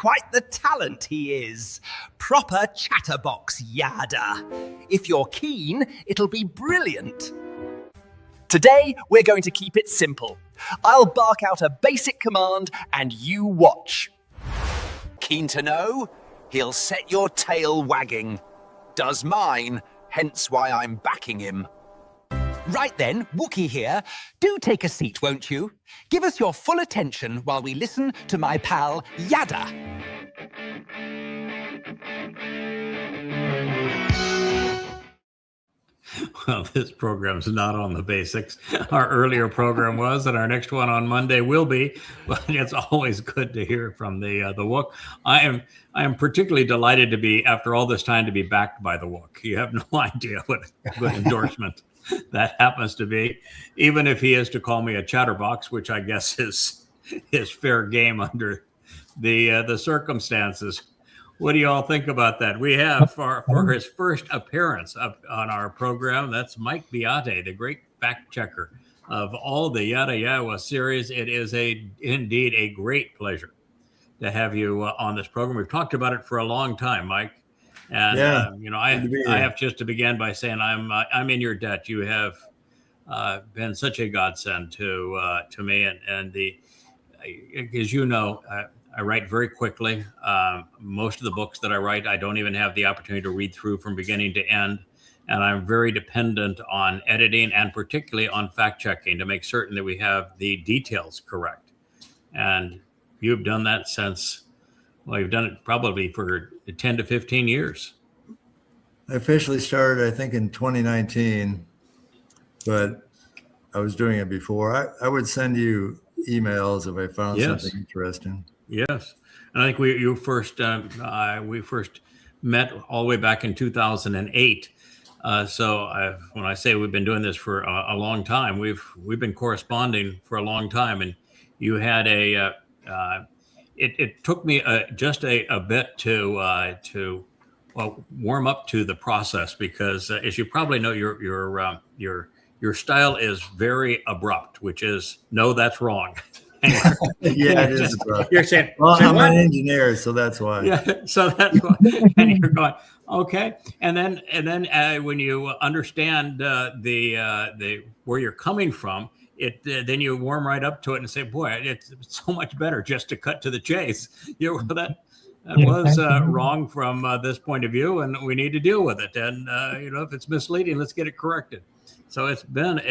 quite the talent he is. Proper chatterbox yada. If you're keen, it'll be brilliant. Today, we're going to keep it simple. I'll bark out a basic command and you watch. Keen to know? He'll set your tail wagging. Does mine, hence why I'm backing him. Right then, Wookie here. Do take a seat, won't you? Give us your full attention while we listen to my pal, Yada. Well, this program's not on the basics. Our earlier program was, and our next one on Monday will be. But it's always good to hear from the Wook. I am particularly delighted to be, after all this time, to be backed by the Wook. You have no idea what a good endorsement that happens to be, even if he is to call me a chatterbox, which I guess is fair game under the circumstances. What do you all think about that? We have for his first appearance on our program, that's Mike Beate, the great fact checker of all the Yada Yahowah series. It is indeed a great pleasure to have you on this program. We've talked about it for a long time, Mike. And I have just to begin by saying I'm in your debt. You have been such a godsend to me, and as you know, I write very quickly. Most of the books that I write, I don't even have the opportunity to read through from beginning to end. And I'm very dependent on editing and particularly on fact checking to make certain that we have the details correct. And you've done that you've done it probably for 10 to 15 years. I officially started, I think, in 2019, but I was doing it before. I would send you emails if I found something interesting. Yes, and I think we first met all the way back in 2008. So when I say we've been doing this for a long time, we've been corresponding for a long time, and you had it took me just a bit to warm up to the process because as you probably know, your style is very abrupt, which is no, that's wrong. Yeah, it is. You're saying, well, I'm an engineer, so that's why. Yeah, so that's why. And you're going, okay. And then when you understand the where you're coming from, then you warm right up to it and say, boy, it's so much better just to cut to the chase. That was wrong from this point of view, and we need to deal with it. And if it's misleading, let's get it corrected. So it's been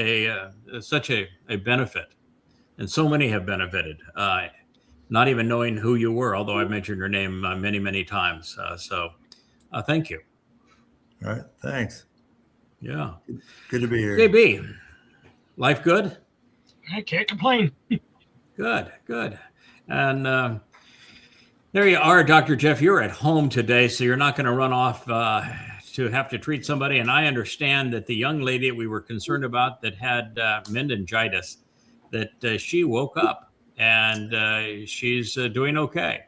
such a benefit. And so many have benefited, not even knowing who you were, although I've mentioned your name many, many times. So thank you. All right. Thanks. Yeah. Good to be here. JB, life good? I can't complain. Good. And there you are, Dr. Jeff. You're at home today, so you're not going to run off to have to treat somebody. And I understand that the young lady we were concerned about that had meningitis, that she woke up and she's doing okay.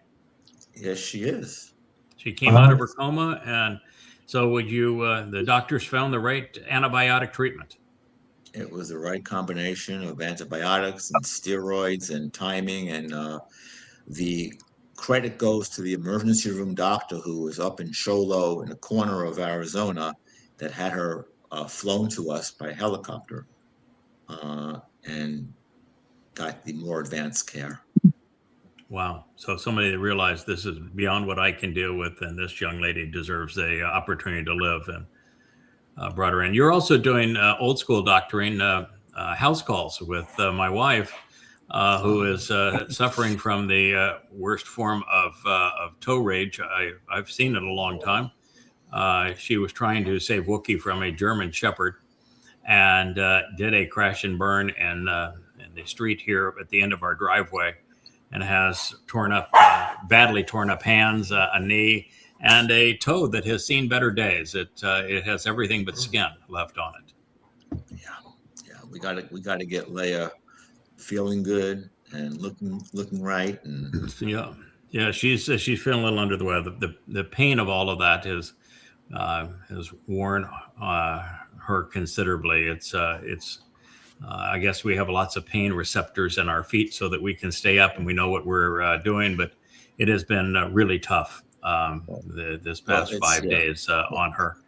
Yes, she is. She came out of her coma. And so the doctors found the right antibiotic treatment? It was the right combination of antibiotics and steroids and timing. And the credit goes to the emergency room doctor who was up in Sholo in the corner of Arizona that had her flown to us by helicopter and got the more advanced care. Wow. So somebody that realized this is beyond what I can deal with, and this young lady deserves the opportunity to live, and brought her in. You're also doing old school doctoring, house calls with my wife, who is suffering from the worst form of toe rage I've seen in a long time. She was trying to save Wookie from a German Shepherd and did a crash and burn in the street here at the end of our driveway, and has badly torn up hands, a knee, and a toe that has seen better days. It has everything but skin left on it. Yeah. We got to get Leia feeling good and looking right. And yeah. She's feeling a little under the weather. The pain of all of that has worn her considerably. It's I guess we have lots of pain receptors in our feet so that we can stay up and we know what we're doing. But it has been really tough this past 5 days on her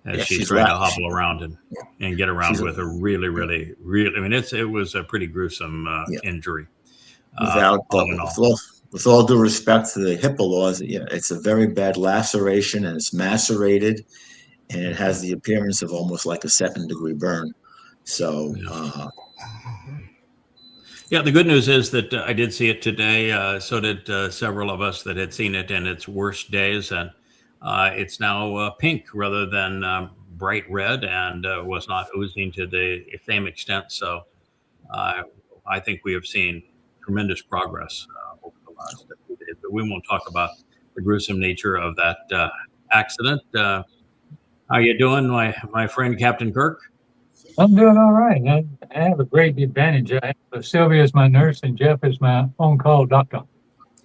as she's trying to hobble around and get around with a really. I mean, it was a pretty gruesome injury. With all due respect to the HIPAA laws, it's a very bad laceration, and it's macerated, and it has the appearance of almost like a second-degree burn. So, the good news is that I did see it today. So did several of us that had seen it in its worst days, and it's now pink rather than bright red, and was not oozing to the same extent. So, I think we have seen tremendous progress over the last few days, but we won't talk about the gruesome nature of that accident. How you doing, my friend Captain Kirk? I'm doing all right. I have a great advantage. I have Sylvia as my nurse and Jeff is my on-call doctor.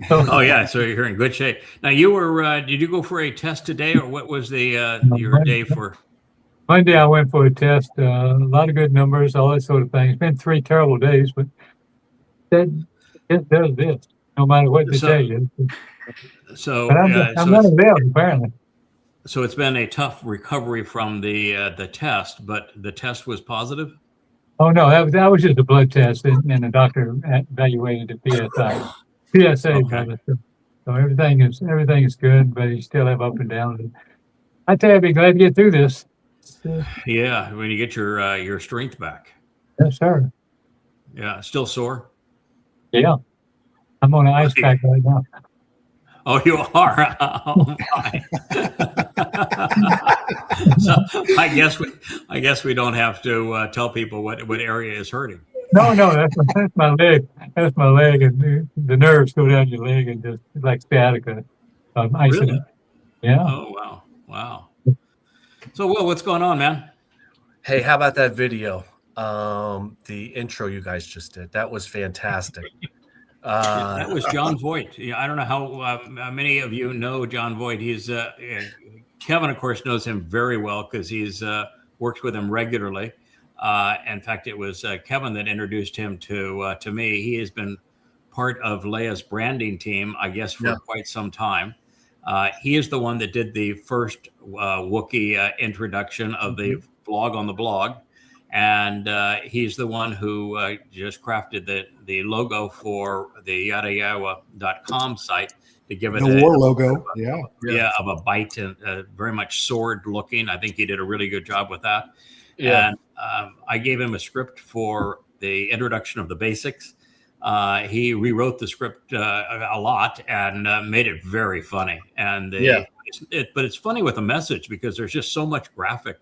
So, so you're in good shape. Now, you were, did you go for a test today, or what was the your day for? Monday I went for a test, a lot of good numbers, all that sort of thing. It's been 3 terrible days, but it does this, no matter what they tell you. But I'm not available, apparently. So it's been a tough recovery from the test, but the test was positive? Oh, no, that was just a blood test, and the doctor evaluated the PSA. Okay. So everything is good, but you still have up and down. I tell you, I'd be glad to get through this. Yeah, when you get your strength back. Yes, sir. Yeah, still sore? Yeah. I'm on an ice pack right now. Oh, you are? Oh, my. So I guess we don't have to tell people what area is hurting. No, that's my leg. That's my leg, and the nerves go down your leg and just like sciatica. Really? Yeah. Oh, wow. So, Will, what's going on, man? Hey, how about that video? The intro you guys just did. That was fantastic. That was John Voight. I don't know how many of you know John Voight. He's Kevin, of course, knows him very well because he's works with him regularly. In fact, it was Kevin that introduced him to me. He has been part of Leia's branding team, I guess, for quite some time. He is the one that did the first Wookiee introduction of the vlog on the blog. And he's the one who just crafted the logo for the Yahowah.com site to give it the war logo. Of a bite and very much sword looking. I think he did a really good job with that. Yeah. And I gave him a script for the introduction of the basics. He rewrote the script a lot and made it very funny. And but it's funny with a message because there's just so much graphic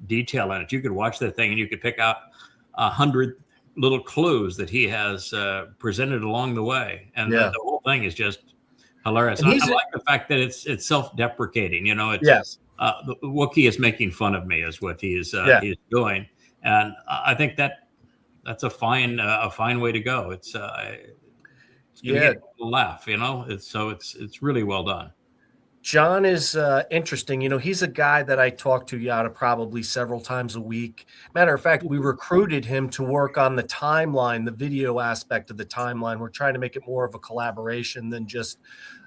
detail in it. You could watch that thing and you could pick out 100 little clues that he has presented along the way, and the whole thing is just hilarious. And I like the fact that it's self-deprecating. It's the Wookiee is making fun of me is what he's doing, and I think that's a fine way to go. It's gonna get a laugh. It's really well done. John is interesting. He's a guy that I talk to, Yada, probably several times a week. Matter of fact, we recruited him to work on the timeline, the video aspect of the timeline. We're trying to make it more of a collaboration than just,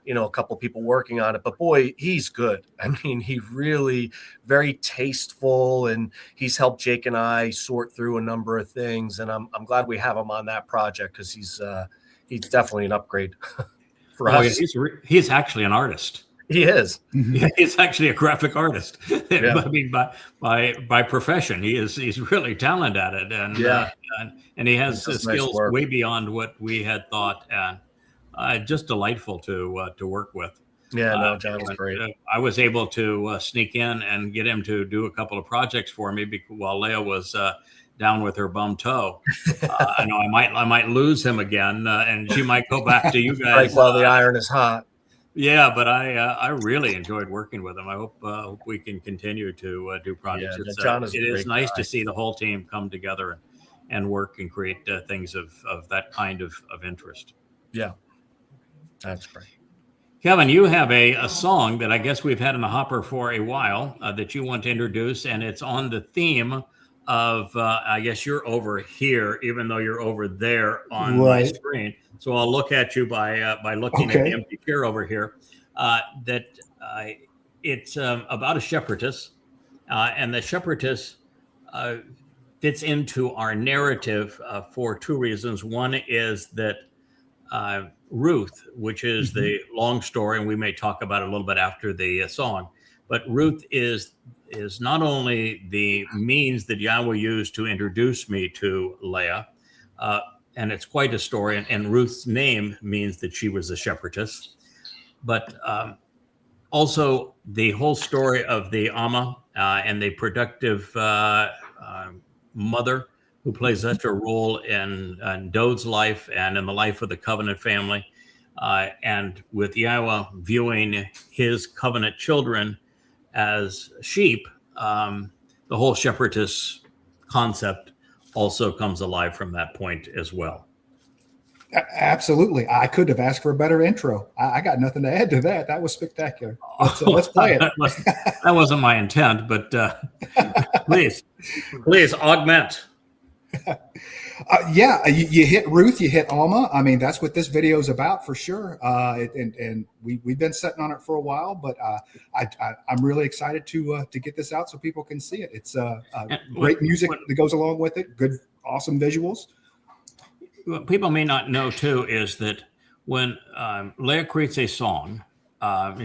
a couple people working on it. But boy, he's good. I mean, he really very tasteful, and he's helped Jake and I sort through a number of things. And I'm glad we have him on that project because he's definitely an upgrade for us. He's actually an artist. He is. Yeah, he's actually a graphic artist. I mean, by profession, he's really talented at it, and he has skills way beyond what we had thought, and just delightful to work with. Yeah, no, John was great. I was able to sneak in and get him to do a couple of projects for me while Leia was down with her bum toe. I know I might lose him again, and she might go back to you guys. Right while the iron is hot. Yeah, but I really enjoyed working with him. I hope we can continue to do projects. It is nice to see the whole team come together and work and create things of that kind of interest. Yeah, that's great. Kevin, you have a song that I guess we've had in the hopper for a while that you want to introduce, and it's on the theme of, I guess you're over here, even though you're over there on my screen. So I'll look at you by looking at the empty chair over here. It's about a shepherdess, and the shepherdess fits into our narrative for two reasons. One is that Ruth, which is the long story, and we may talk about it a little bit after the song, but Ruth is not only the means that Yahowah used to introduce me to Leah, and it's quite a story, and Ruth's name means that she was a shepherdess, but also the whole story of the Amah and the productive mother who plays such a role in Dowd's life and in the life of the covenant family, and with Yahowah viewing his covenant children as sheep, the whole shepherdess concept also comes alive from that point as well. Absolutely. I couldn't have asked for a better intro. I got nothing to add to that. That was spectacular. Let's play it. That wasn't my intent, but please augment. You hit Ruth, you hit Amah. I mean, that's what this video is about for sure. And we've been sitting on it for a while, but I'm really excited to get this out so people can see it. It's great music that goes along with it. Good, awesome visuals. What people may not know too is that when Leah creates a song,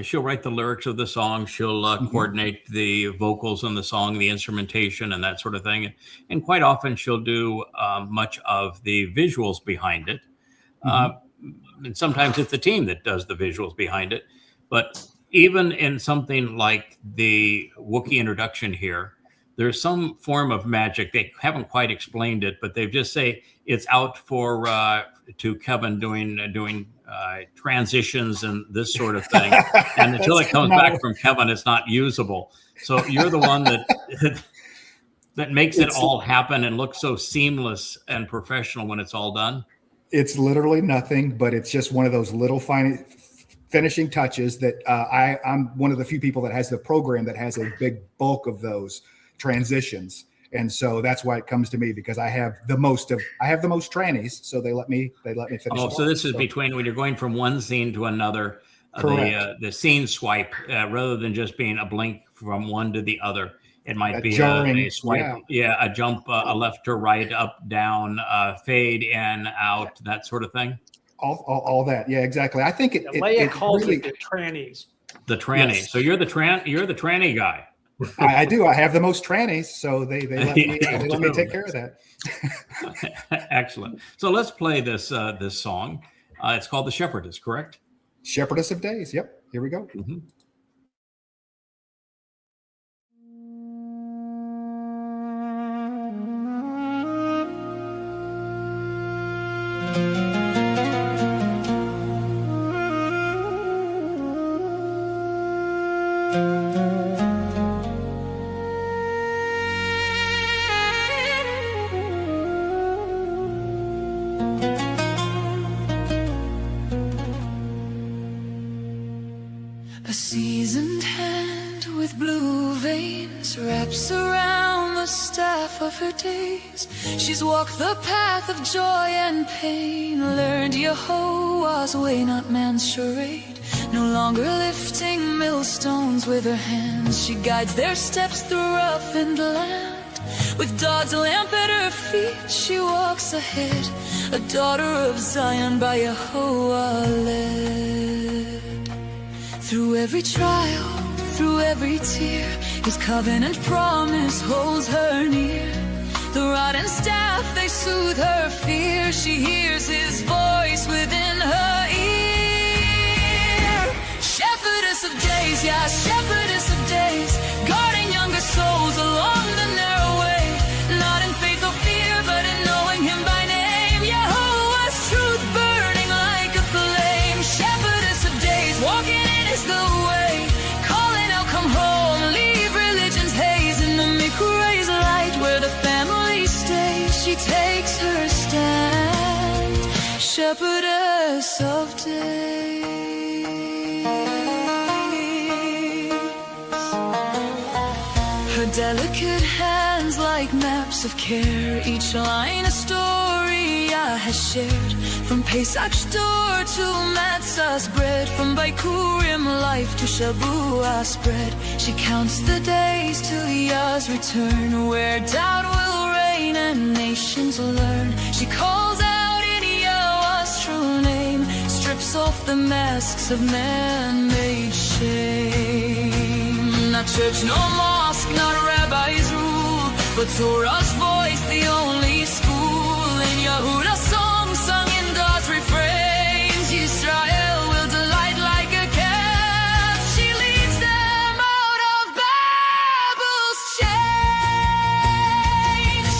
she'll write the lyrics of the song. She'll coordinate the vocals in the song, the instrumentation, and that sort of thing. And quite often she'll do much of the visuals behind it. And sometimes it's the team that does the visuals behind it. But even in something like the Wookiee introduction here, there's some form of magic. They haven't quite explained it, but they just say it's out for to Kevin doing transitions and this sort of thing. And until it comes back from Kevin, it's not usable. So you're the one that makes it all happen and look so seamless and professional when it's all done. It's literally nothing, but it's just one of those little finishing touches that I'm one of the few people that has the program that has a big bulk of those transitions, and so that's why it comes to me, because I have the most trannies, so they let me finish. So this is between when you're going from one scene to another, the scene swipe, rather than just being a blink from one to the other. It might be a swipe, a jump, a left to right, up, down, fade in, out, that sort of thing. All that, yeah, exactly. I think Leia calls it the trannies. The tranny. Yes. So you're the tranny guy. I do. I have the most trannies, so they let me take care of that. Excellent. So let's play this song. It's called The Shepherdess, correct? Shepherdess of Days. Yep. Here we go. A seasoned hand with blue veins wraps around the staff of her days. She's walked the path of joy and pain, learned Yahowah's way, not man's charade. No longer lifting millstones with her hands, she guides their steps through roughened land. With Dowd's lamp at her feet, she walks ahead, a daughter of Zion by Yahowah led. Through every trial, through every tear, his covenant promise holds her near. The rod and staff, they soothe her fear. She hears his voice within her ear. Shepherdess of days, yeah, shepherdess of days, guarding younger souls along the narrow way. Not in faith or fear, but in knowing him by name. Yahowah's truth burning like a flame. Shepherdess of days, walking is the way, calling out, come home, leave religion's haze. In the Mikuray's light where the family stays, she takes her stand, shepherdess of days. Her delicate hands like maps marks of care, each line a story I has shared. From Pesach door to Matzah's bread, from Bikurim life to Shabuwah spread. She counts the days till Yah's return, where Dowd will reign and nations learn. She calls out in Yahowah's true name, strips off the masks of man-made shame. Not church, no mosque, not rabbi's rule, but Torah's voice, the only school. In Yahudah's song sung in God's refrains, Israel will delight like a cat. She leads them out of Babel's chain.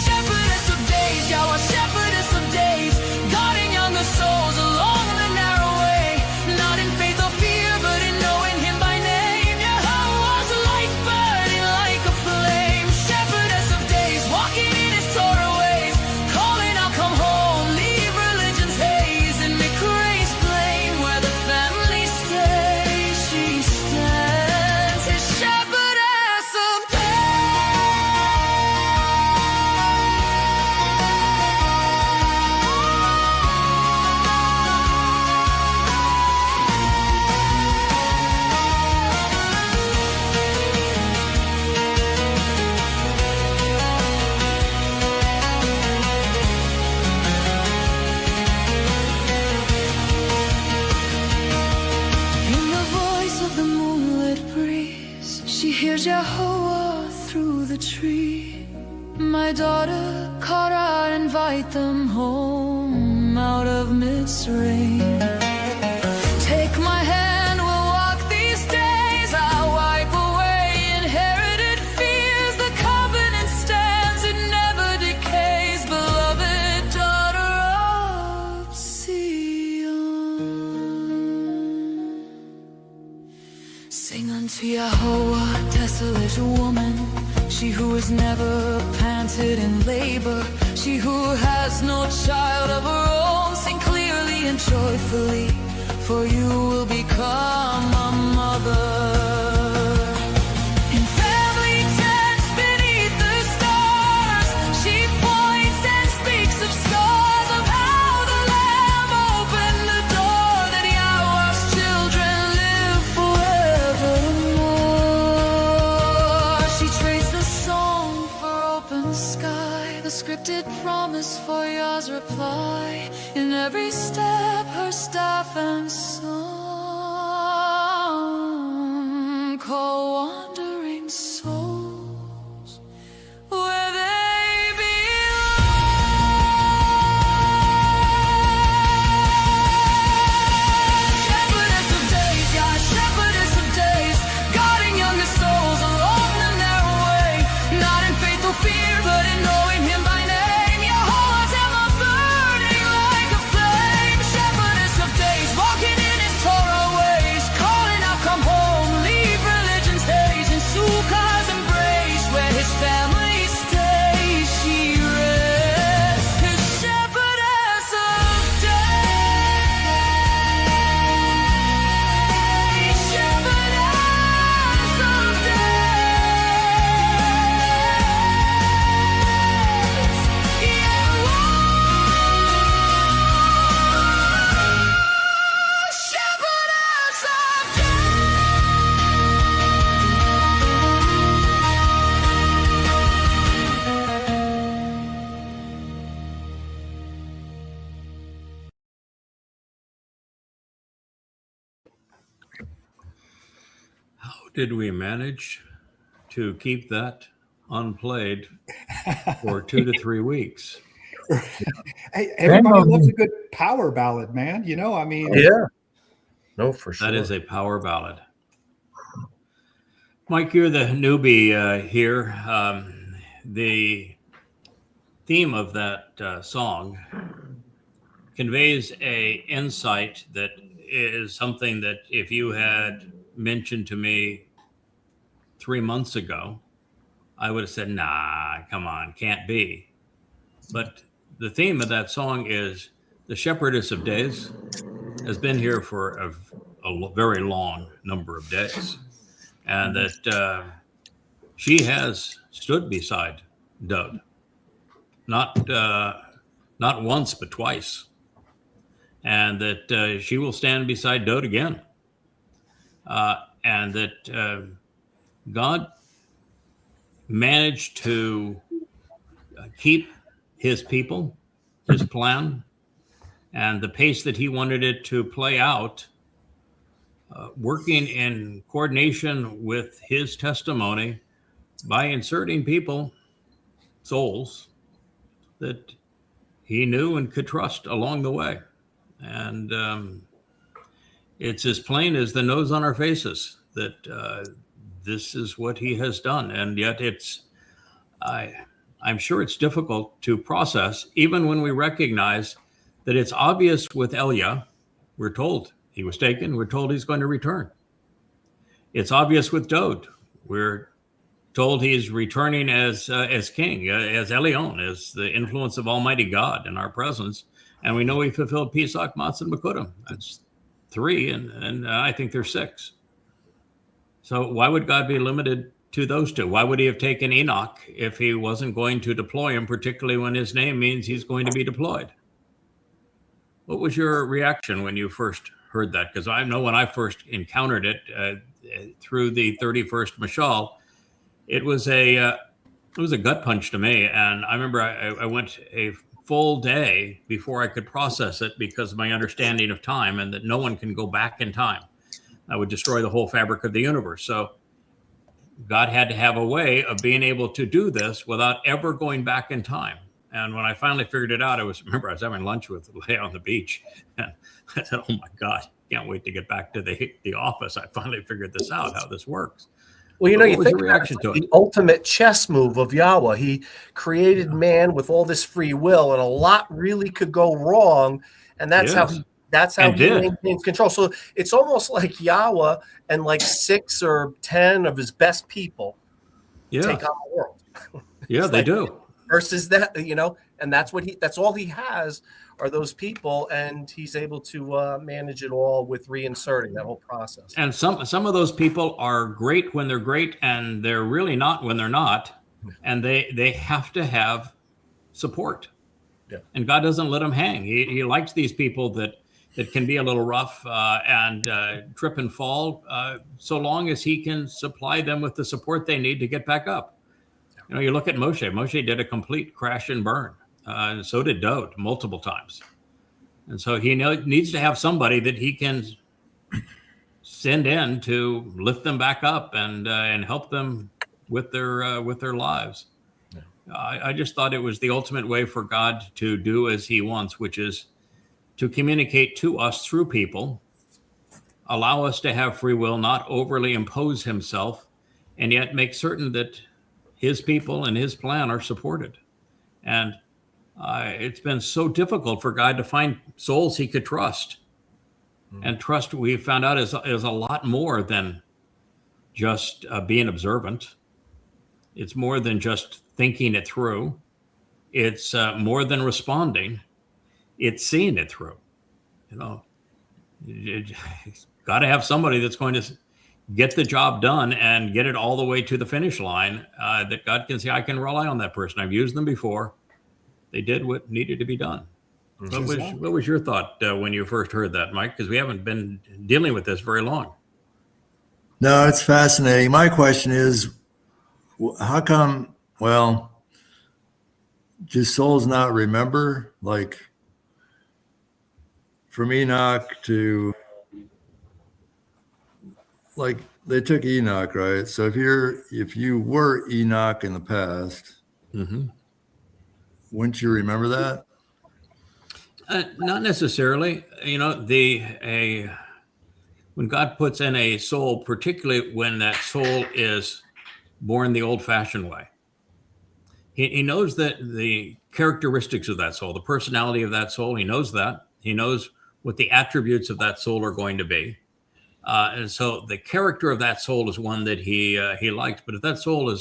Shepherdess of days, Yahweh, shepherdess of days, guarding younger souls along the narrow way. Not in faith or fear, but in knowing him by name. Yahowah's light burning like a flame. Shepherdess of days, walking in his Torah ways, calling out, come home, leave religion's haze, and make grace plain where the family stays. She stands as shepherdess of In the voice of the moonlit breeze, she hears Yahowah through the tree. My daughter, Kara, invite them home out of Mitzrayim. Take my hand, we'll walk these days. I'll wipe away inherited fears. The covenant stands, it never decays. Beloved daughter of Zion. Sing unto Yahowah, desolate woman, she who has never panted in labor, she who has no child of her own. Sing clearly and joyfully, for you will become a mother. In family tents beneath the stars, she points and speaks of scars of how the Lamb opened the door, that Yahweh's children live forevermore. She trades the song for open sky, the scripted promise for Yah's reply. In every step, her staff and song call wandering souls where they belong. Shepherdess of days, Yah, shepherdess of days, guarding younger souls along the narrow way. Not in faith or fear, but in knowing him by name. Yahowah's Amah burning like a flame. Shepherdess of days, walking in his Torah ways, calling out, come home, leave religion's haze. In Sukkah's embrace, where his family stays, she rests, his shepherdess of days. Shepherdess of days. Yahweh, shepherdess of How did we manage to keep that unplayed for 2 to 3 weeks? Hey, everybody loves a good power ballad, man. You know, I mean, Yeah. No, for sure. That is a power ballad. Mike, you're the newbie here. The theme of that song conveys a insight that is something that if you had mentioned to me 3 months ago, I would have said, nah, come on, can't be. But the theme of that song is the Shepherdess of Days has been here for a very long number of days, and that she has stood beside Dowd not once but twice, and that she will stand beside Dowd again, and that God managed to keep his people, his plan, and the pace that he wanted it to play out, working in coordination with his testimony by inserting people, souls, that he knew and could trust along the way. And it's as plain as the nose on our faces that this is what he has done. And yet I'm sure it's difficult to process, even when we recognize that it's obvious with Elia. We're told he was taken. We're told he's going to return. It's obvious with Dowd. We're told he's returning as king, as Elion, as the influence of Almighty God in our presence. And we know he fulfilled Pesach, Matzah, and Mekudim. That's 3, and I think there's 6. So why would God be limited to those 2? Why would he have taken Enoch if he wasn't going to deploy him, particularly when his name means he's going to be deployed? What was your reaction when you first heard that? Because I know when I first encountered it through the 31st Mashal, it was a gut punch to me. And I remember I went a full day before I could process it because of my understanding of time, and that no one can go back in time. I would destroy the whole fabric of the universe. So God had to have a way of being able to do this without ever going back in time. And when I finally figured it out, I was having lunch with Leah on the beach, and I said, "Oh my God, can't wait to get back to the office. I finally figured this out, how this works." Well, you what was think your reaction to it? The ultimate chess move of Yahowah. He created man with all this free will, and a lot really could go wrong. And that's how he maintains control. So it's almost like Yahowah and like 6 or 10 of his best people take on the world. Yeah, they do. Versus that, and that's all he has are those people, and he's able to manage it all with reinserting that whole process. And some of those people are great when they're great, and they're really not when they're not, and they have to have support. Yeah. And God doesn't let them hang. He likes these people that can be a little rough and trip and fall, so long as he can supply them with the support they need to get back up. You look at Moshe. Moshe did a complete crash and burn. And so did Dowd multiple times. And so he needs to have somebody that he can send in to lift them back up and help them with their lives. Yeah. I just thought it was the ultimate way for God to do as he wants, which is to communicate to us through people, allow us to have free will, not overly impose himself, and yet make certain that his people and his plan are supported. And it's been so difficult for God to find souls he could trust. And trust, we found out, is a lot more than just being observant. It's more than just thinking it through. It's more than responding. It's seeing it through. Got to have somebody that's going to get the job done and get it all the way to the finish line, that God can say, I can rely on that person. I've used them before. They did what needed to be done. What was your thought when you first heard that, Mike? Because we haven't been dealing with this very long. No, it's fascinating. My question is, how come, do souls not remember? Like, from Enoch to, like, they took Enoch, right? So if you were Enoch in the past, wouldn't you remember that? Not necessarily. When God puts in a soul, particularly when that soul is born the old-fashioned way, he knows that the characteristics of that soul, the personality of that soul, he knows that. He knows what the attributes of that soul are going to be. And so the character of that soul is one that he likes. But if that soul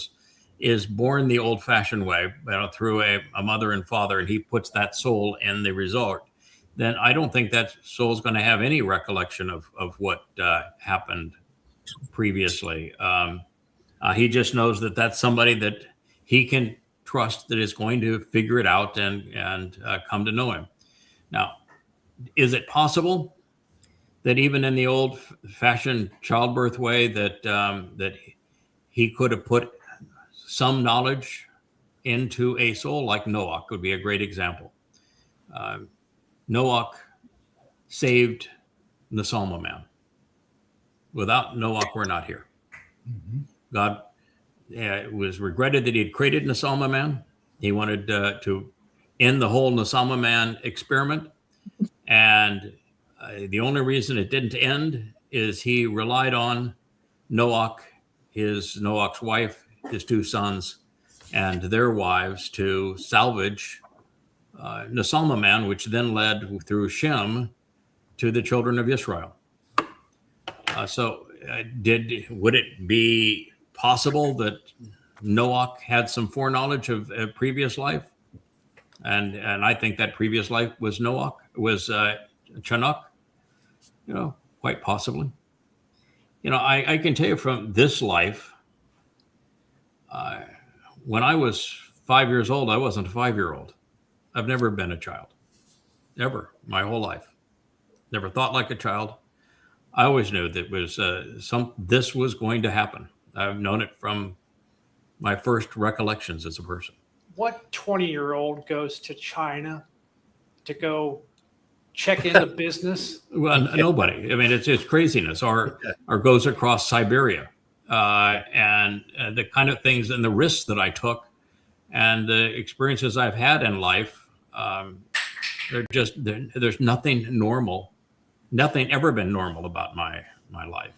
is born the old-fashioned way, through a mother and father, and he puts that soul in the resort, then I don't think that soul is going to have any recollection of what happened previously. He just knows that that's somebody that he can trust that is going to figure it out and come to know him. Now, is it possible that even in the old-fashioned childbirth way that he could have put some knowledge into a soul? Like Noah would be a great example. Noah saved the Salma man. Without Noah, we're not here. Mm-hmm. God was regretted that he had created Nasalma man. He wanted to end the whole Nasalma man experiment. And the only reason it didn't end is he relied on Noach, Noach's wife, his two sons, and their wives to salvage Nasalma man, which then led through Shem to the children of Israel. Would it be possible that Noach had some foreknowledge of a previous life? And I think that previous life was Chanukh, quite possibly. I can tell you from this life, when I was 5 years old, I wasn't a 5-year-old. I've never been a child, ever, my whole life. Never thought like a child. I always knew that this was going to happen. I've known it from my first recollections as a person. What 20-year-old goes to China to go check into business? Well, nobody. I mean, it's craziness. Or goes across Siberia, and the kind of things and the risks that I took, and the experiences I've had in life. There's nothing normal. Nothing ever been normal about my life.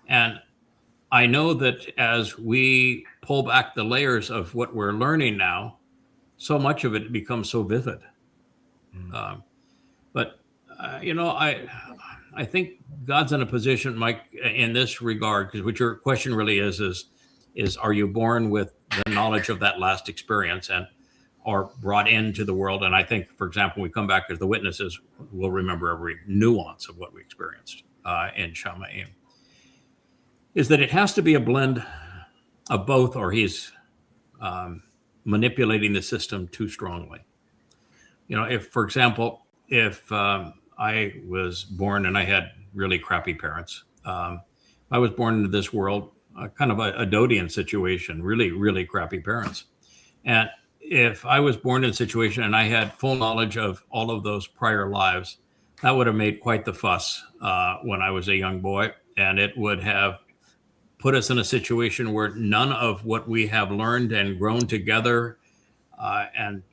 And I know that as we pull back the layers of what we're learning now, so much of it becomes so vivid. But I think God's in a position, Mike, in this regard, because what your question really is are you born with the knowledge of that last experience or brought into the world? And I think, for example, when we come back as the witnesses, we'll remember every nuance of what we experienced in Shamaim. Is that it has to be a blend of both, or he's manipulating the system too strongly. If, for example, I was born and I had really crappy parents, I was born into this world, kind of a Dowdian situation, really, really crappy parents. And if I was born in a situation and I had full knowledge of all of those prior lives, that would have made quite the fuss when I was a young boy. And it would have put us in a situation where none of what we have learned and grown together and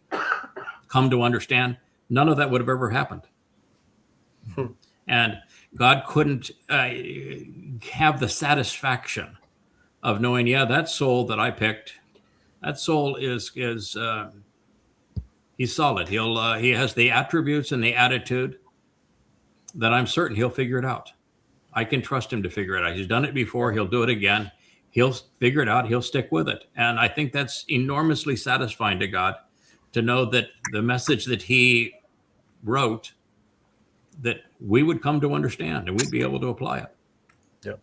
come to understand, none of that would have ever happened. And God couldn't have the satisfaction of knowing, that soul that I picked, that soul is he's solid. He has the attributes and the attitude that I'm certain he'll figure it out. I can trust him to figure it out. He's done it before. He'll do it again. He'll figure it out. He'll stick with it. And I think that's enormously satisfying to God to know that the message that he wrote, that we would come to understand and we'd be able to apply it. Yep.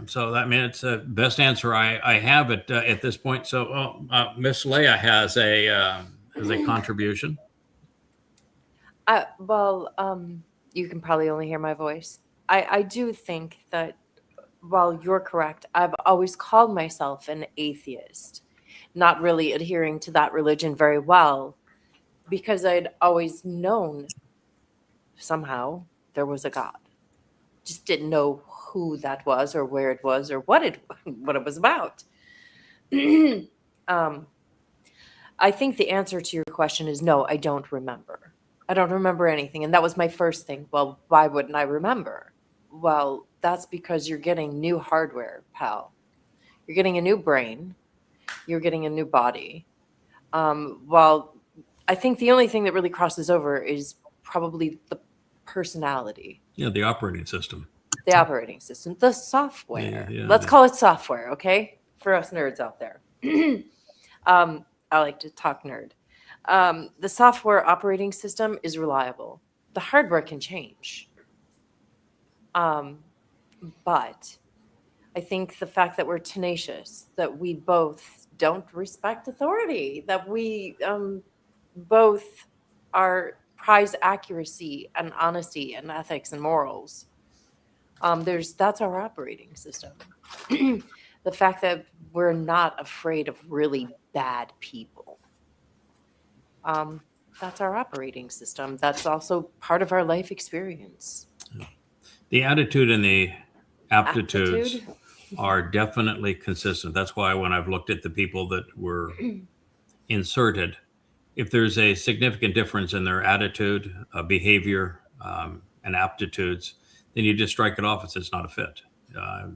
So it's the best answer I have at this point. So Miss Leah has a contribution. You can probably only hear my voice. I do think that while you're correct, I've always called myself an atheist, not really adhering to that religion very well, because I'd always known somehow there was a God. Just didn't know who that was or where it was or what it was about. I think the answer to your question is no, I don't remember. I don't remember anything. And that was my first thing. Well, why wouldn't I remember? Well, that's because you're getting new hardware, pal. You're getting a new brain. You're getting a new body. Well, I think the only thing that really crosses over is probably the personality. Yeah, the operating system. The operating system, the software. Yeah, Let's call it software, okay? For us nerds out there. I like to talk nerd. The software operating system is reliable. The hardware can change. But I think the fact that we're tenacious, that we both don't respect authority, that we both prize accuracy and honesty and ethics and morals. That's our operating system. The fact that we're not afraid of really bad people. That's our operating system. That's also part of our life experience. The attitude and the aptitudes are definitely consistent. That's why when I've looked at the people that were inserted, if there's a significant difference in their attitude, behavior, and aptitudes, then you just strike it off. It's not a fit.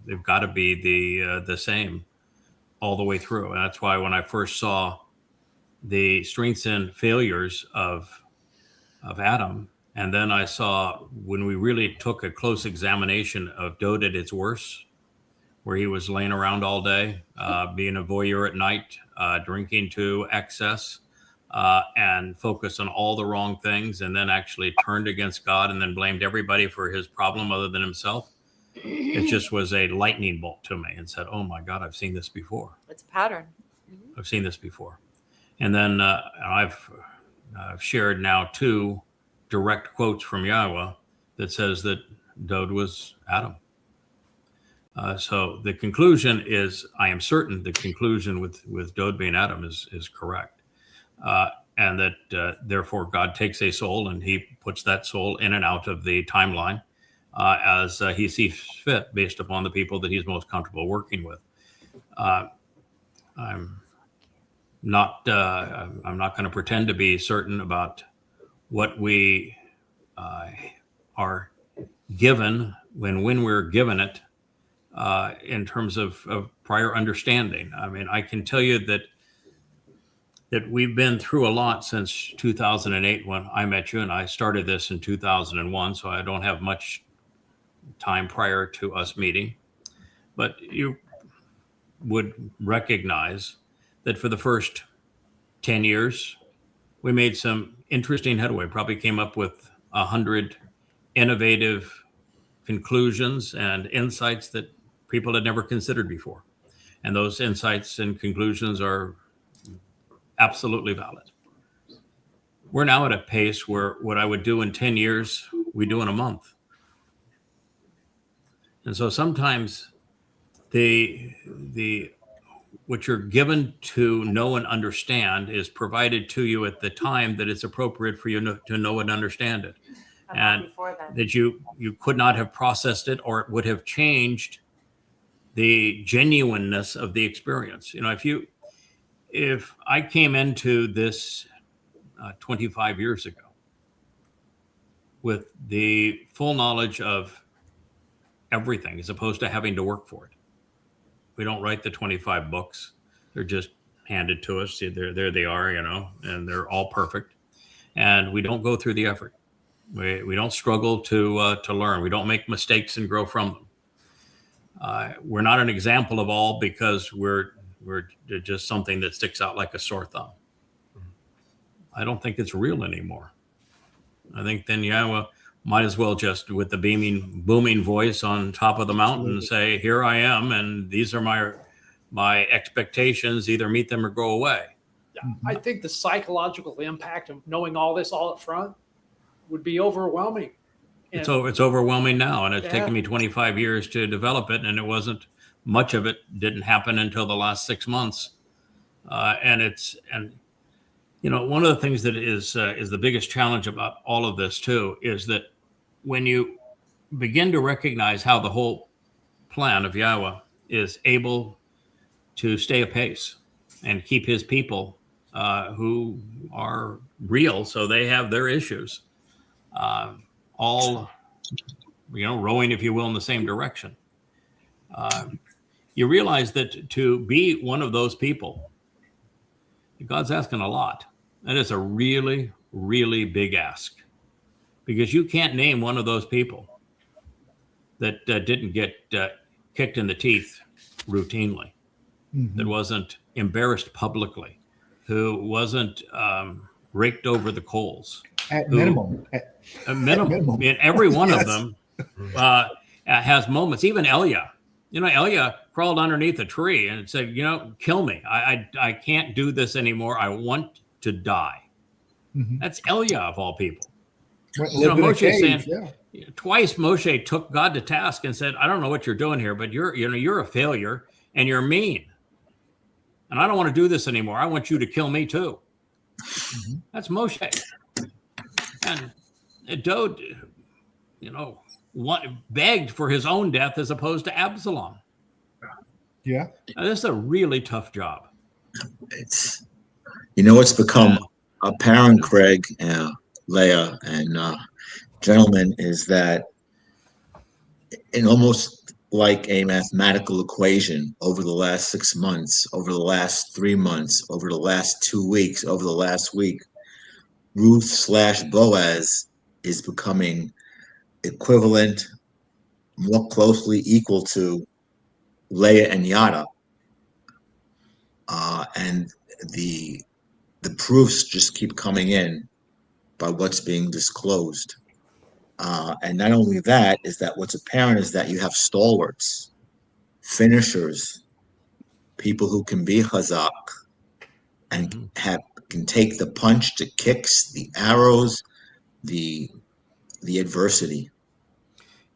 They've got to be the same all the way through. And that's why when I first saw the strengths and failures of Adam, and then I saw when we really took a close examination of Dowd at its worst, where he was laying around all day, being a voyeur at night, drinking to excess, and focused on all the wrong things, and then actually turned against God and then blamed everybody for his problem other than himself. It just was a lightning bolt to me and said, oh my God, I've seen this before. It's a pattern. I've seen this before. And then I've shared now 2 direct quotes from Yahowah that says that Dowd was Adam. So the conclusion is, I am certain the conclusion with Dowd being Adam is correct. And that therefore God takes a soul and he puts that soul in and out of the timeline as he sees fit based upon the people that he's most comfortable working with. I'm not going to pretend to be certain about what we are given when we're given it in terms of prior understanding. I mean, I can tell you that we've been through a lot since 2008 when I met you, and I started this in 2001, so I don't have much time prior to us meeting. But you would recognize that for the first 10 years, we made some interesting headway, probably came up with 100 innovative conclusions and insights that people had never considered before. And those insights and conclusions are absolutely valid. We're now at a pace where what I would do in 10 years, we do in a month. And so sometimes what you're given to know and understand is provided to you at the time that it's appropriate for you to know and understand it. And that you could not have processed it, or it would have changed the genuineness of the experience. You know, if I came into this 25 years ago with the full knowledge of everything, as opposed to having to work for it. We don't write the 25 books. They're just handed to us. There they are, you know, and they're all perfect. And we don't go through the effort. We don't struggle to learn. We don't make mistakes and grow from them. We're not an example of all because we're just something that sticks out like a sore thumb. I don't think it's real anymore. I think then Yahowah might as well just, with the booming voice on top of the mountain, say, here I am, and these are my expectations, either meet them or go away. Yeah, I think the psychological impact of knowing all this all up front would be overwhelming. It's overwhelming now, and it's taken me 25 years to develop it, and it wasn't much of it didn't happen until the last 6 months. And you know, one of the things that is the biggest challenge about all of this too is that when you begin to recognize how the whole plan of Yahowah is able to stay apace and keep his people who are real, so they have their issues, all, you know, rowing, if you will, in the same direction. You realize that to be one of those people, God's asking a lot. That is a really, really big ask, because you can't name one of those people that didn't get kicked in the teeth routinely, that wasn't embarrassed publicly, who wasn't raked over the coals. At minimum. At minimum. I mean, every one of them has moments. Even Elia. You know, Elia crawled underneath a tree and said, kill me. I can't do this anymore. I want to die. Mm-hmm. That's Elia of all people. Moshe saying twice Moshe took God to task and said, I don't know what you're doing here, but you're a failure and you're mean. And I don't want to do this anymore. I want you to kill me too. Mm-hmm. That's Moshe. And Dowd, begged for his own death as opposed to Absalom. Yeah. Now, this is a really tough job. It's, what's become apparent, Craig, Leah, and gentlemen, is that in almost like a mathematical equation, over the last 6 months, over the last 3 months, over the last 2 weeks, over the last week, Ruth/Boaz is becoming equivalent, more closely equal to Leah and Yada. And the proofs just keep coming in by what's being disclosed. And not only that, is that what's apparent is that you have stalwarts, finishers, people who can be chazak and can take the punch, the kicks, the arrows, the adversity.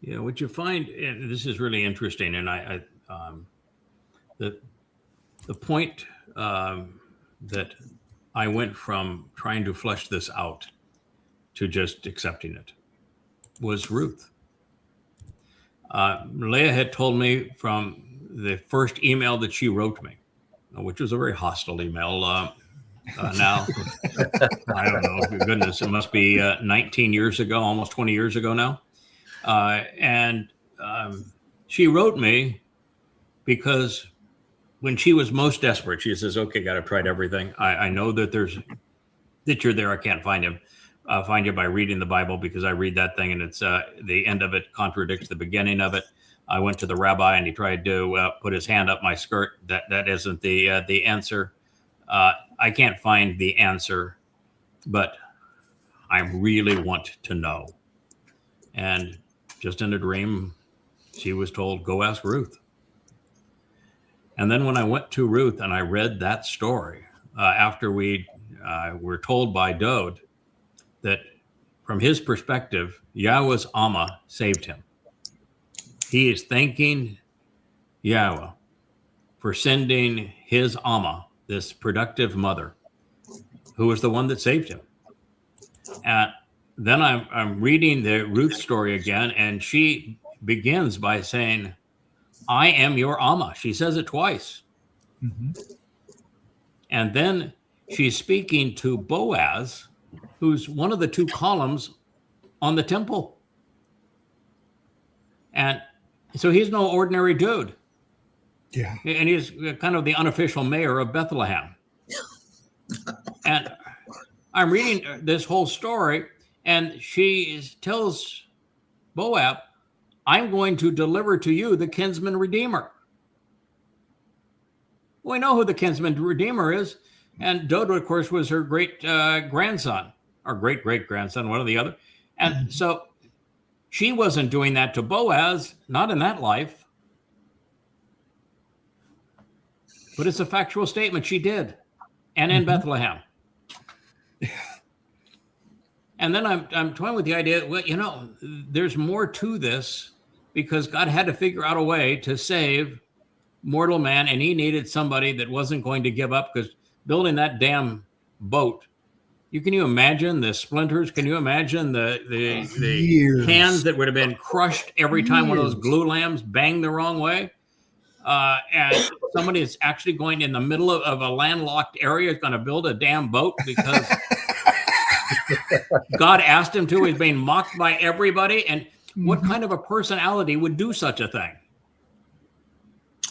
Yeah, what you find, and this is really interesting, and the point that I went from trying to flesh this out to just accepting it was Ruth. Leah had told me from the first email that she wrote me, which was a very hostile email. Now, I don't know, goodness, it must be 19 years ago, almost 20 years ago now. And she wrote me because when she was most desperate, she says, okay, God, I've tried everything. I know that you're there. I can't find him. I'll find you by reading the Bible, because I read that thing and it's the end of it contradicts the beginning of it. I went to the rabbi and he tried to put his hand up my skirt. That isn't the answer. I can't find the answer, but I really want to know. And just in a dream, she was told, go ask Ruth. And then when I went to Ruth and I read that story, after we were told by Dowd that from his perspective, Yahweh's Amah saved him. He is thanking Yahweh for sending his Amah, this productive mother, who was the one that saved him. And then I'm reading the Ruth story again, and she begins by saying, I am your Amah. She says it twice. Mm-hmm. And then she's speaking to Boaz, who's one of the two columns on the temple. And so he's no ordinary dude. Yeah. And he's kind of the unofficial mayor of Bethlehem. And I'm reading this whole story, and she tells Boaz, I'm going to deliver to you the kinsman redeemer. We know who the kinsman redeemer is. And Dowd, of course, was her great grandson, or great-great-grandson, one or the other. And so she wasn't doing that to Boaz, not in that life. But it's a factual statement. She did. And in Bethlehem. And then I'm toying with the idea, well, there's more to this, because God had to figure out a way to save mortal man, and he needed somebody that wasn't going to give up, because building that damn boat, can you imagine the splinters? Can you imagine the hands that would have been crushed every time one of those glue lamps banged the wrong way? And somebody is actually going in the middle of a landlocked area, is going to build a damn boat because God asked him to. He's being mocked by everybody. And what kind of a personality would do such a thing?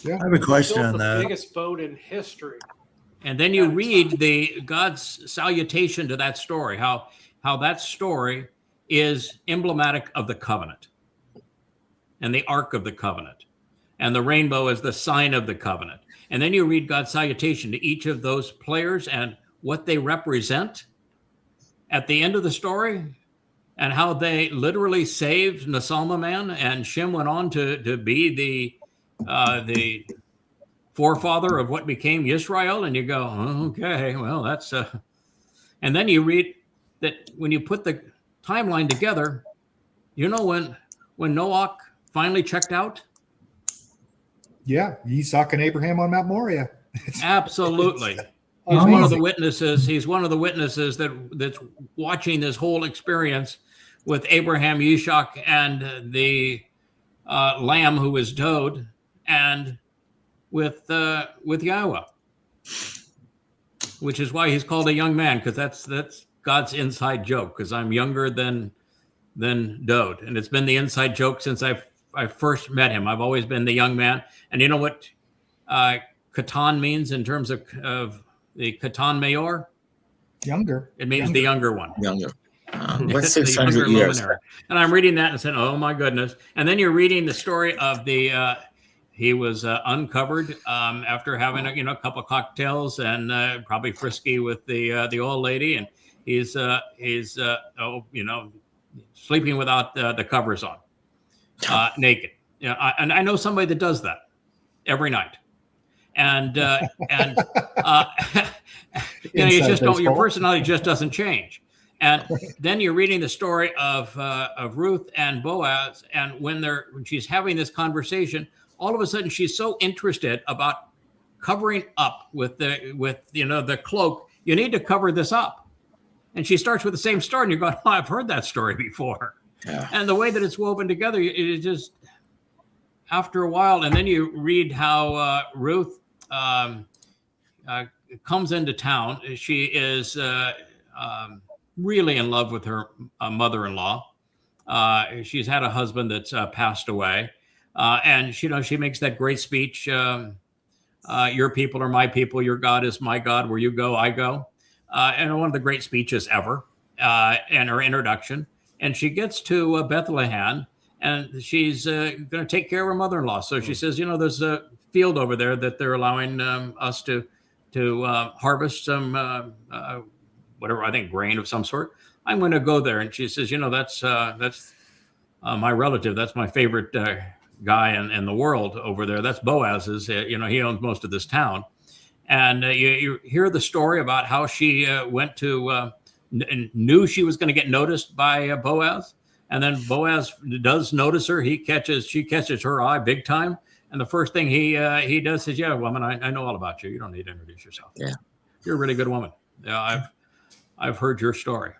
Yeah, I have a question on that. The biggest boat in history. And then you read God's salutation to that story, how that story is emblematic of the covenant and the ark of the covenant. And the rainbow is the sign of the covenant. And then you read God's salutation to each of those players and what they represent at the end of the story, and how they literally saved Nasalma man, and Shem went on to be the forefather of what became Israel, and you go, oh, okay, well, that's and then you read that when you put the timeline together, you know when Noah finally checked out? Yeah, Isaac and Abraham on Mount Moriah. Absolutely. He's one of the witnesses. He's one of the witnesses that's watching this whole experience with Abraham, Ishak, and the lamb who is Dowd, and with Yahowah, which is why he's called a young man, because that's God's inside joke. Because I'm younger than Dowd, and it's been the inside joke since I first met him. I've always been the young man, and you know what Katan means in terms of the Katan Mayor? Younger. It means the younger one. Younger. What's 600 years? Luminary. And I'm reading that and saying, oh my goodness. And then you're reading the story of he was uncovered after having a couple of cocktails and probably frisky with the old lady, and he's sleeping without the covers on, naked. And I know somebody that does that every night. And you just don't. Your personality just doesn't change. And then you're reading the story of Ruth and Boaz, and when she's having this conversation, all of a sudden she's so interested about covering up with the cloak. You need to cover this up, and she starts with the same story, and you're going, oh, I've heard that story before. Yeah. And the way that it's woven together, it just after a while, and then you read how Ruth comes into town. She is really in love with her mother-in-law. She's had a husband that's passed away, and she makes that great speech. Your people are my people. Your God is my God. Where you go, I go. And one of the great speeches ever. And her introduction. And she gets to Bethlehem, and she's going to take care of her mother-in-law. So she says, there's a field over there that they're allowing us to harvest some whatever, I think grain of some sort. I'm going to go there. And she says, that's my relative. That's my favorite guy in the world over there. That's Boaz's. He owns most of this town. And you hear the story about how she went to and knew she was going to get noticed by Boaz. And then Boaz does notice her. She catches her eye big time. And the first thing he does is, yeah, woman, I know all about you. You don't need to introduce yourself. Yeah, you're a really good woman. Yeah, I've heard your story.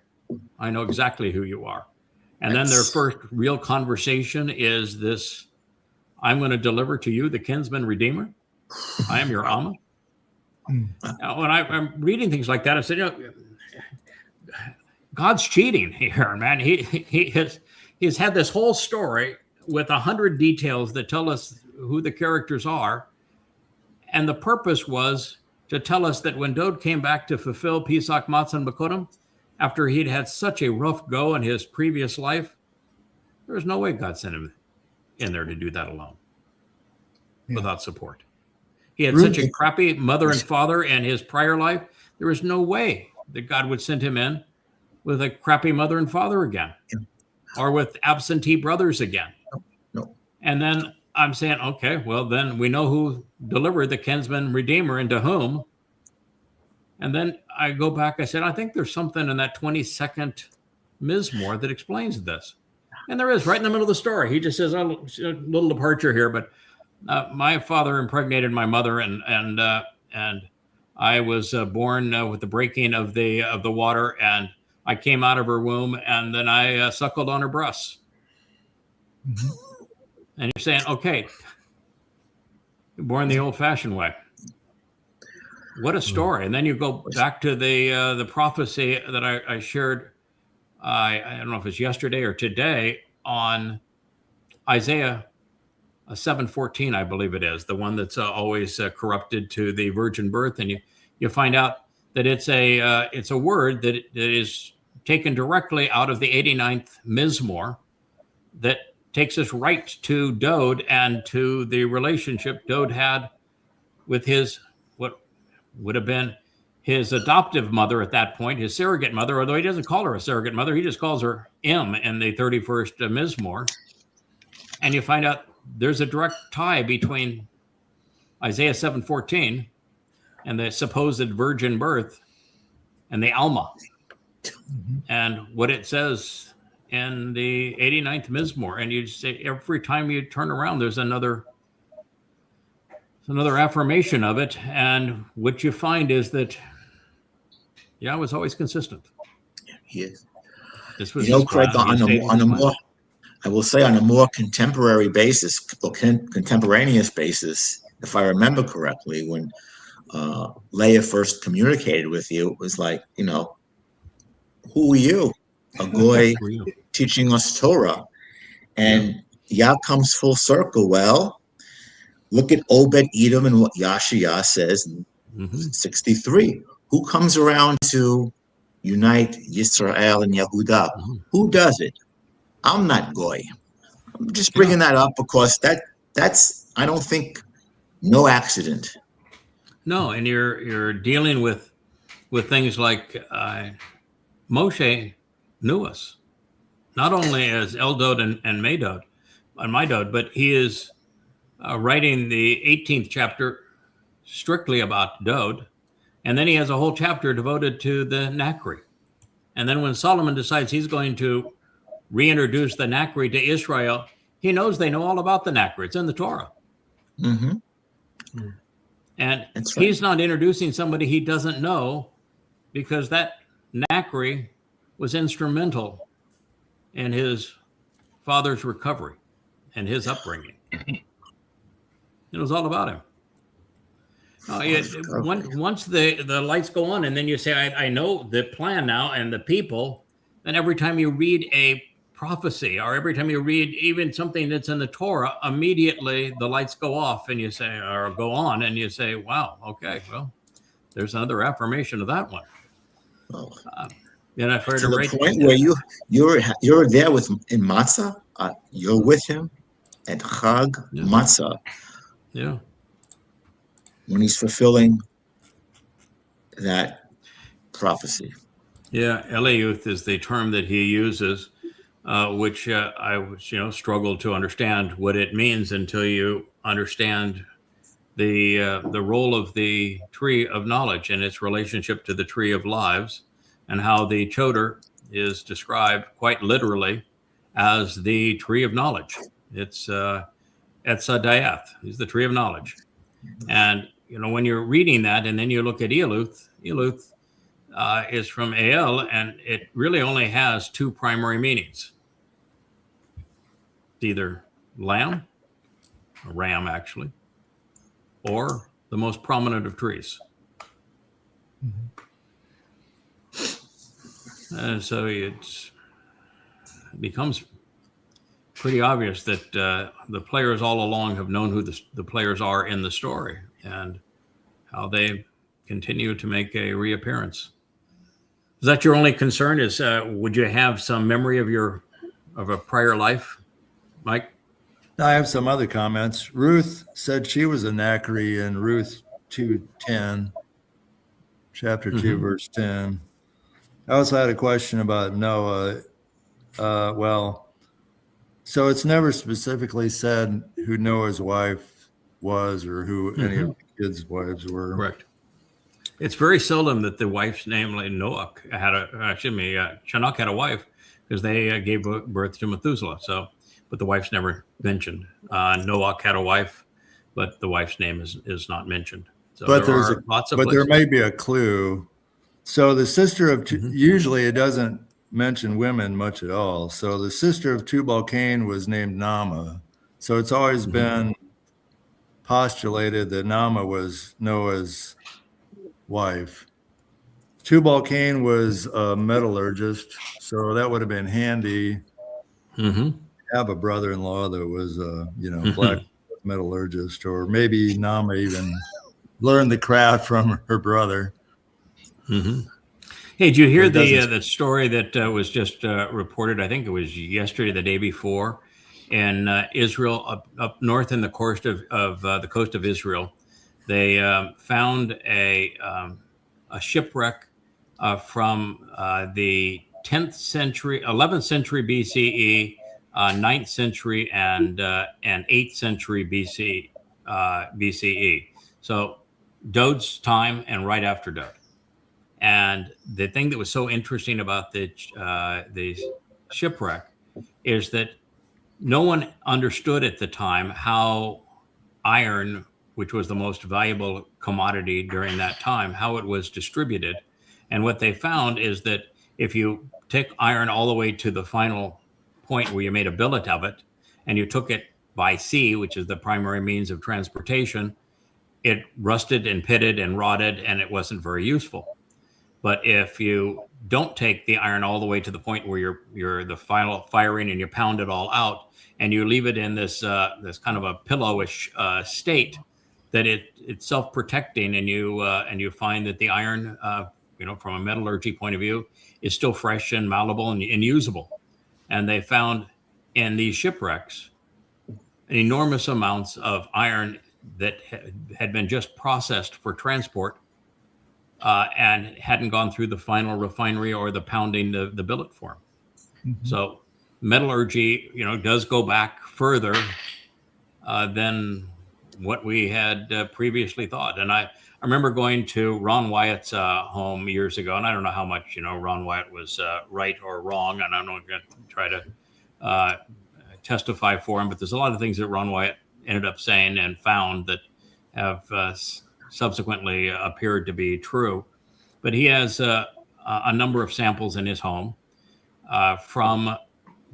I know exactly who you are. And then their first real conversation is this: I'm going to deliver to you the kinsman redeemer. I am your Amah. Now, when I'm reading things like that, I said, God's cheating here, man. He's had this whole story with 100 details that tell us who the characters are. And the purpose was to tell us that when Dowd came back to fulfill Pesach Matzah B'Kodim, after he'd had such a rough go in his previous life, there was no way God sent him in there to do that alone without support. He had such a crappy mother and father in his prior life. There was no way that God would send him in with a crappy mother and father again, or with absentee brothers again. No. And then I'm saying, okay, well, then we know who delivered the kinsman redeemer and to whom. And then I go back, I said, I think there's something in that 22nd Mizmowr that explains this. And there is, right in the middle of the story. He just says, a little departure here, but my father impregnated my mother, and I was born with the breaking of the water, and I came out of her womb, and then I suckled on her breasts. Mm-hmm. And you're saying, okay, you're born the old-fashioned way. What a story! And then you go back to the prophecy that I shared. I don't know if it's yesterday or today on Isaiah 7:14, I believe it is, the one that's always corrupted to the virgin birth, and you find out that it's a word that is taken directly out of the 89th Mizmowr that takes us right to Dowd and to the relationship Dowd had with his what would have been his adoptive mother at that point, his surrogate mother, although he doesn't call her a surrogate mother, he just calls her M in the 31st Mizmowr. And you find out there's a direct tie between Isaiah 7:14 and the supposed virgin birth and the Alma. And what it says in the 89th Mizmowr, and you say every time you turn around, there's another affirmation of it. And what you find is that Yahweh was always consistent. He is. This was Craig, on a more, I will say, on a more contemporary basis, contemporaneous basis, if I remember correctly, when Leah first communicated with you, it was like, who are you? A goy teaching us Torah. And Yah comes full circle. Well, look at Obed Edom and what Yashiyah says in 63. Who comes around to unite Yisrael and Yehudah? Who does it? I'm not goy. I'm just bringing that up because that's I don't think no accident. No, and you're dealing with things like Moshe knew us, not only as Eldod and Midod, but he is writing the 18th chapter strictly about Dowd, and then he has a whole chapter devoted to the Nakri. And then when Solomon decides he's going to reintroduce the Nakri to Israel, he knows they know all about the Nakri. It's in the Torah. And he's not introducing somebody he doesn't know, because that Nakri was instrumental in his father's recovery and his upbringing. It was all about him. Once the lights go on and then you say, I know the plan now and the people, then every time you read a prophecy or every time you read even something that's in the Torah, immediately the lights go off and you say, or go on and you say, wow, okay, well, there's another affirmation of that one. And I've heard to the point where you're there with in Matzah, you're with him at Chag Matzah. Yeah. When he's fulfilling that prophecy. Yeah, Eliuth is the term that he uses, which I struggled to understand what it means until you understand the role of the tree of knowledge and its relationship to the tree of lives, and how the Choder is described quite literally as the tree of knowledge. It's Etzadayath, is the tree of knowledge. And when you're reading that and then you look at Eluth is from El, and it really only has two primary meanings. It's either lamb, a ram actually, or the most prominent of trees. And so it becomes pretty obvious that the players all along have known who the players are in the story and how they continue to make a reappearance. Is that your only concern? Is would you have some memory of a prior life, Mike? I have some other comments. Ruth said she was a Nakri in Ruth 2:10, chapter 2, verse 10. I also had a question about Noah. So it's never specifically said who Noah's wife was or who any of the kids' wives were. Correct. It's very seldom that the wife's name, like Noach, Chanach had a wife, because they gave birth to Methuselah. So, but the wife's never mentioned. Noach had a wife, but the wife's name is not mentioned. So but there may be a clue. So the sister of usually it doesn't mention women much at all. So the sister of Tubal-Cain was named Naamah. So it's always been postulated that Naamah was Noah's wife. Tubal-Cain was a metallurgist, so that would have been handy. Have a brother-in-law that was black metallurgist, or maybe Naamah even learned the craft from her brother. Hey, did you hear the story that was just reported? I think it was yesterday, the day before, in Israel, up north in the coast of the coast of Israel. They found a shipwreck from the 10th century, 11th century BCE, 9th century, and 8th century BCE. So Dowd's time and right after Dowd. And the thing that was so interesting about the shipwreck is that no one understood at the time how iron, which was the most valuable commodity during that time, how it was distributed. And what they found is that if you take iron all the way to the final point where you made a billet of it, and you took it by sea, which is the primary means of transportation, it rusted and pitted and rotted, and it wasn't very useful. But if you don't take the iron all the way to the point where you're the final firing and you pound it all out, and you leave it in this this kind of a pillowish state, that it's self-protecting, and you find that the iron, from a metallurgy point of view, is still fresh and malleable and usable. And they found in these shipwrecks enormous amounts of iron that had been just processed for transport and hadn't gone through the final refinery or the pounding the billet form. Mm-hmm. So metallurgy, does go back further than what we had previously thought. And I remember going to Ron Wyatt's home years ago, and I don't know how much Ron Wyatt was right or wrong, and I'm not going to try to testify for him, but there's a lot of things that Ron Wyatt ended up saying and found that have subsequently appeared to be true. But he has a number of samples in his home from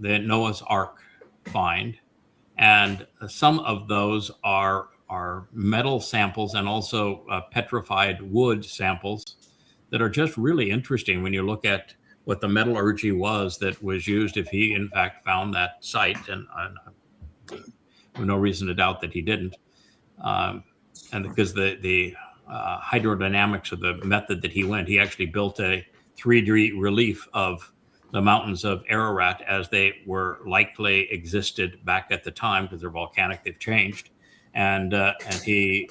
the Noah's Ark find, and some of those are metal samples and also petrified wood samples that are just really interesting when you look at what the metallurgy was that was used if he in fact found that site, and no reason to doubt that he didn't, and because the hydrodynamics of the method that he actually built a 3D relief of the mountains of Ararat as they were likely existed back at the time, because they're volcanic, they've changed, and he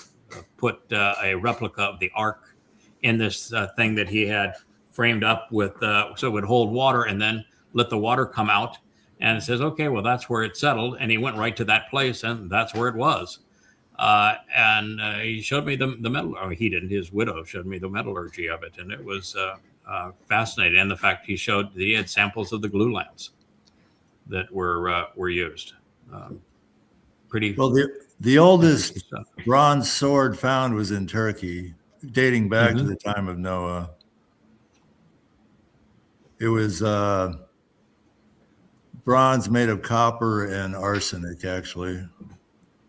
put a replica of the Ark in this thing that he had framed up with so it would hold water and then let the water come out, and it says, okay, well, that's where it settled, and he went right to that place, and that's where it was. And he showed me the metal. Oh, he didn't. His widow showed me the metallurgy of it, and it was fascinating. And the fact he showed that he had samples of the glue lamps that were used. Pretty well. The oldest bronze sword found was in Turkey, dating back to the time of Noah. It was bronze made of copper and arsenic, actually.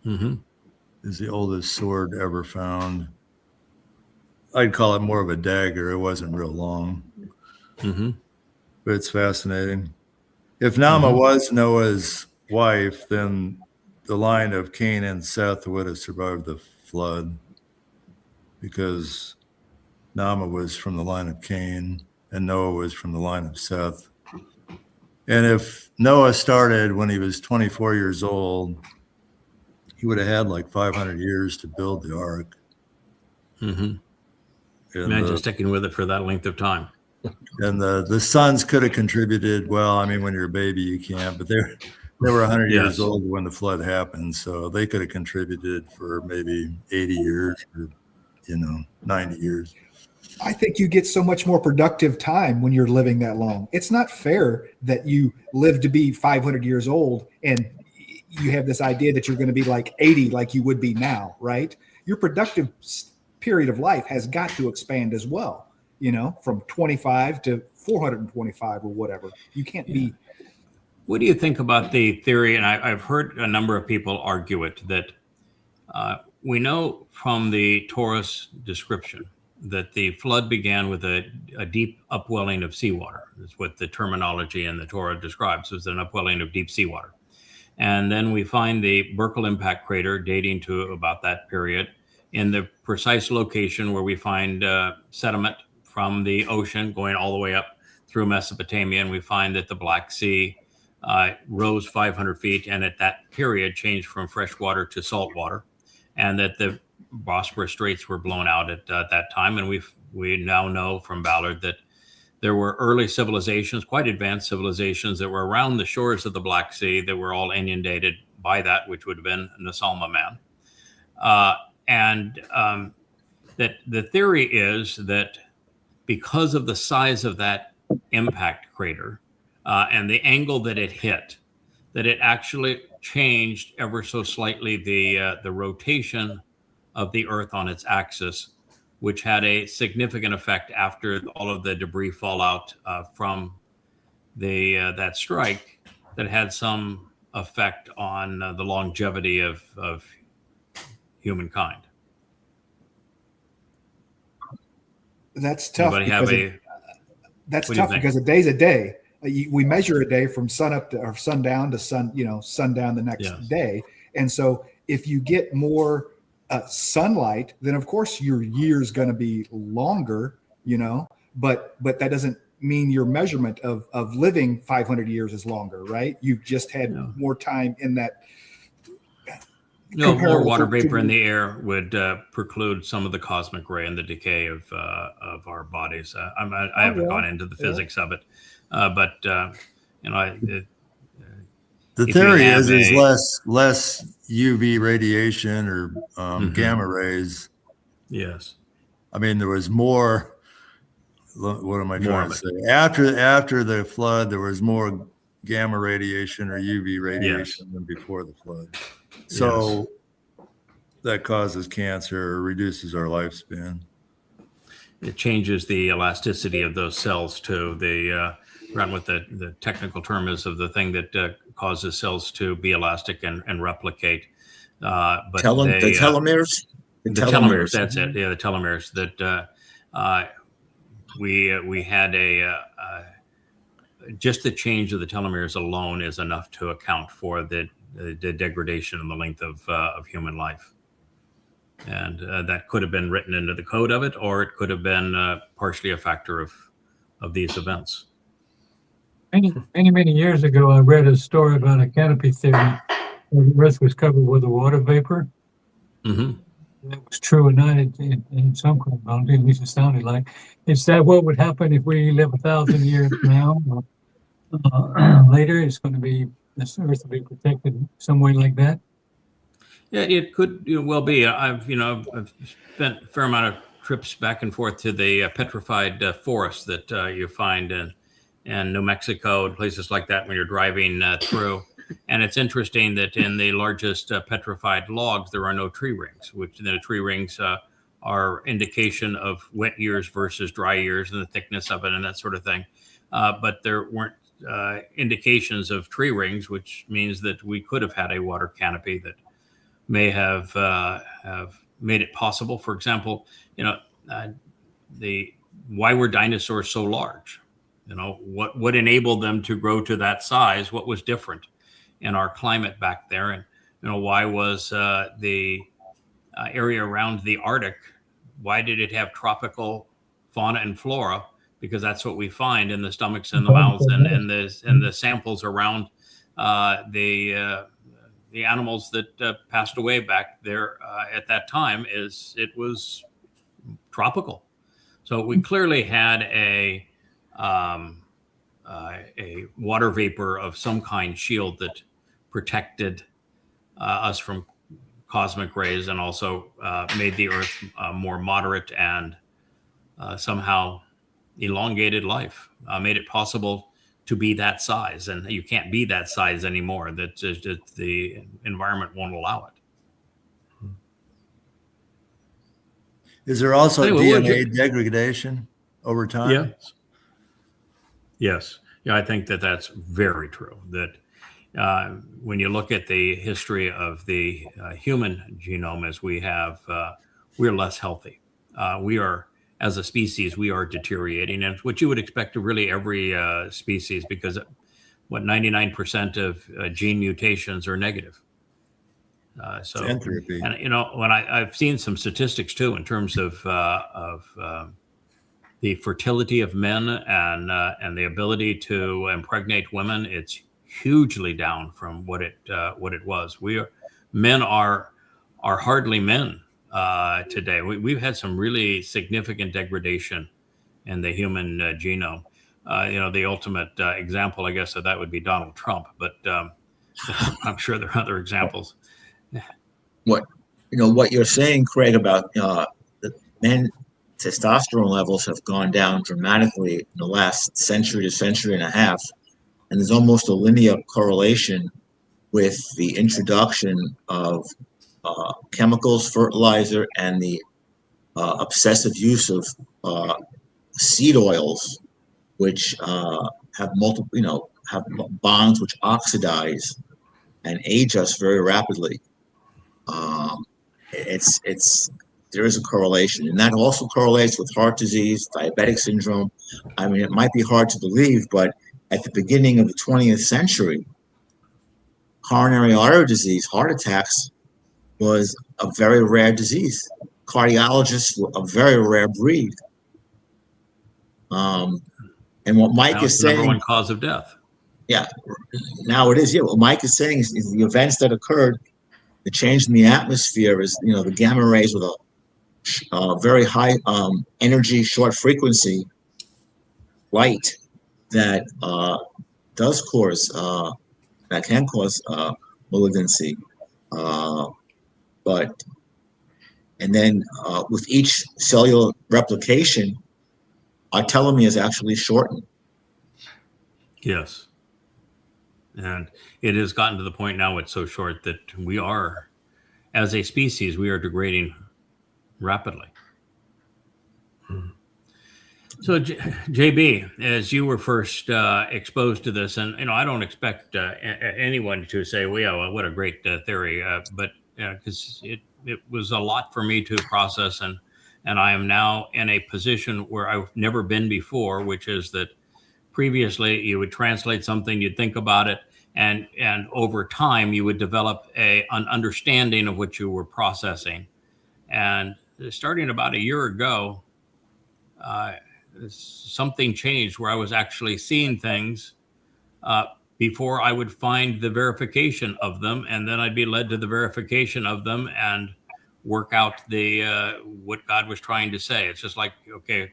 Mm-hmm. Is the oldest sword ever found. I'd call it more of a dagger. It wasn't real long. Mm-hmm. But it's fascinating. If Naamah was Noah's wife, then the line of Cain and Seth would have survived the flood, because Naamah was from the line of Cain and Noah was from the line of Seth. And if Noah started when he was 24 years old, he would have had like 500 years to build the ark. Mm-hmm. Imagine sticking with it for that length of time. And the sons could have contributed. Well, I mean, when you're a baby, you can't, but they were 100 years old when the flood happened. So they could have contributed for maybe 80 years or, 90 years. I think you get so much more productive time when you're living that long. It's not fair that you live to be 500 years old and you have this idea that you're going to be like 80 like you would be now, right? Your productive period of life has got to expand as well, from 25 to 425 or whatever. You can't be. What do you think about the theory? And I've heard a number of people argue it, that we know from the Torah's description that the flood began with a deep upwelling of seawater. That's what the terminology in the Torah describes, as an upwelling of deep seawater. And then we find the Berkel impact crater dating to about that period in the precise location where we find sediment from the ocean going all the way up through Mesopotamia. And we find that the Black Sea rose 500 feet and at that period changed from fresh water to salt water, and that the Bosporus Straits were blown out at that time. And we now know from Ballard that there were early civilizations, quite advanced civilizations, that were around the shores of the Black Sea that were all inundated by that, which would have been Nasalma man. that the theory is that because of the size of that impact crater and the angle that it hit, that it actually changed ever so slightly the rotation of the Earth on its axis, which had a significant effect after all of the debris fallout from that strike, that had some effect on the longevity of humankind. That's tough. That's What do you tough think? because a day's a day. We measure a day from sun up to or sundown to sundown the next day. And so if you get more sunlight, then of course your year's going to be longer, but that doesn't mean your measurement of living 500 years is longer, right? You've just had more time in that. More water vapor in the air would preclude some of the cosmic ray and the decay of our bodies. I haven't gone into the physics of it, but the theory is less UV radiation or gamma rays. Yes, I mean there was more. What am I trying to say? After the flood, there was more gamma radiation or UV radiation than before the flood. So that causes cancer or reduces our lifespan. It changes the elasticity of those cells too. Around what the technical term is of the thing that causes cells to be elastic and replicate. But the telomeres? The telomeres, that's it. Yeah, the telomeres that we had just the change of the telomeres alone is enough to account for the degradation and the length of human life. And that could have been written into the code of it, or it could have been partially a factor of these events. Many years ago, I read a story about a canopy theory where the Earth was covered with a water vapor. Mm-hmm. That was true or not in some quality, at least it sounded like. Is that what would happen if we live 1,000 years now? Later, it's going to be, this Earth will be protected some way like that? Yeah, it could well be. I've spent a fair amount of trips back and forth to the petrified forest that you find in New Mexico and places like that when you're driving through. And it's interesting that in the largest petrified logs, there are no tree rings, which the tree rings are indication of wet years versus dry years and the thickness of it and that sort of thing. But there weren't indications of tree rings, which means that we could have had a water canopy that may have made it possible. For example, why were dinosaurs so large? What enabled them to grow to that size? What was different in our climate back there? And why was the area around the Arctic, why did it have tropical fauna and flora? Because that's what we find in the stomachs and the mouths and the samples around the animals that passed away back there at that time. It was tropical. So we clearly had a water vapor of some kind shield that protected us from cosmic rays and also made the Earth more moderate and somehow elongated life, made it possible to be that size. And you can't be that size anymore. That just the environment won't allow it. Is there also DNA degradation over time? Yes. Yeah, I think that's very true. That when you look at the history of the human genome as we have, we're less healthy. We are, as a species, we are deteriorating, and what you would expect of really every species, because 99% of gene mutations are negative. So entropy. And when I've seen some statistics too in terms of the fertility of men and the ability to impregnate women, it's hugely down from what it was. Men are hardly men today. We've had some really significant degradation in the human genome. The ultimate example, I guess, of that would be Donald Trump, but I'm sure there are other examples. What? what you're saying, Craig, about the men testosterone levels have gone down dramatically in the last century to century and a half, and there's almost a linear correlation with the introduction of chemicals, fertilizer, and the obsessive use of seed oils, which have multiple, have bonds which oxidize and age us very rapidly. There is a correlation, and that also correlates with heart disease, diabetic syndrome. I mean, it might be hard to believe, but at the beginning of the 20th century, coronary artery disease, heart attacks, was a very rare disease. Cardiologists were a very rare breed. And what Mike Now is it's the number saying, one cause of death. yeah, now it is. Yeah, what Mike is saying is the events that occurred, the change in the atmosphere is, the gamma rays with a very high energy, short frequency light that does cause, that can cause malignancy. And then with each cellular replication, our telomeres actually shorten. Yes. And it has gotten to the point now it's so short that we are, as a species, we are degrading rapidly. So, JB, as you were first exposed to this, and I don't expect anyone to say, "Well, yeah, what a great theory," but because it was a lot for me to process, and I am now in a position where I've never been before, which is that previously you would translate something, you'd think about it, and over time you would develop an understanding of what you were processing. And starting about a year ago, something changed where I was actually seeing things before I would find the verification of them, and then I'd be led to the verification of them and work out the what God was trying to say. It's just like, okay,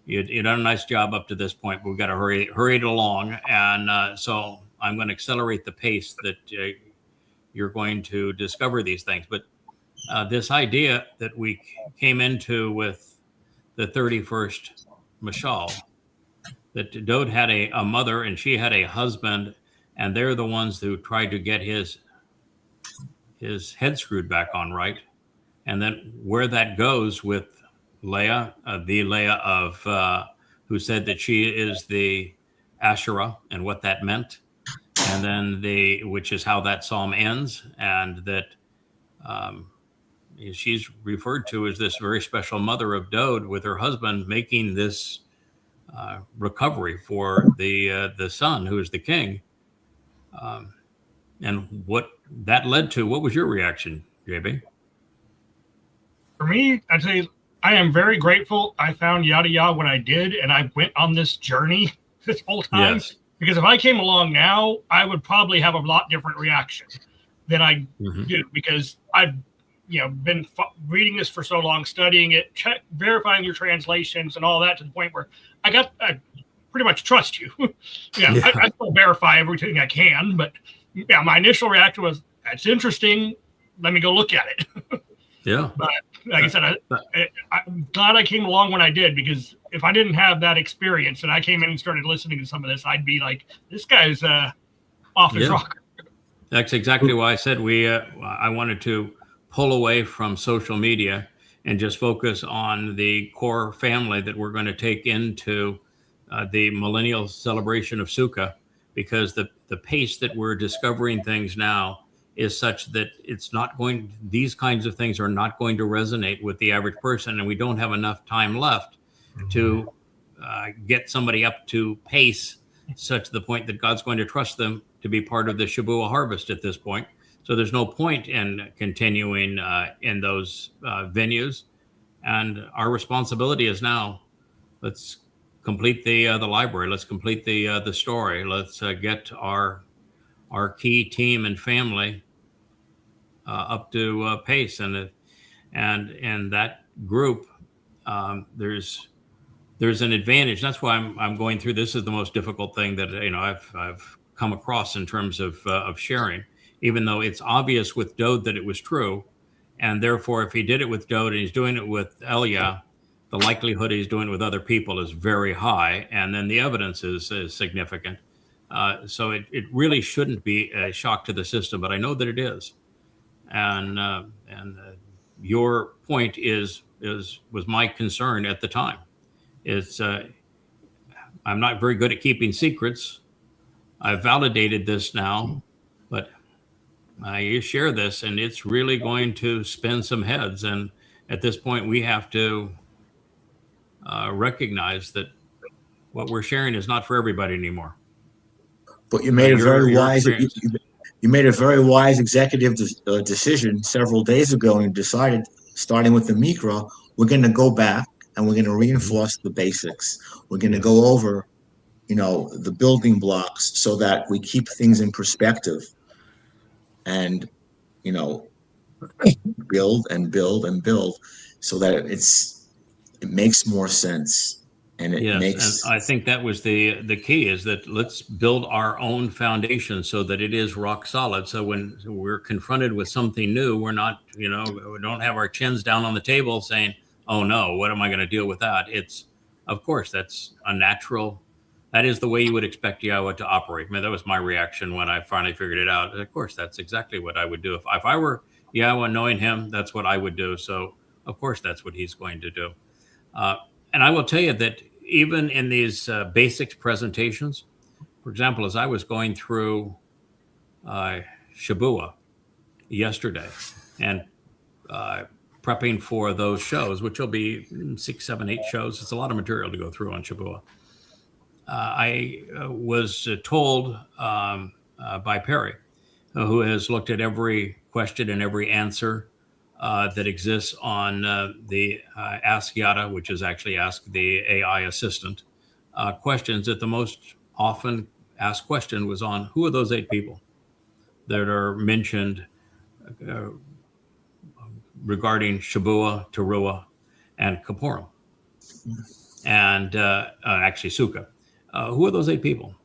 you done a nice job up to this point, but we've got to hurry it along, and so I'm going to accelerate the pace that you're going to discover these things. But this idea that we came into with the 31st Mashal, that Dowd had a mother and she had a husband, and they're the ones who tried to get his head screwed back on right. And then where that goes with Leah, the Leah of who said that she is the Asherah and what that meant, and then which is how that psalm ends, and that she's referred to as this very special mother of Dowd with her husband making this recovery for the son who is the king, and what that led to. What was your reaction, JB? For me, I'd say I am very grateful I found Yahowah when I did, and I went on this journey this whole time. Yes. Because if I came along now, I would probably have a lot different reaction than I do, because I've been reading this for so long, studying it, verifying your translations and all that, to the point where I pretty much trust you. I still verify everything I can, but my initial reaction was, that's interesting. Let me go look at it. Yeah. But like I said, I'm glad I came along when I did, because if I didn't have that experience and I came in and started listening to some of this, I'd be like, this guy's off his rocker. That's exactly why I said I wanted to pull away from social media and just focus on the core family that we're going to take into the millennial celebration of Sukkah, because the pace that we're discovering things now is such that these kinds of things are not going to resonate with the average person, and we don't have enough time left to get somebody up to pace such to the point that God's going to trust them to be part of the Shabuwah harvest at this point. So there's no point in continuing in those venues, and our responsibility is now, let's complete the library, let's complete the story, let's get our key team and family up to pace, and that group, there's an advantage. That's why I'm going through this. Is the most difficult thing that I've come across in terms of sharing. Even though it's obvious with Dowd that it was true, And therefore, if he did it with Dowd and he's doing it with Elia, the likelihood he's doing it with other people is very high. And then the evidence is significant. So it really shouldn't be a shock to the system, but I know that it is. And your point was my concern at the time. It's I'm not very good at keeping secrets. I've validated this now, but you share this, and it's really going to spin some heads. And at this point, we have to recognize that what we're sharing is not for everybody anymore. But you made a very wise. You made a very wise executive decision several days ago, and decided, starting with the Mikra, we're going to go back and we're going to reinforce the basics. We're going to go over, the building blocks so that we keep things in perspective, and build and build and build, so that it makes more sense. And it makes. And I think that was the key, is that let's build our own foundation so that it is rock solid. So when we're confronted with something new, we're not, we don't have our chins down on the table saying, oh no, what am I going to deal with that? It's, of course, that's a natural. That is the way you would expect Yahowah to operate. I mean, that was my reaction when I finally figured it out. Of course, that's exactly what I would do. If I were Yahowah, knowing him, that's what I would do. So, of course, that's what he's going to do. And I will tell you that even in these basics presentations, for example, as I was going through Shabuwah yesterday and prepping for those shows, which will be 6, 7, 8 shows. It's a lot of material to go through on Shabuwah. I was told by Perry, who has looked at every question and every answer that exists on the Ask Yada, which is actually Ask the AI Assistant, questions, that the most often asked question was on who are those 8 people that are mentioned regarding Shabuwah, Teruah, and Kippurim, and actually Sukkah. Who are those 8 people?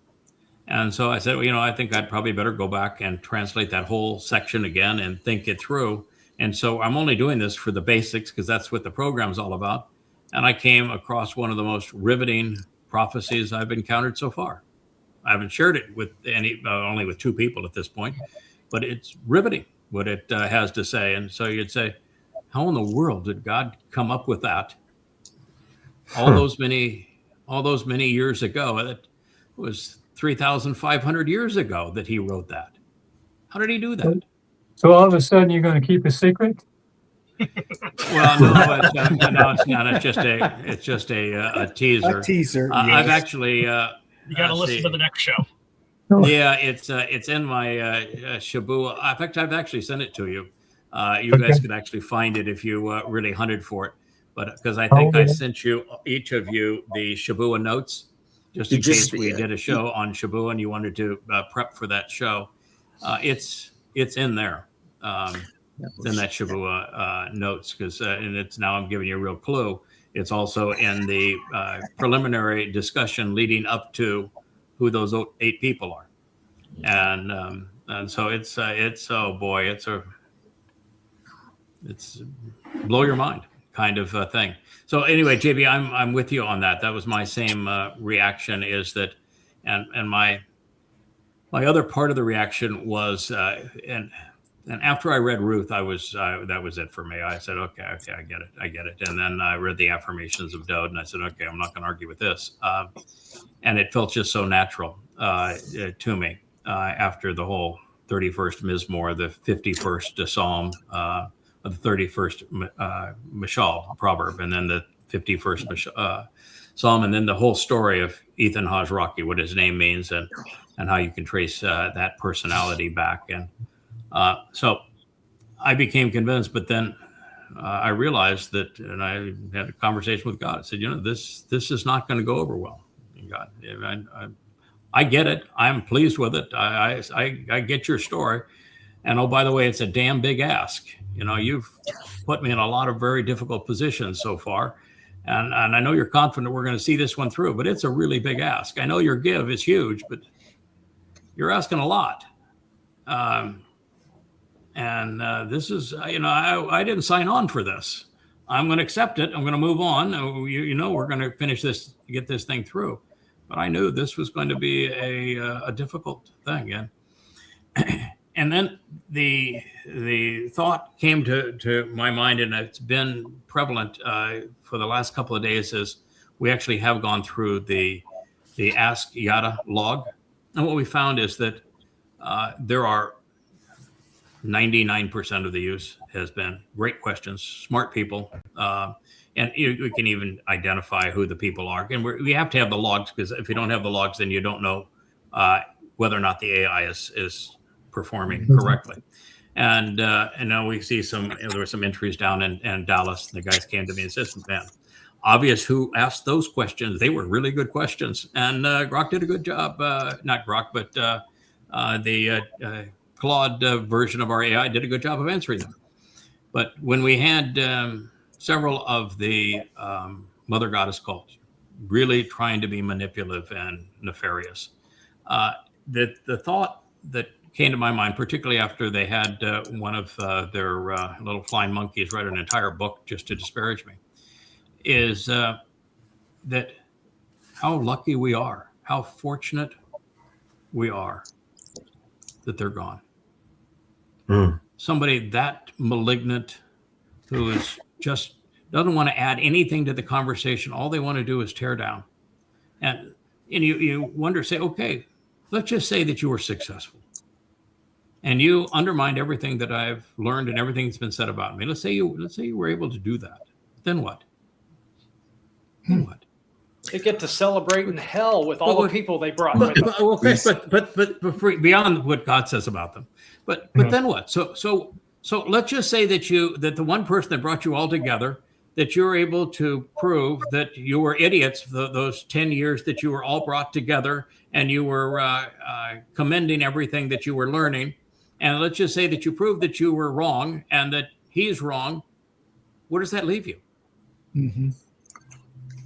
And so I said, well, I think I'd probably better go back and translate that whole section again and think it through. And so I'm only doing this for the basics because that's what the program's all about. And I came across one of the most riveting prophecies I've encountered so far. I haven't shared it with only with 2 people at this point, but it's riveting what it has to say. And so you'd say, how in the world did God come up with that? All those many years ago. It was 3,500 years ago that he wrote that. How did he do that? So all of a sudden you're going to keep a secret? Well, no, it's not. It's just a teaser. A teaser. Yes. I've actually. You got to listen to the next show. Yeah, it's in my Shabuwah. In fact, I've actually sent it to you. You guys could actually find it if you really hunted for it. But because I think I sent you, each of you, the Shabuwah notes, just in case we did a show on Shabuwah and you wanted to prep for that show. It's in there. It's in that Shabuwah notes, because and it's now I'm giving you a real clue. It's also in the preliminary discussion leading up to who those 8 people are, and so it's oh boy, it's blow your mind kind of thing. So anyway, JB, I'm with you on that. That was my same reaction. Is that, and my other part of the reaction was and after I read Ruth, I was that was it for me. I said, okay, I get it. And then I read the affirmations of Dowd, and I said, okay, I'm not going to argue with this. And it felt just so natural to me after the whole 31st Mizmowr, the 51st Psalm, the 31st Mashal proverb, and then the 51st Psalm, and then the whole story of Ethan Hajraki, what his name means, and how you can trace that personality back. And so I became convinced, but then I realized that, and I had a conversation with God. I said, this is not going to go over well. God, I get it. I'm pleased with it. I get your story. And oh, by the way, it's a damn big ask. You've put me in a lot of very difficult positions so far. And I know you're confident we're going to see this one through, but it's a really big ask. I know your give is huge, but you're asking a lot. And this is, I didn't sign on for this. I'm going to accept it. I'm going to move on. We're going to finish this, get this thing through. But I knew this was going to be a difficult thing. And then the thought came to my mind, and it's been prevalent for the last couple of days, is we actually have gone through the Ask Yada log. And what we found is that there are 99% of the use has been great questions, smart people. And we can even identify who the people are. And we have to have the logs, because if you don't have the logs, then you don't know whether or not the AI is performing correctly. And now we see there were some entries down in Dallas. The guys came to me and said, man, obvious who asked those questions. They were really good questions. And Grok did a good job. Not Grok, but the Claude version of our AI did a good job of answering them. But when we had several of the Mother Goddess cults really trying to be manipulative and nefarious, the thought that came to my mind, particularly after they had one of their little flying monkeys write an entire book just to disparage me, is that how lucky we are, how fortunate we are that they're gone. Somebody that malignant, who is just doesn't want to add anything to the conversation. All they want to do is tear down. And you wonder, say, okay, let's just say that you were successful and you undermined everything that I've learned and everything that's been said about me. Let's say you were able to do that. Then what? Then what? They get to celebrate in hell with all the people they brought with them. Okay, but beyond what God says about them. But then what? So let's just say that the one person that brought you all together, that you're able to prove that you were idiots those 10 years that you were all brought together, and you were commending everything that you were learning. And let's just say that you proved that you were wrong and that he's wrong. Where does that leave you? Mm-hmm.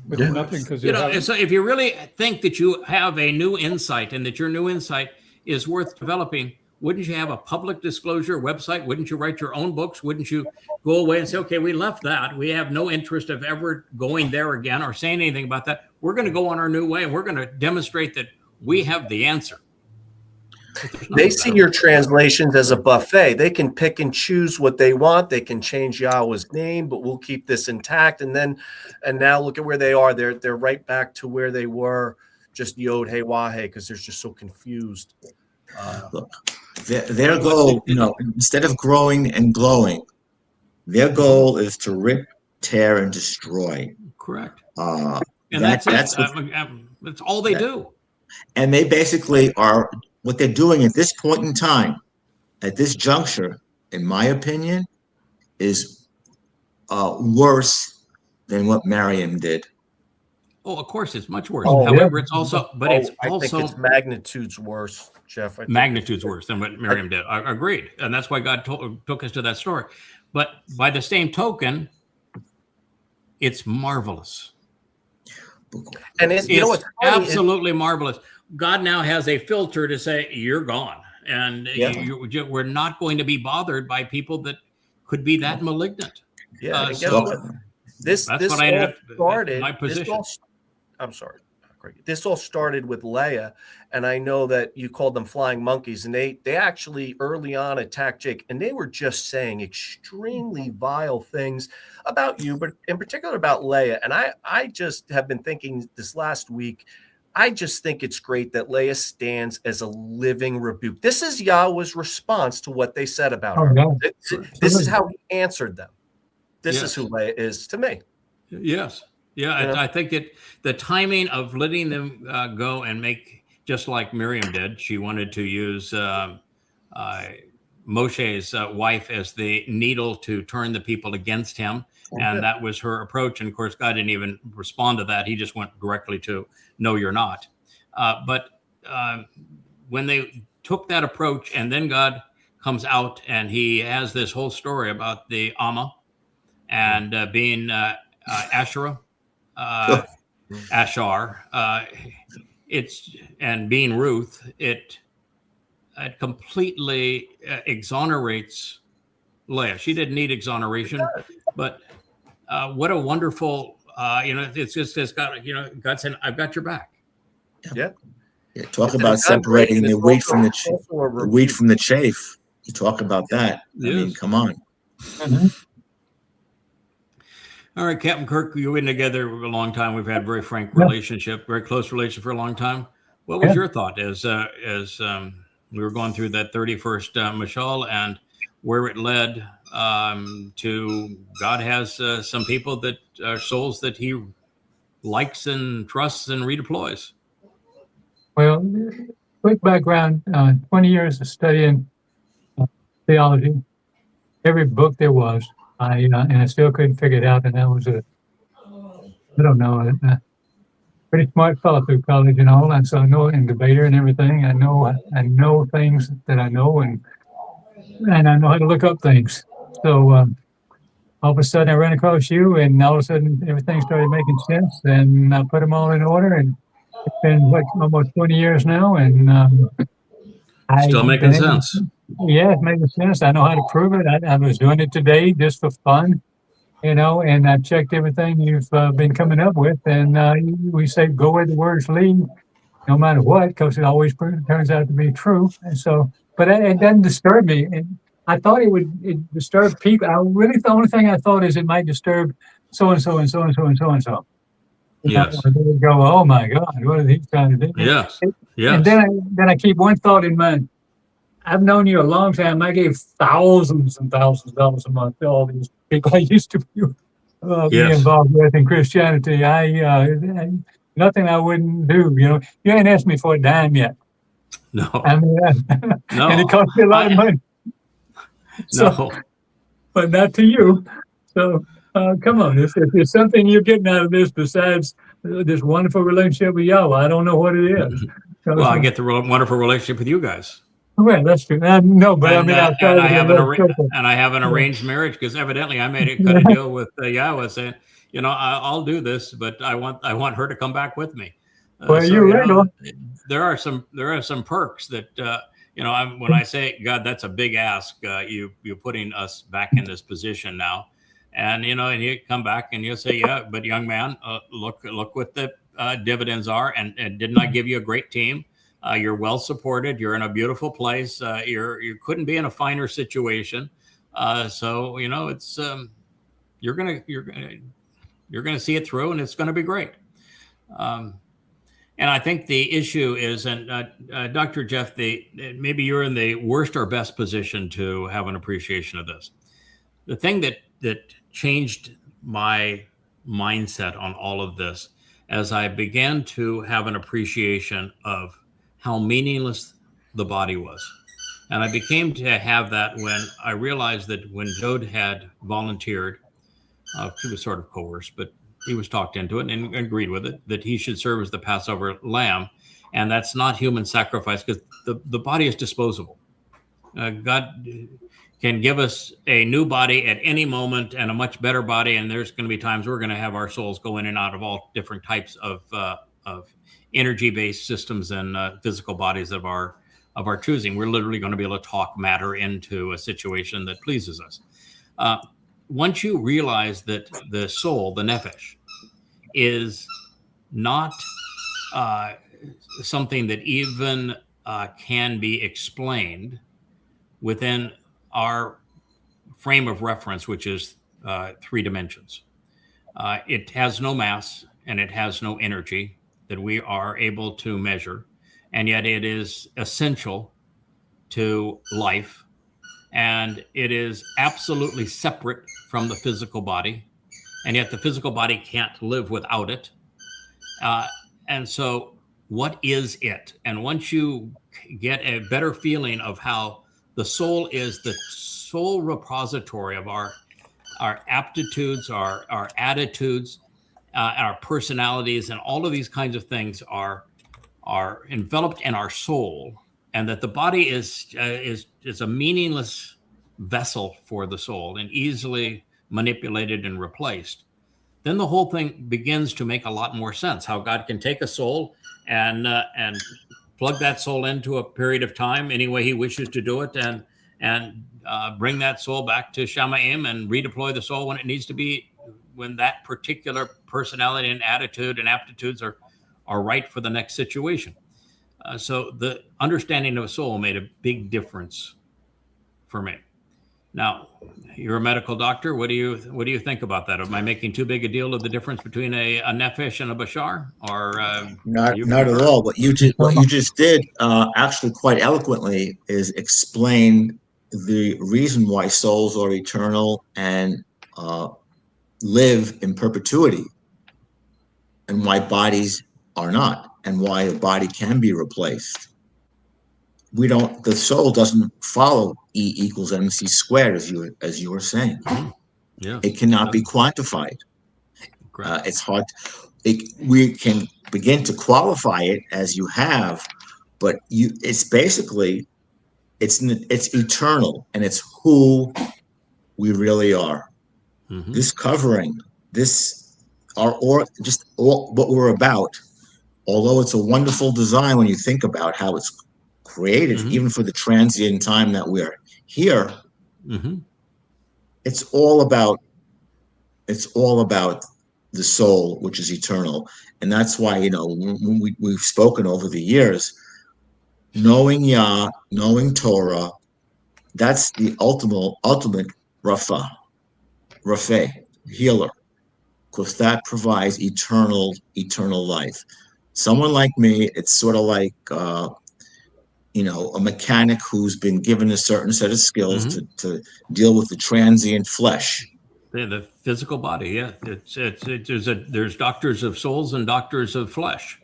Nothing, because so if you really think that you have a new insight and that your new insight is worth developing, wouldn't you have a public disclosure website? Wouldn't you write your own books? Wouldn't you go away and say, okay, we left that. We have no interest of ever going there again or saying anything about that. We're going to go on our new way, and we're going to demonstrate that we have the answer. They see your translations as a buffet. They can pick and choose what they want. They can change Yahowah's name, but we'll keep this intact. And now look at where they are. They're right back to where they were, just Yod Hey Wah Hey, because they're just so confused. Look, their goal, instead of growing and glowing, their goal is to rip, tear, and destroy. Correct. And that's all they do. And they basically are. What they're doing at this point in time, at this juncture, in my opinion, is worse than what Miriam did. Oh, of course, it's much worse. However, it's also, I think it's magnitudes worse, Jeff. Magnitudes worse than what Miriam did. I agreed, and that's why God took us to that story. But by the same token, it's marvelous. And it's absolutely marvelous. God now has a filter to say you're gone, and we're not going to be bothered by people that could be that malignant. Yeah, this all started. My position. I'm sorry. This all started with Leah, and I know that you called them flying monkeys, and they actually early on attacked Jake, and they were just saying extremely vile things about you, but in particular about Leah. And I just have been thinking this last week. I just think it's great that Leah stands as a living rebuke. This is Yahowah's response to what they said about her. No. This is how he answered them. This is who Leah is to me. Yes. Yeah, I think the timing of letting them go and make, just like Miriam did, she wanted to use Moshe's wife as the needle to turn the people against him. And that was her approach. And of course, God didn't even respond to that. He just went directly to, no, you're not. But when they took that approach, and then God comes out and he has this whole story about the Amah and being Asherah, Ashar, and being Ruth, it completely exonerates Leah. She didn't need exoneration, but what a wonderful, it's got, God said, I've got your back. Yeah. Talk about separating the wheat from the chaff. You talk about that. Yes. I mean, come on. Mm-hmm. All right, Captain Kirk, you've been together a long time. We've had a very frank relationship, very close relationship for a long time. What was your thought as we were going through that 31st Mashal and where it led to God has some people that are souls that he likes and trusts and redeploys? Well, quick background, 20 years of studying theology, every book there was, and I still couldn't figure it out, and that was a pretty smart fellow through college and all, and so I know, and debater and everything, I know things that I know, and I know how to look up things. So all of a sudden I ran across you, and all of a sudden everything started making sense, and I put them all in order, and it's been almost 20 years now, and still making sense. Yeah, it's making sense. I know how to prove it. I was doing it today just for fun, and I checked everything you've been coming up with, and we say go where the words lead, no matter what, because it always turns out to be true. And so, but it doesn't disturb me. And I thought it disturb people. The only thing I thought is it might disturb so and so and so and so and so and so. Yes. They would go, oh my God, what are these trying to do? Yes. Yes. And then I keep one thought in mind. I've known you a long time. I gave thousands and thousands of dollars a month to all these people I used to be involved with in Christianity. Nothing I wouldn't do. You ain't asked me for a dime yet. No. I mean, no. And it cost me a lot of money. So, but not to you. So come on, if there's something you're getting out of this besides this wonderful relationship with Yahowah, I don't know what it is. Well, I get the wonderful relationship with you guys. Well, that's true. No, but and, I have an arranged marriage because evidently I made cut a deal with Yahowah saying, I'll do this, but I want her to come back with me. Well, you're right. There are some perks that when I say, God, that's a big ask. You're putting us back in this position now, and and you come back and you say, yeah, but young man, look what the dividends are, and didn't I give you a great team? You're well supported. You're in a beautiful place. You couldn't be in a finer situation. So it's you're gonna see it through, and it's gonna be great. And I think the issue is, and Dr. Jeff, maybe you're in the worst or best position to have an appreciation of this. The thing that changed my mindset on all of this, as I began to have an appreciation of how meaningless the body was. And I became to have that when I realized that when Dowd had volunteered, he was sort of coerced, but he was talked into it and agreed with it, that he should serve as the Passover lamb. And that's not human sacrifice because the body is disposable. God can give us a new body at any moment and a much better body. And there's going to be times we're going to have our souls go in and out of all different types of energy-based systems and physical bodies of our choosing. We're literally going to be able to talk matter into a situation that pleases us. Once you realize that the soul, the nefesh, is not something that even can be explained within our frame of reference, which is 3 dimensions. It has no mass and it has no energy that we are able to measure, and yet it is essential to life, and it is absolutely separate from the physical body, and yet the physical body can't live without it. And so what is it? And once you get a better feeling of how the soul is the sole repository of our aptitudes, our attitudes, our personalities, and all of these kinds of things are enveloped in our soul, and that the body is a meaningless vessel for the soul and easily manipulated and replaced, then the whole thing begins to make a lot more sense. How God can take a soul and plug that soul into a period of time any way he wishes to do it, and bring that soul back to Shamayim and redeploy the soul when it needs to be, when that particular personality and attitude and aptitudes are right for the next situation. So the understanding of a soul made a big difference for me. Now, you're a medical doctor. What do you think about that? Am I making too big a deal of the difference between a nefesh and a bashar? Or not at all. What you just did actually quite eloquently is explain the reason why souls are eternal and live in perpetuity, and why bodies are not, and why a body can be replaced. The soul doesn't follow E equals MC squared, as you were saying. Yeah, it cannot be quantified. It's hard. We can begin to qualify it as you have, but it's basically, it's eternal, and it's who we really are. Mm-hmm. This covering, just what we're about, although it's a wonderful design when you think about how it's created, mm-hmm. even for the transient time that we're here, mm-hmm. it's all about the soul, which is eternal. And that's why, when we've spoken over the years, knowing Yah, knowing Torah, that's the ultimate Rafeh, healer, because that provides eternal life. Someone like me, it's sort of like, a mechanic who's been given a certain set of skills, mm-hmm. to deal with the transient flesh. Yeah, the physical body, yeah. There's doctors of souls and doctors of flesh.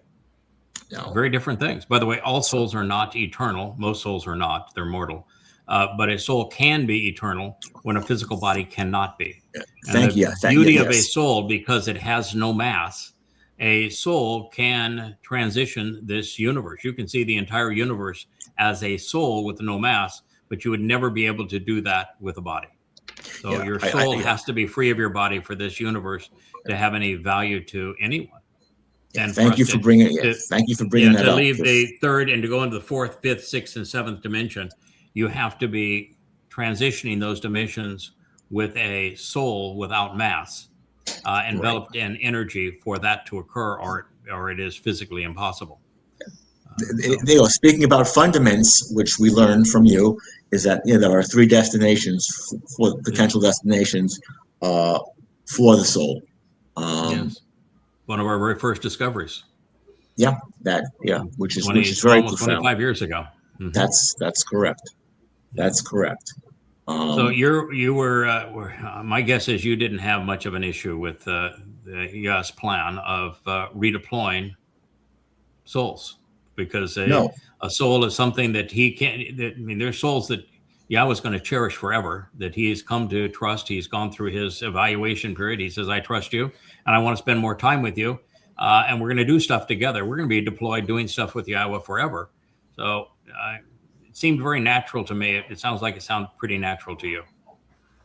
No. Very different things. By the way, all souls are not eternal. Most souls are not. They're mortal. But a soul can be eternal when a physical body cannot be. Thank you. The beauty of a soul, because it has no mass, a soul can transition this universe. You can see the entire universe as a soul with no mass, but you would never be able to do that with a body. So your soul has to be free of your body for this universe to have any value to anyone. And thank you for bringing that up. To leave the third and to go into the fourth, fifth, sixth, and seventh dimension, you have to be transitioning those dimensions with a soul without mass, enveloped in energy for that to occur, or it is physically impossible. Speaking about fundaments, which we learned from you, is that there are three destinations, for potential destinations for the soul. Yes. One of our very first discoveries. Which is very almost profound. 25 years ago. Mm-hmm. That's correct. That's correct. So you were my guess is you didn't have much of an issue with the Yah's plan of redeploying souls, because a soul is something that he can't. There's souls that Yah was going to cherish forever, that he's come to trust. He's gone through his evaluation period. He says, "I trust you, and I want to spend more time with you, and we're going to do stuff together. We're going to be deployed doing stuff with Yahowah forever." So. It seemed very natural to me. It sounds like it sounds pretty natural to you.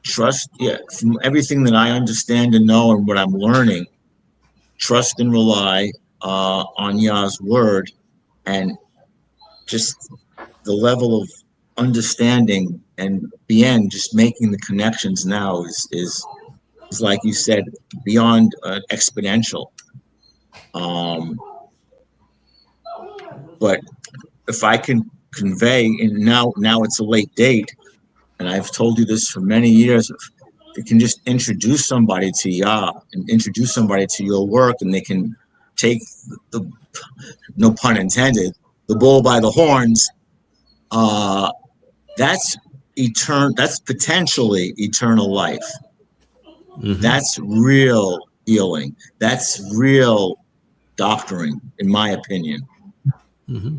Trust, from everything that I understand and know and what I'm learning, trust and rely on Yah's word, and just the level of understanding and beyond just making the connections now is like you said, beyond exponential. But if I can convey, and now it's a late date, and I've told you this for many years, if they can just introduce somebody to Yah and introduce somebody to your work, and they can take the, no pun intended, the bull by the horns, that's potentially eternal life. Mm-hmm. That's real healing. That's real doctoring, in my opinion. Mm-hmm.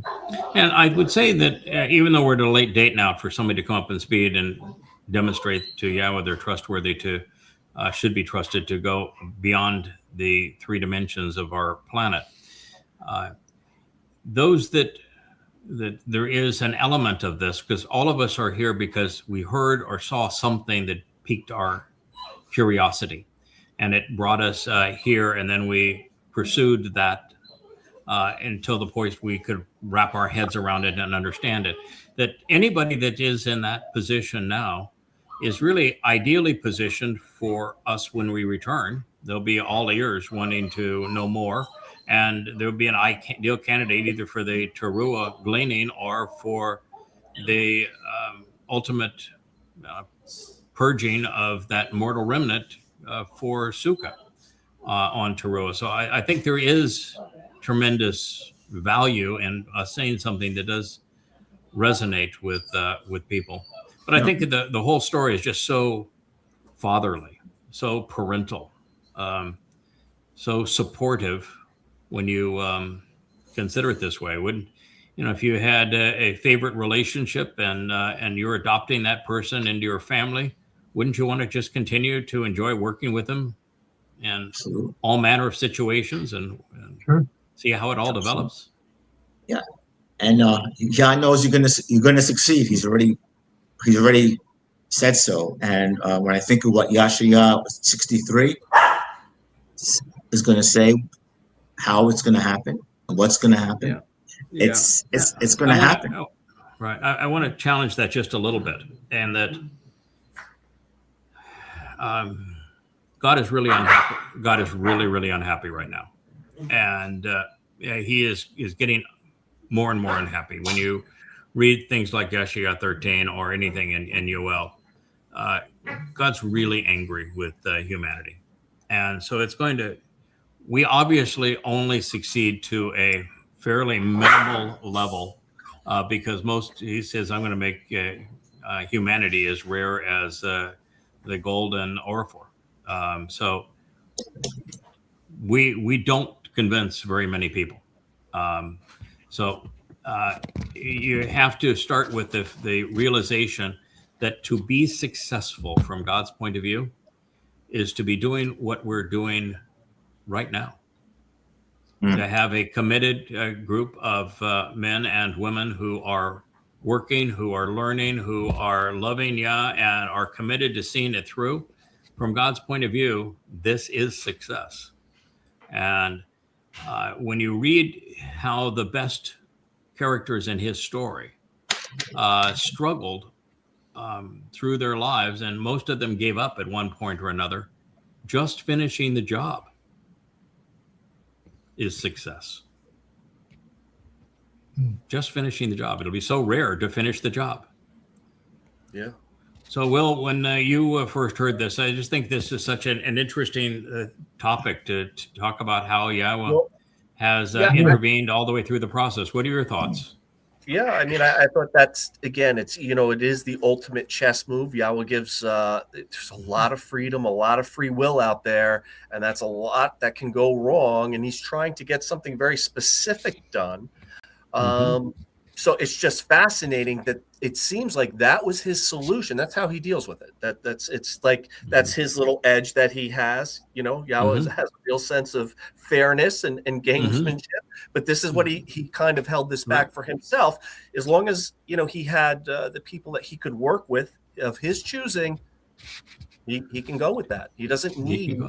And I would say that even though we're at a late date now for somebody to come up in speed and demonstrate to Yahowah they're trustworthy, should be trusted to go beyond the three dimensions of our planet, those that there is an element of this, because all of us are here because we heard or saw something that piqued our curiosity, and it brought us here, and then we pursued that until the point we could wrap our heads around it and understand it. That anybody that is in that position now is really ideally positioned for us when we return. They'll be all ears wanting to know more. And there'll be an ideal candidate either for the Teruah gleaning or for the ultimate purging of that mortal remnant for Sukkah on Teruah. So I think there is tremendous value in us saying something that does resonate with people. But I think that the whole story is just so fatherly, so parental, so supportive when you consider it this way. Wouldn't if you had a favorite relationship and you're adopting that person into your family, wouldn't you want to just continue to enjoy working with them in all manner of situations and see how it all develops? Yeah, and God knows you're gonna succeed. He's already said so. And when I think of what Yahowah 63 is going to say, how it's going to happen, and what's going to happen, it's going to happen. Right. I want to challenge that just a little bit, and that God is really unhappy. God is really unhappy right now, and he is getting more and more unhappy. When you read things like Yahowah 13 or anything in Yoel, God's really angry with humanity, and so we obviously only succeed to a fairly minimal level because he says, I'm going to make humanity as rare as the golden Orifor. So we don't convince very many people. So you have to start with the realization that to be successful from God's point of view is to be doing what we're doing right now. To have a committed group of men and women who are working, who are learning, who are loving Yah, and are committed to seeing it through. From God's point of view, this is success. And when you read how the best characters in his story struggled through their lives, and most of them gave up at one point or another, just finishing the job is success. Just finishing the job. It'll be so rare to finish the job. Yeah. So, Will, when you first heard this, I just think this is such an interesting topic to talk about how Yahowah has intervened all the way through the process. What are your thoughts? Yeah, I mean, I thought that's, again, it's, it is the ultimate chess move. Yahowah gives, there's a lot of freedom, a lot of free will out there, and that's a lot that can go wrong. And he's trying to get something very specific done. So it's just fascinating that it seems like that was his solution. That's how he deals with it. That's his little edge that he has. Yahowah has a real sense of fairness and gamesmanship. But this is what he kind of held this back for himself. As long as he had the people that he could work with of his choosing, he can go with that. He doesn't need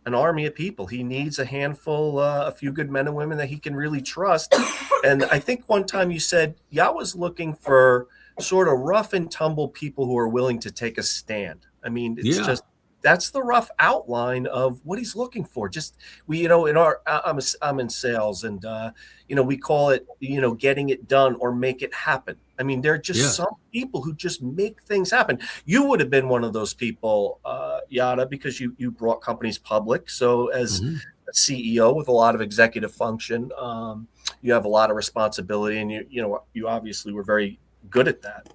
an army of people. He needs a handful, a few good men and women that he can really trust. And I think one time you said Yahowah's looking for sort of rough and tumble people who are willing to take a stand. I mean, it's just, that's the rough outline of what he's looking for. Just I'm in sales, and we call it getting it done or make it happen. I mean, there are just some people who just make things happen. You would have been one of those people, Yada, because you brought companies public. So as a CEO with a lot of executive function, you have a lot of responsibility, and you obviously were very good at that.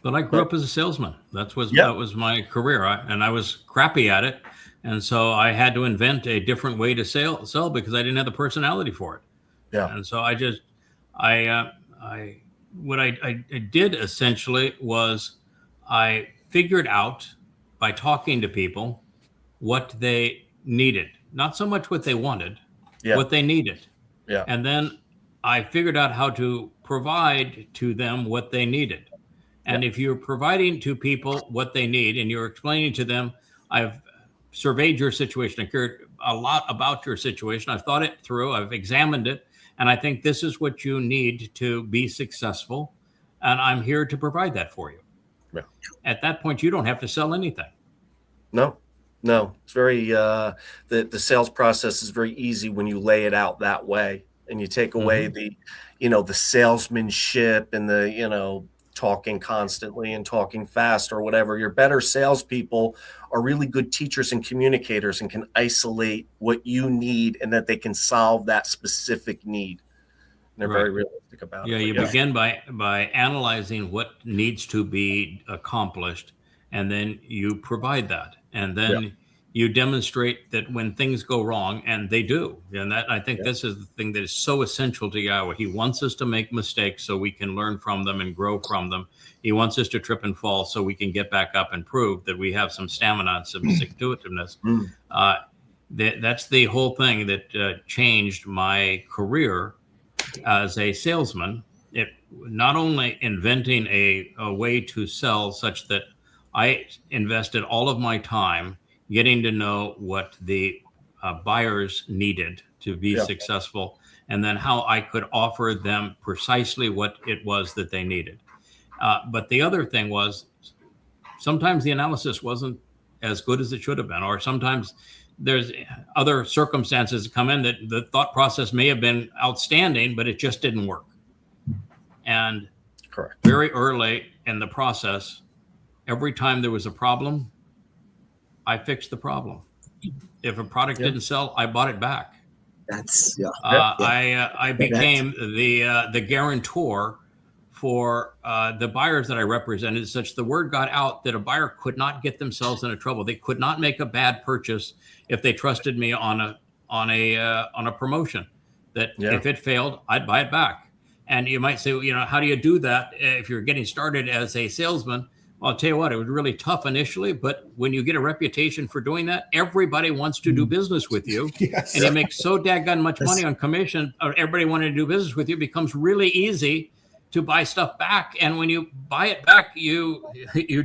But I grew up as a salesman. That was my career, and I was crappy at it, and so I had to invent a different way to sell because I didn't have the personality for it. Yeah, and so I did essentially was I figured out by talking to people what they needed, not so much what they wanted, what they needed, and then I figured out how to provide to them what they needed. And if you're providing to people what they need and you're explaining to them, I've surveyed your situation, I cared a lot about your situation, I've thought it through, I've examined it, And I think this is what you need to be successful. And I'm here to provide that for you. Yeah. At that point, you don't have to sell anything. No, it's very, the sales process is very easy when you lay it out that way and you take away the salesmanship and the, talking constantly and talking fast or whatever. Your better salespeople are really good teachers and communicators and can isolate what you need and that they can solve that specific need. And they're very realistic about it. Yeah, you begin by analyzing what needs to be accomplished, and then you provide that. And then you demonstrate that when things go wrong, and they do. And that, I think this is the thing that is so essential to Yahowah. He wants us to make mistakes so we can learn from them and grow from them. He wants us to trip and fall so we can get back up and prove that we have some stamina and some stick-to-itiveness. That's the whole thing that changed my career as a salesman. It not only inventing a way to sell such that I invested all of my time getting to know what the buyers needed to be successful, and then how I could offer them precisely what it was that they needed. But the other thing was, sometimes the analysis wasn't as good as it should have been, or sometimes there's other circumstances that come in that the thought process may have been outstanding, but it just didn't work. And very early in the process, every time there was a problem, I fixed the problem. If a product didn't sell, I bought it back. I became the guarantor for the buyers that I represented, such the word got out that a buyer could not get themselves into trouble. They could not make a bad purchase if they trusted me on a promotion. That if it failed, I'd buy it back. And you might say, how do you do that if you're getting started as a salesman? Well, I'll tell you what, it was really tough initially, but when you get a reputation for doing that, everybody wants to do business with you. And you make so daggone much money on commission, or everybody wanting to do business with you, it becomes really easy to buy stuff back. And when you buy it back, you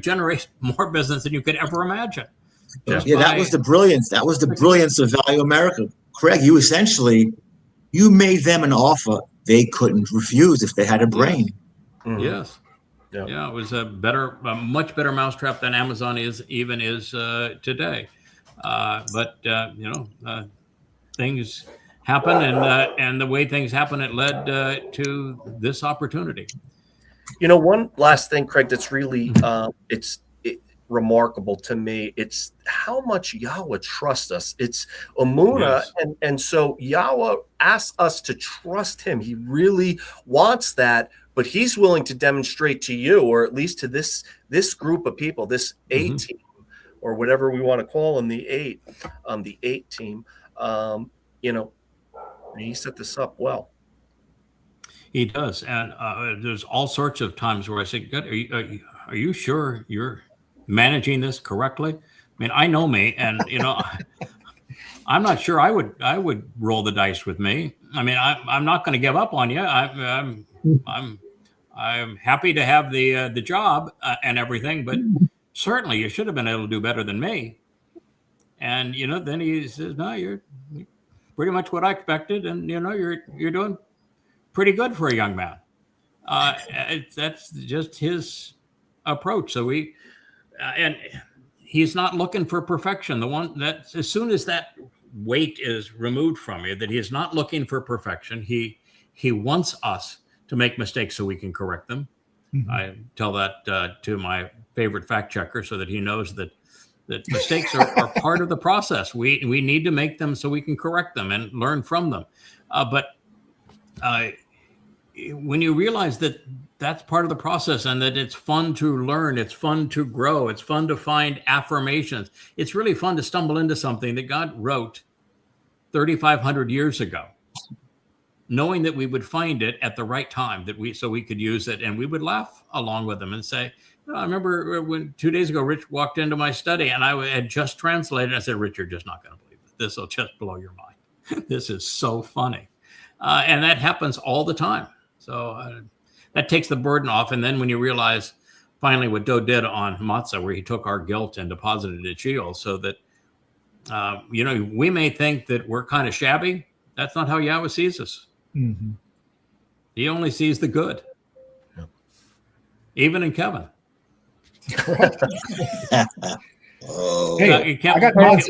generate more business than you could ever imagine. That was the brilliance. That was the brilliance of Value America. Craig, you made them an offer they couldn't refuse if they had a brain. Yes. Yeah, it was a much better mousetrap than Amazon is today. But things happen, and the way things happen, it led to this opportunity. One last thing, Craig, that's really remarkable to me. It's how much Yahowah trusts us. It's Emunah, and so Yahowah asks us to trust him. He really wants that. But he's willing to demonstrate to you, or at least to this group of people, this A team, or whatever we want to call them, the eight team. He set this up well. He does, and there's all sorts of times where I say, "God, are you sure you're managing this correctly?" I mean, I know me, and I'm not sure I would roll the dice with me. I mean, I'm not going to give up on you. I'm happy to have the job and everything, but certainly you should have been able to do better than me. And then he says, "No, you're pretty much what I expected, and you're doing pretty good for a young man." That's just his approach. So and he's not looking for perfection. The one that as soon as that weight is removed from you, that he is not looking for perfection. He wants us to make mistakes so we can correct them. I tell that to my favorite fact checker so that he knows that mistakes are part of the process. We need to make them so we can correct them and learn from them. But when you realize that that's part of the process and that it's fun to learn, it's fun to grow, it's fun to find affirmations. It's really fun to stumble into something that God wrote 3,500 years ago, knowing that we would find it at the right time, so we could use it, and we would laugh along with them and say, I remember when 2 days ago, Rich walked into my study and I had just translated. I said, "Rich, you're just not going to believe it. This will just blow your mind. This is so funny." And that happens all the time. So that takes the burden off. And then when you realize finally what Dowd did on Matzah, where he took our guilt and deposited it at Sheol, so that, we may think that we're kind of shabby. That's not how Yahowah sees us. Mm-hmm. He only sees the good, even in Kevin. Oh, Hey, Kevin, I got mods.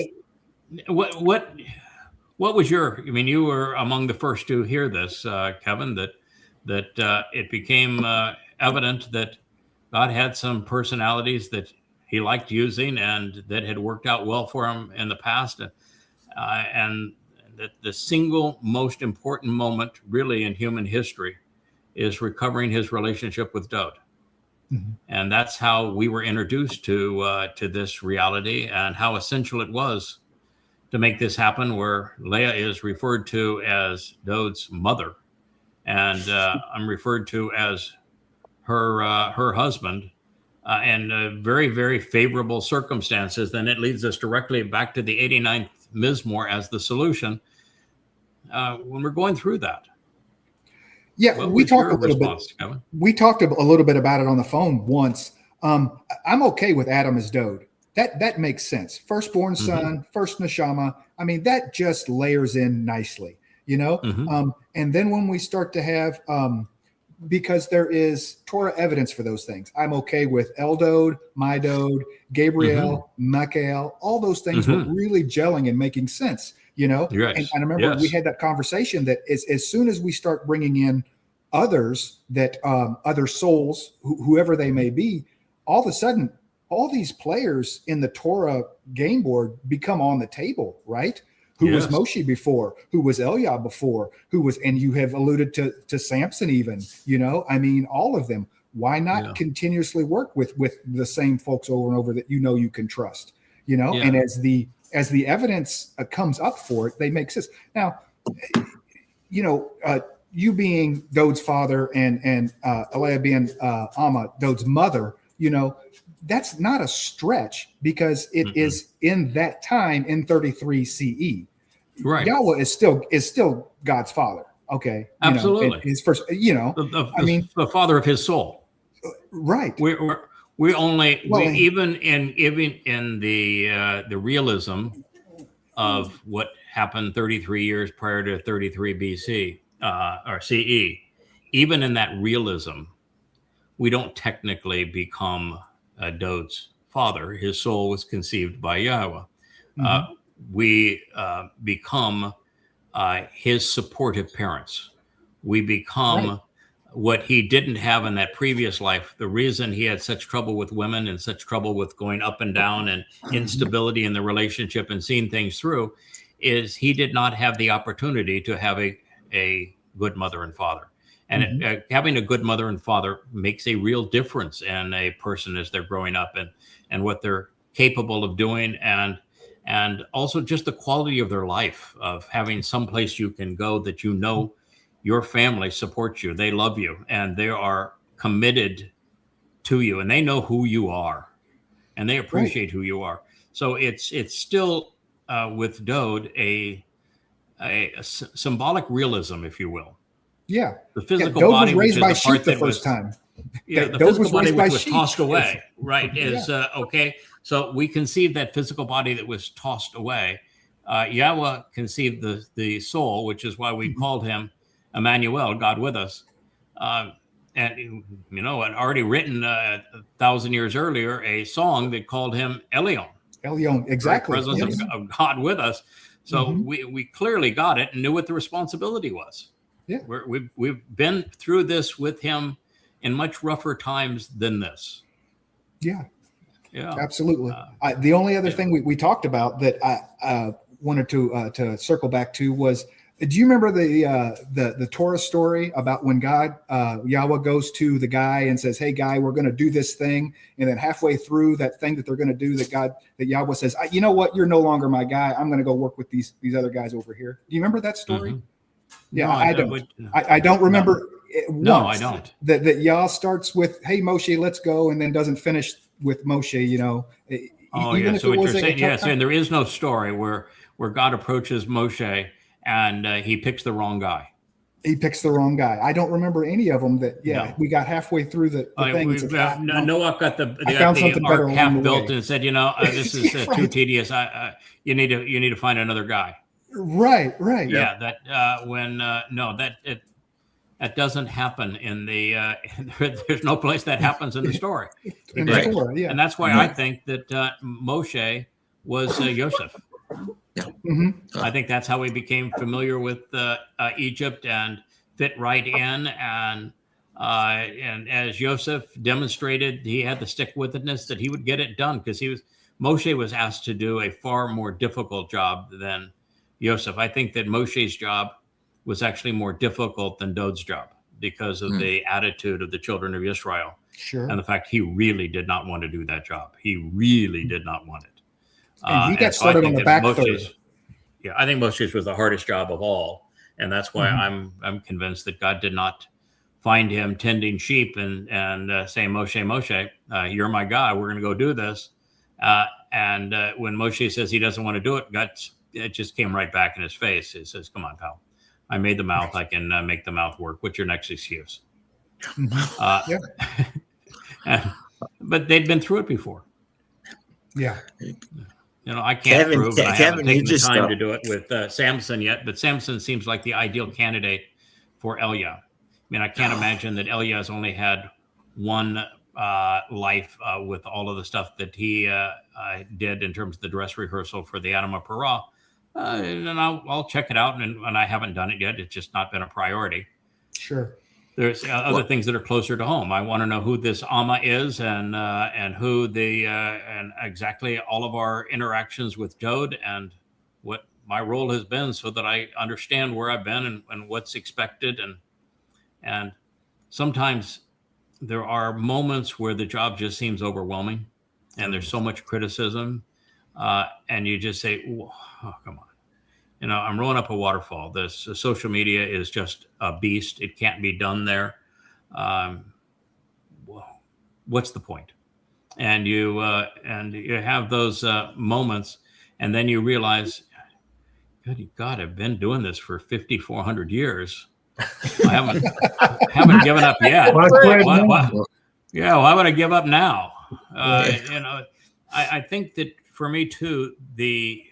what was your? I mean, you were among the first to hear this, Kevin. That it became evident that God had some personalities that He liked using and that had worked out well for Him in the past, and that the single most important moment, really, in human history, is recovering His relationship with Dowd. Mm-hmm. And that's how we were introduced to this reality, and how essential it was to make this happen, where Leah is referred to as Dowd's mother, and I'm referred to as her husband, and very, very favorable circumstances. Then it leads us directly back to the 89th Mizmowr as the solution when we're going through that. Yeah, we talked a little bit. Kevin? We talked a little bit about it on the phone once. I'm okay with Adam as Dowd. That makes sense. Firstborn son, first neshama. I mean, that just layers in nicely, you know. And then when we start to have, because there is Torah evidence for those things, I'm okay with El Dowd, my Dowd, Gabriel, Michael. All those things were really gelling and making sense. You know, and I remember we had that conversation that as soon as we start bringing in others, that other souls, whoever they may be, all of a sudden, all these players in the Torah game board become on the table, right? Who was Moshe before? Who was Eliah before? Who was, and you have alluded to Samson even, you know, I mean, all of them. Why not continuously work with the same folks over and over that you know you can trust, you know, and as the evidence comes up for it, they make sense. Now, you know, you being Dowd's father and Eliah being Amah, Dowd's mother, you know, that's not a stretch because it is in that time in 33 CE. Right. Yahowah is still God's father. Okay. Absolutely. His first, you know, I mean, the father of his soul. Right. We only even in the realism of what happened 33 years prior to 33 BC or CE, even in that realism, we don't technically become Dowd's father. His soul was conceived by Yahowah. We become his supportive parents. We become what he didn't have in that previous life. The reason he had such trouble with women and such trouble with going up and down and instability in the relationship and seeing things through is he did not have the opportunity to have a good mother and father. And having a good mother and father makes a real difference in a person as they're growing up and what they're capable of doing, and also just the quality of their life, of having someplace you can go that you know your family supports you, they love you, and they are committed to you, and they know who you are, and they appreciate who you are. So it's still with Dowd a symbolic realism, if you will. Yeah, the physical Dowd body was raised by sheep the first was, time. Yeah, the physical body which was tossed away, right? Is okay. So we conceived that physical body that was tossed away. Yahowah conceived the soul, which is why we called him Emmanuel, God with us. And you know, I'd already written 1,000 years earlier a song that called him Elion. Elion, exactly. The presence of God with us. So we clearly got it and knew what the responsibility was. Yeah, we've been through this with him in much rougher times than this. Yeah, absolutely. The only other thing we talked about that I wanted to circle back to was, do you remember the Torah story about when Yahowah goes to the guy and says, "Hey, guy, we're going to do this thing," and then halfway through that thing that they're going to do, that Yahowah says, "You know what? You're no longer my guy. I'm going to go work with these other guys over here." Do you remember that story? Yeah, no, I don't remember. No, I don't. That Yah starts with, "Hey, Moshe, let's go," and then doesn't finish with Moshe. You know. Oh yeah. So what you're saying, saying there is no story where God approaches Moshe and he picks the wrong guy. He picks the wrong guy. I don't remember any of them. We got halfway through the thing. Noah got the ark half built and said, "You know, this is too tedious. You need to find another guy." Right. Yeah, that when no, that doesn't happen in the. There's no place that happens in the story. In the Torah, yeah. And that's why I think that Moshe was Yosef. Yeah. I think that's how he became familiar with Egypt and fit right in. And as Yosef demonstrated, he had the stick-with-itness that he would get it done, because Moshe was asked to do a far more difficult job than Yosef. I think that Moshe's job was actually more difficult than Dowd's job because of the attitude of the children of Israel. Sure. And the fact he really did not want to do that job. He really did not want it. And he got started on the back third. Yeah, I think Moshe's was the hardest job of all. And that's why I'm convinced that God did not find him tending sheep and saying, Moshe, you're my guy. We're going to go do this. And when Moshe says he doesn't want to do it, it just came right back in his face. He says, come on, pal. I made the mouth. I can make the mouth work. What's your next excuse? But they'd been through it before. Yeah. I can't prove I haven't taken the time to do it with Samson yet, but Samson seems like the ideal candidate for Elia. I mean, I can't imagine that Elia has only had one life with all of the stuff that he did in terms of the dress rehearsal for the Amah Parah. And I'll check it out, and I haven't done it yet. It's just not been a priority. Sure. There's other things that are closer to home. I want to know who this Amah is, and who and exactly all of our interactions with Dowd, and what my role has been, so that I understand where I've been and what's expected. And sometimes there are moments where the job just seems overwhelming, and there's so much criticism, and you just say, oh, come on. I'm rolling up a waterfall. This social media is just a beast. It can't be done there. What's the point? And you have those moments, and then you realize, good God, I've been doing this for 5,400 years. I haven't given up yet. Why would I give up now? I think that for me too, the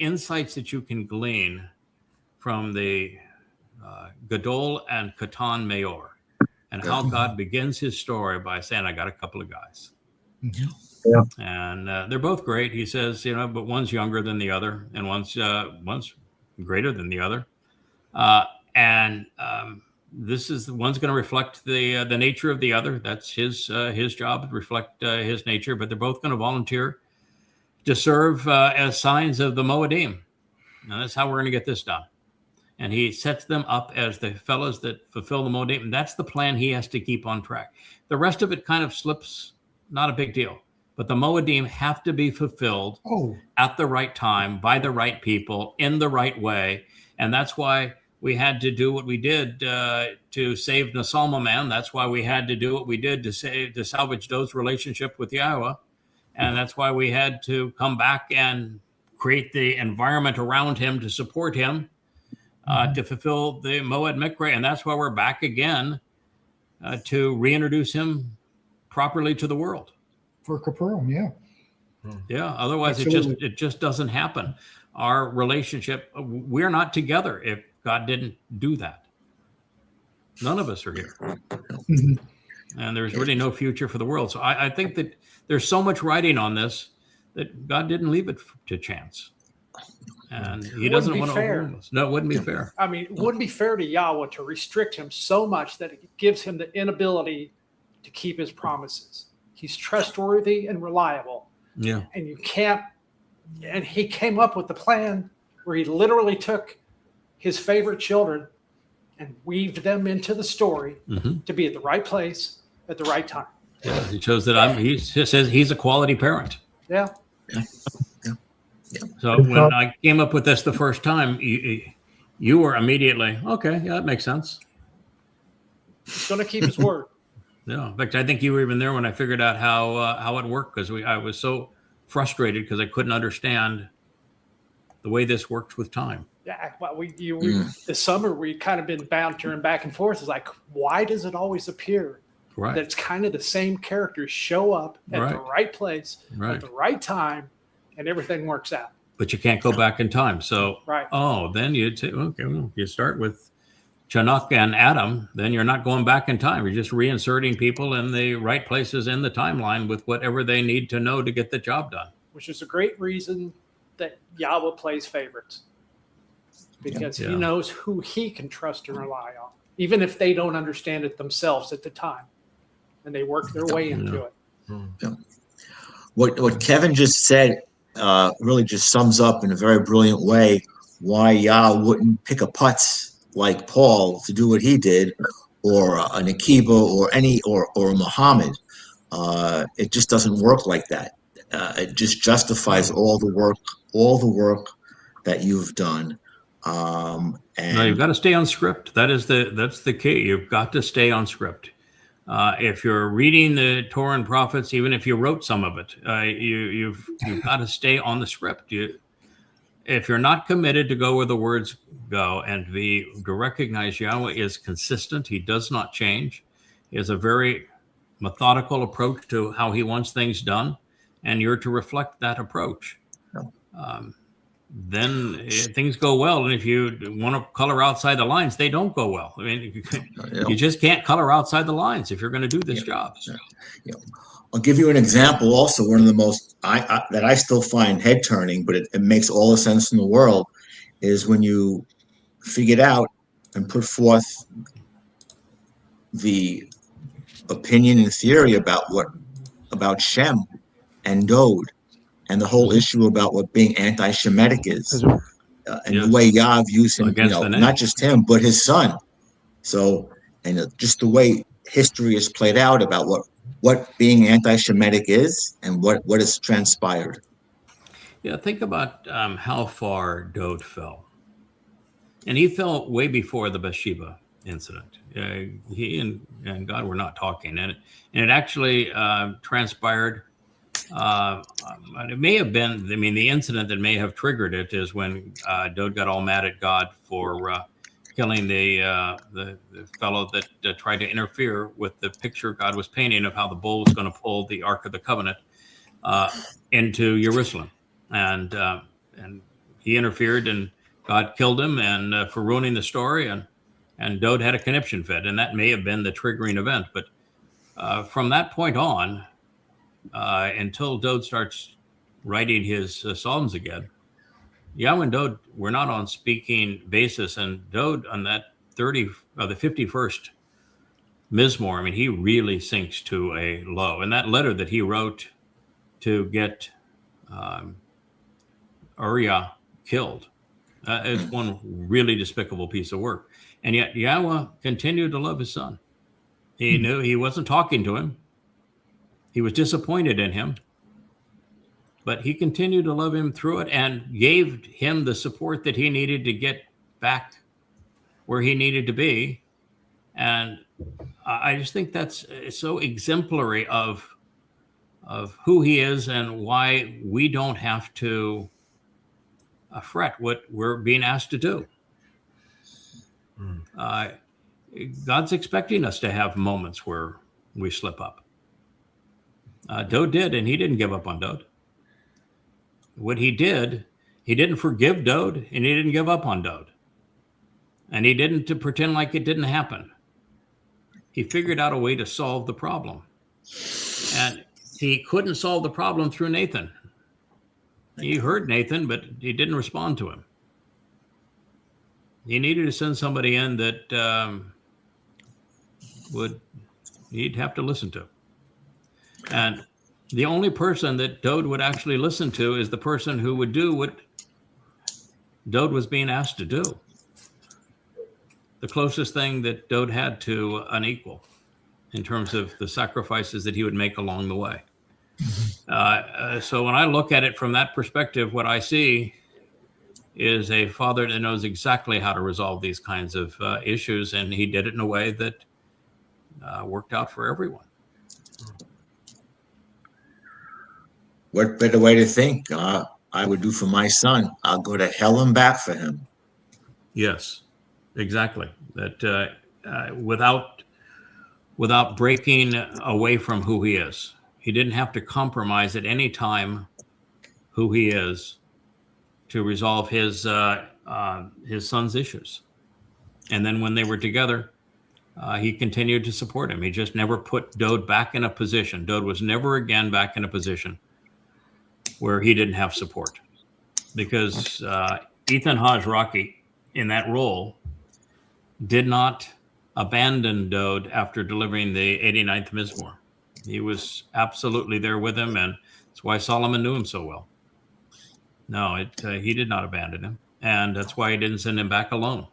insights that you can glean from the Gadol and Katan Mayor, and how God begins his story by saying, I got a couple of guys. Yeah. And they're both great. He says, but one's younger than the other, and one's greater than the other. This is one's going to reflect the nature of the other. That's his job, to reflect his nature. But they're both going to volunteer to serve as signs of the Moedim. Now that's how we're going to get this done. And he sets them up as the fellows that fulfill the Moedim. And that's the plan he has to keep on track. The rest of it kind of slips, not a big deal. But the Moedim have to be fulfilled at the right time, by the right people, in the right way. And that's why we had to do what we did to save Nasalma man. That's why we had to do what we did to salvage Dowd's relationship with Yahowah. And that's why we had to come back and create the environment around him to support him, to fulfill the Moed Mikra. And that's why we're back again to reintroduce him properly to the world. For Kapurim, yeah. Yeah, otherwise it just doesn't happen. Our relationship, we're not together if God didn't do that. None of us are here. And there's really no future for the world. So I think that there's so much writing on this that God didn't leave it to chance. And he doesn't want to overrule us. No, it wouldn't be fair. I mean, it wouldn't be fair to Yahowah to restrict him so much that it gives him the inability to keep his promises. He's trustworthy and reliable. Yeah. And you can't, and he came up with the plan where he literally took his favorite children and weaved them into the story to be at the right place at the right time. Yeah, he shows that he says he's a quality parent. Yeah. So when I came up with this the first time, you were immediately, okay, yeah, that makes sense. He's going to keep his word. Yeah. In fact, I think you were even there when I figured out how it worked, because I was so frustrated because I couldn't understand the way this works with time. Yeah, well, this summer we kind of been bouncing back and forth. It's like, why does it always appear that it's kind of the same characters show up at the right place at the right time, and everything works out? but you can't go back in time. So, Right. then you say, okay, well, you start with Chanukh and Adam, then you're not going back in time. You're just reinserting people in the right places in the timeline with whatever they need to know to get the job done. Which is a great reason that Yahowah plays favorites, because he knows who he can trust and rely on, even if they don't understand it themselves at the time, and they work their way into it. Yeah. What Kevin just said really just sums up in a very brilliant way why Yah wouldn't pick a putz like Paul to do what he did, or an Akiba, or a Muhammad. It just doesn't work like that. It just justifies all the work that you've done. And no, you've got to stay on script. That's the key. You've got to stay on script. If you're reading the Torah and prophets, even if you wrote some of it, you've got to stay on the script. If you're not committed to go where the words go and to recognize Yahweh is consistent, he does not change. He has a very methodical approach to how he wants things done, and you're to reflect that approach. Then things go well. And if you want to color outside the lines, they don't go well. I mean, you just can't color outside the lines if you're going to do this job. Yeah. I'll give you an example also, one of the most that I still find head turning, but it makes all the sense in the world, is when you figured out and put forth the opinion and theory about Shem and Dowd, and the whole issue about what being anti-Shemitic is, and the way Yah views him, not just him, but his son. So, and just the way history is played out about what being anti-Shemitic is and what has transpired. Yeah, think about how far Dowd fell. And he fell way before the Bathsheba incident. He and God were not talking. And it actually transpired. It may have been, the incident that may have triggered it is when Dowd got all mad at God for killing the fellow that tried to interfere with the picture God was painting of how the bull was going to pull the Ark of the Covenant into Jerusalem. And he interfered, and God killed him and for ruining the story. And Dowd had a conniption fit, and that may have been the triggering event. But from that point on, until Dowd starts writing his Psalms again, Yahweh and Dowd were not on speaking basis. And Dowd on that the 51st Mizmowr, he really sinks to a low. And that letter that he wrote to get Uriah killed is one really despicable piece of work. And yet Yahweh continued to love his son. He knew he wasn't talking to him. He was disappointed in him, but he continued to love him through it and gave him the support that he needed to get back where he needed to be. And I just think that's so exemplary of who he is and why we don't have to fret what we're being asked to do. God's expecting us to have moments where we slip up. Dowd did, and he didn't give up on Dowd. What he did, he didn't forgive Dowd, and he didn't give up on Dowd. And he didn't to pretend like it didn't happen. He figured out a way to solve the problem. And he couldn't solve the problem through Nathan. He heard Nathan, but he didn't respond to him. He needed to send somebody in that he'd have to listen to. And the only person that Dowd would actually listen to is the person who would do what Dowd was being asked to do. The closest thing that Dowd had to an equal in terms of the sacrifices that he would make along the way. So when I look at it from that perspective, what I see is a father that knows exactly how to resolve these kinds of issues, and he did it in a way that worked out for everyone. What better way to think I would do for my son? I'll go to hell and back for him. Yes, exactly. That without breaking away from who he is. He didn't have to compromise at any time who he is to resolve his son's issues. And then when they were together, he continued to support him. He just never put Dowd back in a position. Dowd was never again back in a position where he didn't have support, because Ethan Hajj-Rocky in that role did not abandon Dowd after delivering the 89th Mizmowr. He was absolutely there with him, and that's why Solomon knew him so well. No, he did not abandon him, and that's why he didn't send him back alone.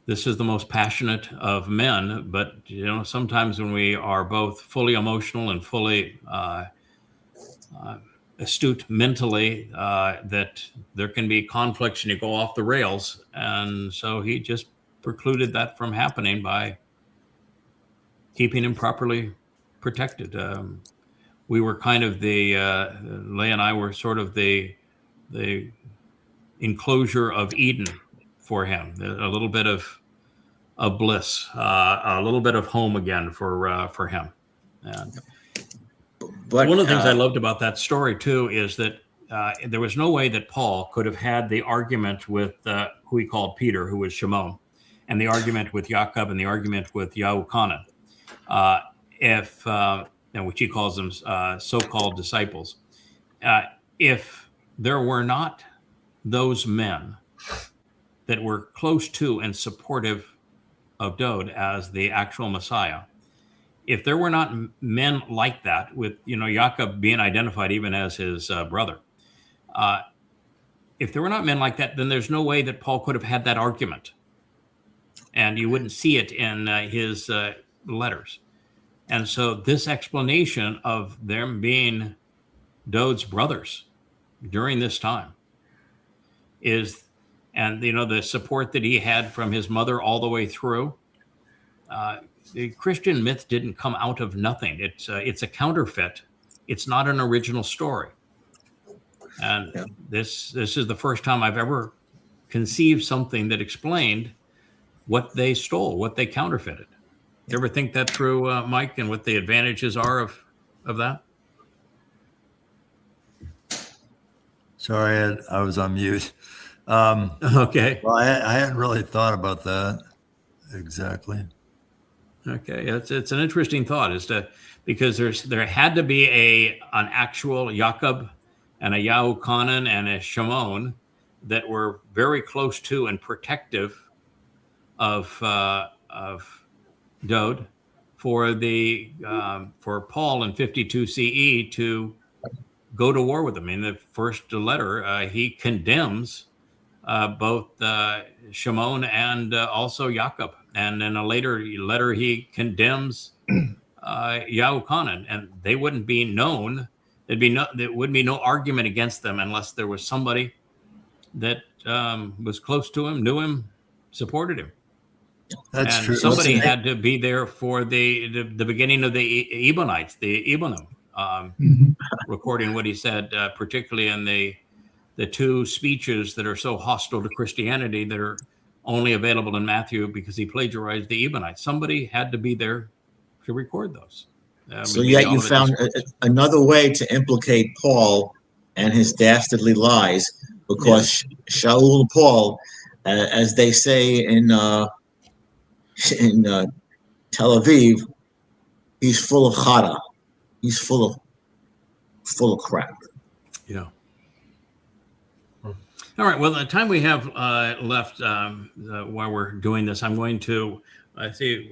This is the most passionate of men, but sometimes when we are both fully emotional and fully astute mentally, that there can be conflicts and you go off the rails. And so he just precluded that from happening by keeping him properly protected. We were kind of Leah and I were sort of the enclosure of Eden for him, a little bit of bliss, a little bit of home again for him. And one of the things I loved about that story too is that there was no way that Paul could have had the argument with who he called Peter, who was Shimon, and the argument with Jacob and the argument with Yahowah, which he calls them so-called disciples. If there were not those men that were close to and supportive of Dowd as the actual Messiah, if there were not men like that, with Jacob being identified even as his brother, if there were not men like that, then there's no way that Paul could have had that argument, and you wouldn't see it in his letters. And so this explanation of them being Dowd's brothers during this time is, and the support that he had from his mother all the way through. The Christian myth didn't come out of nothing. It's a counterfeit. It's not an original story. And this is the first time I've ever conceived something that explained what they stole, what they counterfeited. You ever think that through, Mike, and what the advantages are of that? Sorry, I was on mute. Okay. Well, I hadn't really thought about that exactly. Okay, it's an interesting thought, because there had to be an actual Jacob and a Yahowah and a Shimon that were very close to and protective of Dowd for Paul in 52 CE to go to war with him. In the first letter, he condemns both Shimon and also Jacob, and in a later letter he condemns Yahowah, and they wouldn't be known. There wouldn't be no argument against them unless there was somebody that was close to him, knew him, supported him. That's and true. Somebody had to be there for the beginning of the Ebonites, the Ebonim, recording what he said, particularly in the two speeches that are so hostile to Christianity that are only available in Matthew because he plagiarized the Ebonites. Somebody had to be there to record those. So yet you found another way to implicate Paul and his dastardly lies, because Shaul Paul, as they say in Tel Aviv, he's full of chara. He's full of crap. Yeah. All right. Well, the time we have left while we're doing this, I'm going to see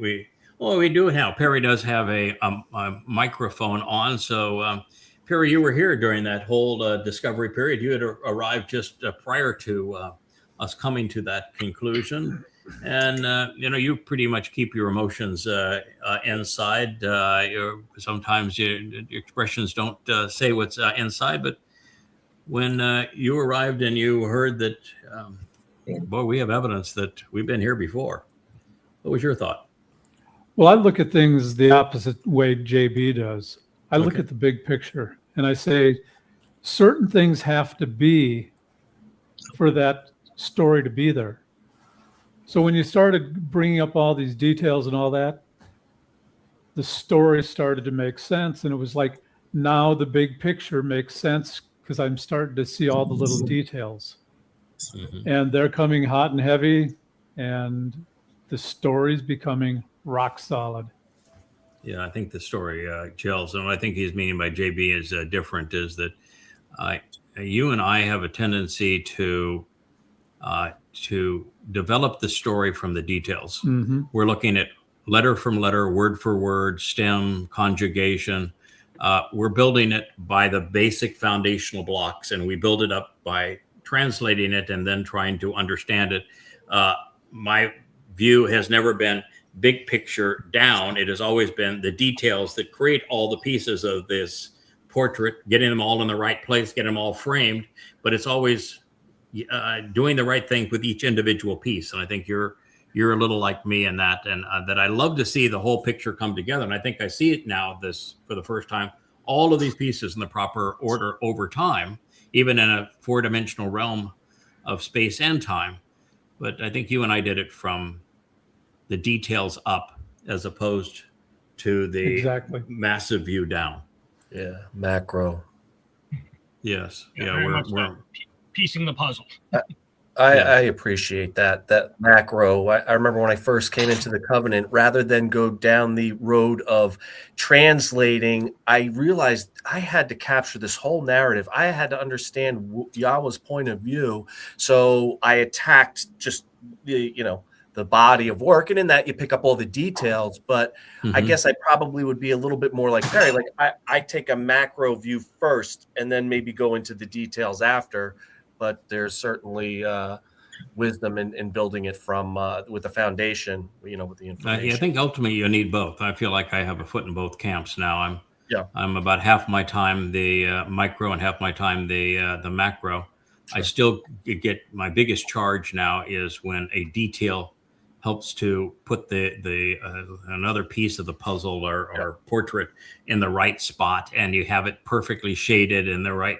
we do have, Perry does have a microphone on. So Perry, you were here during that whole discovery period. You had arrived just prior to us coming to that conclusion. And, you pretty much keep your emotions inside. Sometimes your expressions don't say what's inside, but when you arrived and you heard that, boy, we have evidence that we've been here before. What was your thought? Well, I look at things the opposite way JB does. I look at the big picture and I say certain things have to be for that story to be there. So when you started bringing up all these details and all that, the story started to make sense. And it was like now the big picture makes sense because I'm starting to see all the little details. And they're coming hot and heavy, and the story's becoming rock solid. Yeah, I think the story gels. And what I think he's meaning by JB is different is that you and I have a tendency to develop the story from the details. We're looking at letter from letter, word for word, stem, conjugation. We're building it by the basic foundational blocks, and we build it up by translating it and then trying to understand it. My view has never been big picture down. It has always been the details that create all the pieces of this portrait, getting them all in the right place, getting them all framed. But it's always doing the right thing with each individual piece. And I think you're a little like me in that, and that I love to see the whole picture come together. And I think I see it now for the first time, all of these pieces in the proper order over time, even in a 4-dimensional realm of space and time. But I think you and I did it from the details up as opposed to the massive view down. Yeah, macro. Yes. Yeah, we're piecing the puzzle. I appreciate that macro. I remember when I first came into the covenant, rather than go down the road of translating, I realized I had to capture this whole narrative. I had to understand Yahweh's point of view. So I attacked just the body of work, and in that you pick up all the details. But I guess I probably would be a little bit more like Perry. Like I take a macro view first, and then maybe go into the details after. But there's certainly wisdom in building it from with the foundation, with the information. I think ultimately you need both. I feel like I have a foot in both camps now. I'm about half my time the micro and half my time the macro. Sure. I still get my biggest charge now is when a detail helps to put the another piece of the puzzle or portrait in the right spot, and you have it perfectly shaded in the right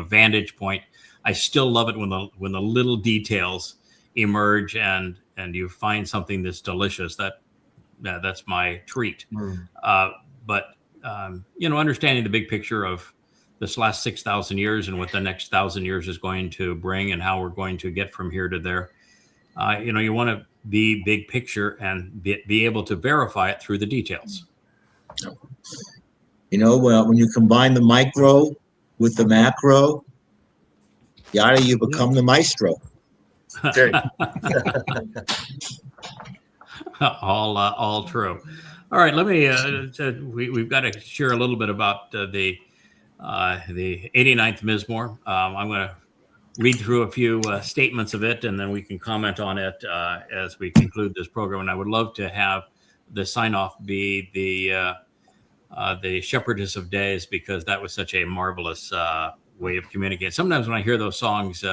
vantage point. I still love it when the little details emerge and you find something that's delicious. That's my treat. But understanding the big picture of this last 6,000 years and what the next 1,000 years is going to bring and how we're going to get from here to there. You want to be big picture and be able to verify it through the details. When you combine the micro with the macro, you become the maestro. all true. All right, let me. We've got to share a little bit about the 89th Mizmowr. I'm going to read through a few statements of it, and then we can comment on it as we conclude this program. And I would love to have the sign off be the Shepherdess of Days, because that was such a marvelous way of communicating. Sometimes when I hear those songs,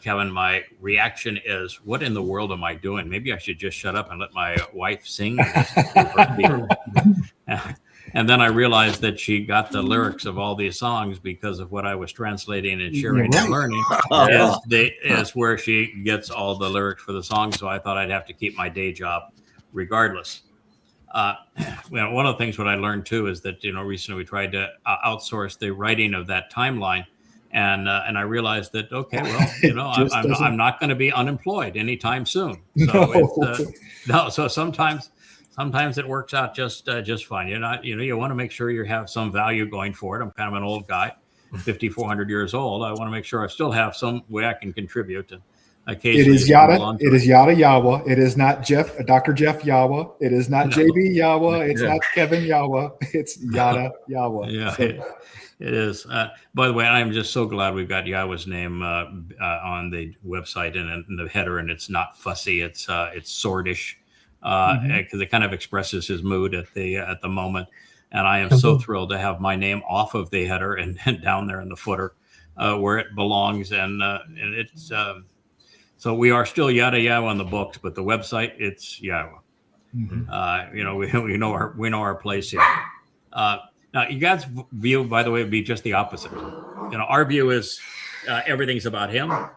Kevin, my reaction is, what in the world am I doing? Maybe I should just shut up and let my wife sing. And then I realized that she got the lyrics of all these songs because of what I was translating and sharing and learning is where she gets all the lyrics for the songs. So I thought I'd have to keep my day job regardless. One of the things what I learned too is that, recently we tried to outsource the writing of that timeline. And I realized that, okay, well, I'm not going to be unemployed anytime soon. So so sometimes it works out just fine. You want to make sure you have some value going forward. I'm kind of an old guy, 5,400 years old. I want to make sure I still have some way I can contribute. And occasionally it is Yahowah. It is not Dr. Jeff Yahowah. It is not JB Yahowah. It's not Kevin Yahowah. It's Yahowah. Yeah. So. It is. By the way, I am just so glad we've got Yahweh's name on the website and in the header, and it's not fussy. It's swordish because it kind of expresses his mood at the moment. And I am so thrilled to have my name off of the header and down there in the footer where it belongs. And it's so we are still Yahowah on the books, but the website, it's Yahowah. We know our place here. Now, you guys' view, by the way, would be just the opposite. Our view is everything's about him.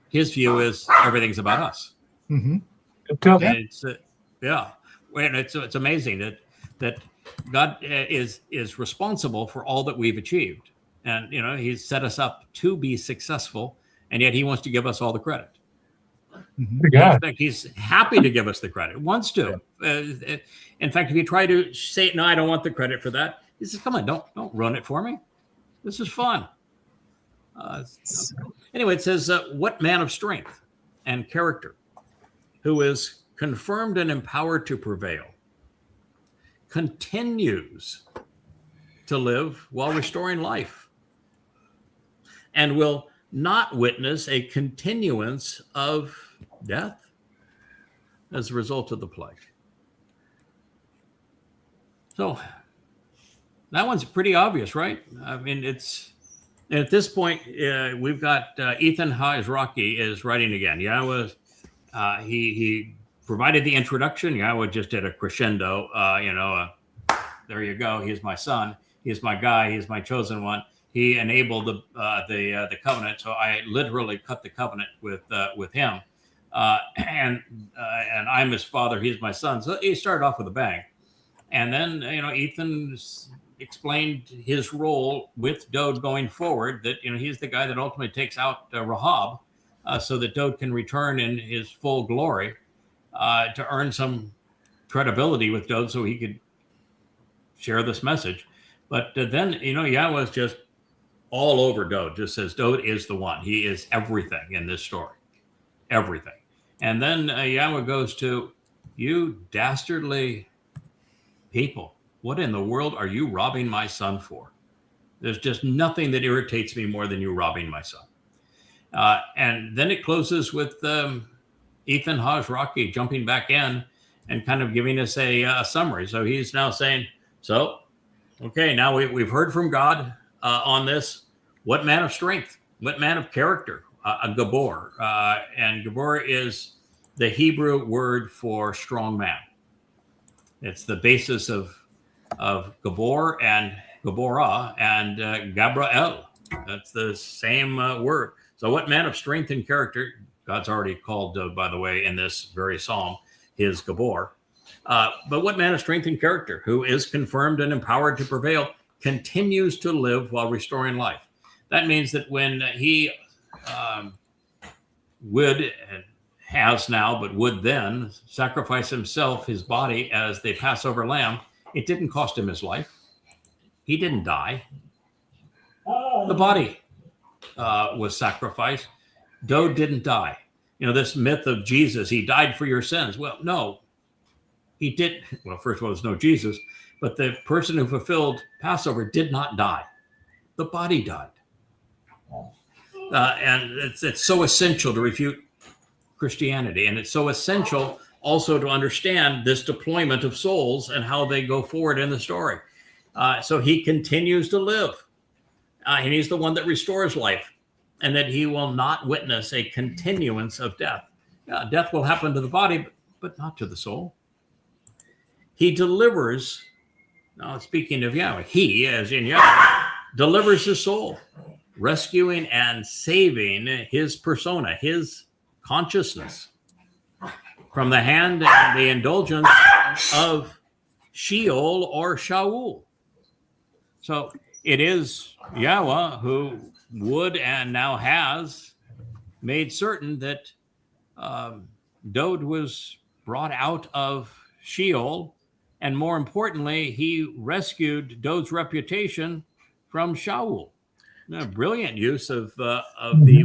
His view is everything's about us. Mm-hmm. And it's amazing that God is responsible for all that we've achieved. And, he's set us up to be successful, and yet he wants to give us all the credit. In fact, he's happy to give us the credit, wants to. In fact, if you try to say, no, I don't want the credit for that, he says, come on, don't run it for me. This is fun. Anyway, it says, what man of strength and character who is confirmed and empowered to prevail continues to live while restoring life and will not witness a continuance of death as a result of the plague. So that one's pretty obvious, right? I mean, it's at this point, we've got Ethan Hajraki is writing again. Yahowah, he provided the introduction. Yahowah just did a crescendo. There you go. He's my son. He's my guy. He's my chosen one. He enabled the covenant. So I literally cut the covenant with him. And I'm his father. He's my son. So he started off with a bang. And then, Ethan explained his role with Dowd going forward, that, he's the guy that ultimately takes out Rahab so that Dowd can return in his full glory to earn some credibility with Dowd so he could share this message. But then, Yahowah is just all over Dowd, just says Dowd is the one. He is everything in this story. Everything. And then Yahowah goes to, you dastardly people, what in the world are you robbing my son for? There's just nothing that irritates me more than you robbing my son. And then it closes with Ethan Hajraki jumping back in and kind of giving us a summary. So he's now saying, okay, now we've heard from God on this. What man of strength? What man of character? A Gabor. And Gabor is the Hebrew word for strong man. It's the basis of Gabor and Gaborah and Gabriel. That's the same word. So what man of strength and character, God's already called, by the way, in this very psalm, his Gabor. But what man of strength and character who is confirmed and empowered to prevail continues to live while restoring life. That means that when he would, has now, but would then sacrifice himself, his body as the Passover lamb, it didn't cost him his life. He didn't die. The body was sacrificed. Dowd didn't die. This myth of Jesus, he died for your sins. Well, no, he didn't. Well, first of all, there's no Jesus, but the person who fulfilled Passover did not die. The body died. And it's so essential to refute Christianity. And it's so essential also to understand this deployment of souls and how they go forward in the story. So he continues to live. And he's the one that restores life, and that he will not witness a continuance of death. Death will happen to the body, but not to the soul. He delivers, now speaking of Yahweh, he, as in Yahweh, delivers his soul, rescuing and saving his persona, his consciousness, from the hand and the indulgence of Sheol or Shaul. So it is Yahowah who would and now has made certain that Dowd was brought out of Sheol, and more importantly, he rescued Dowd's reputation from Shaul. A brilliant use of the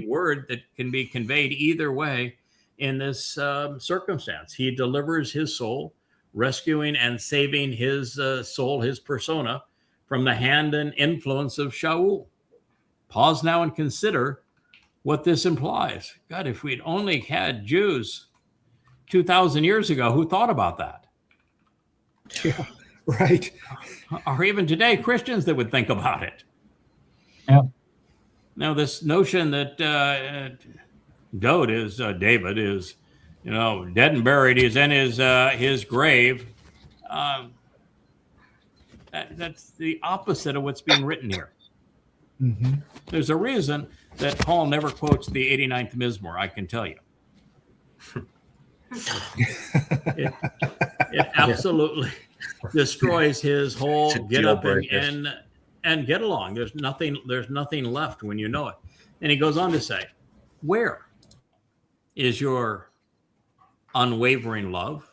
word that can be conveyed either way in this circumstance. He delivers his soul, rescuing and saving his soul, his persona, from the hand and influence of Shaul. Pause now and consider what this implies. God, if we'd only had Jews 2,000 years ago who thought about that. Yeah, right. Or even today, Christians that would think about it. Yeah. Now, this notion that Dowd is, David is, dead and buried, he's in his grave. That's the opposite of what's being written here. Mm-hmm. There's a reason that Paul never quotes the 89th Mizmowr, I can tell you. It absolutely destroys his whole get up and get along. There's nothing left when you know it. And he goes on to say, where is your unwavering love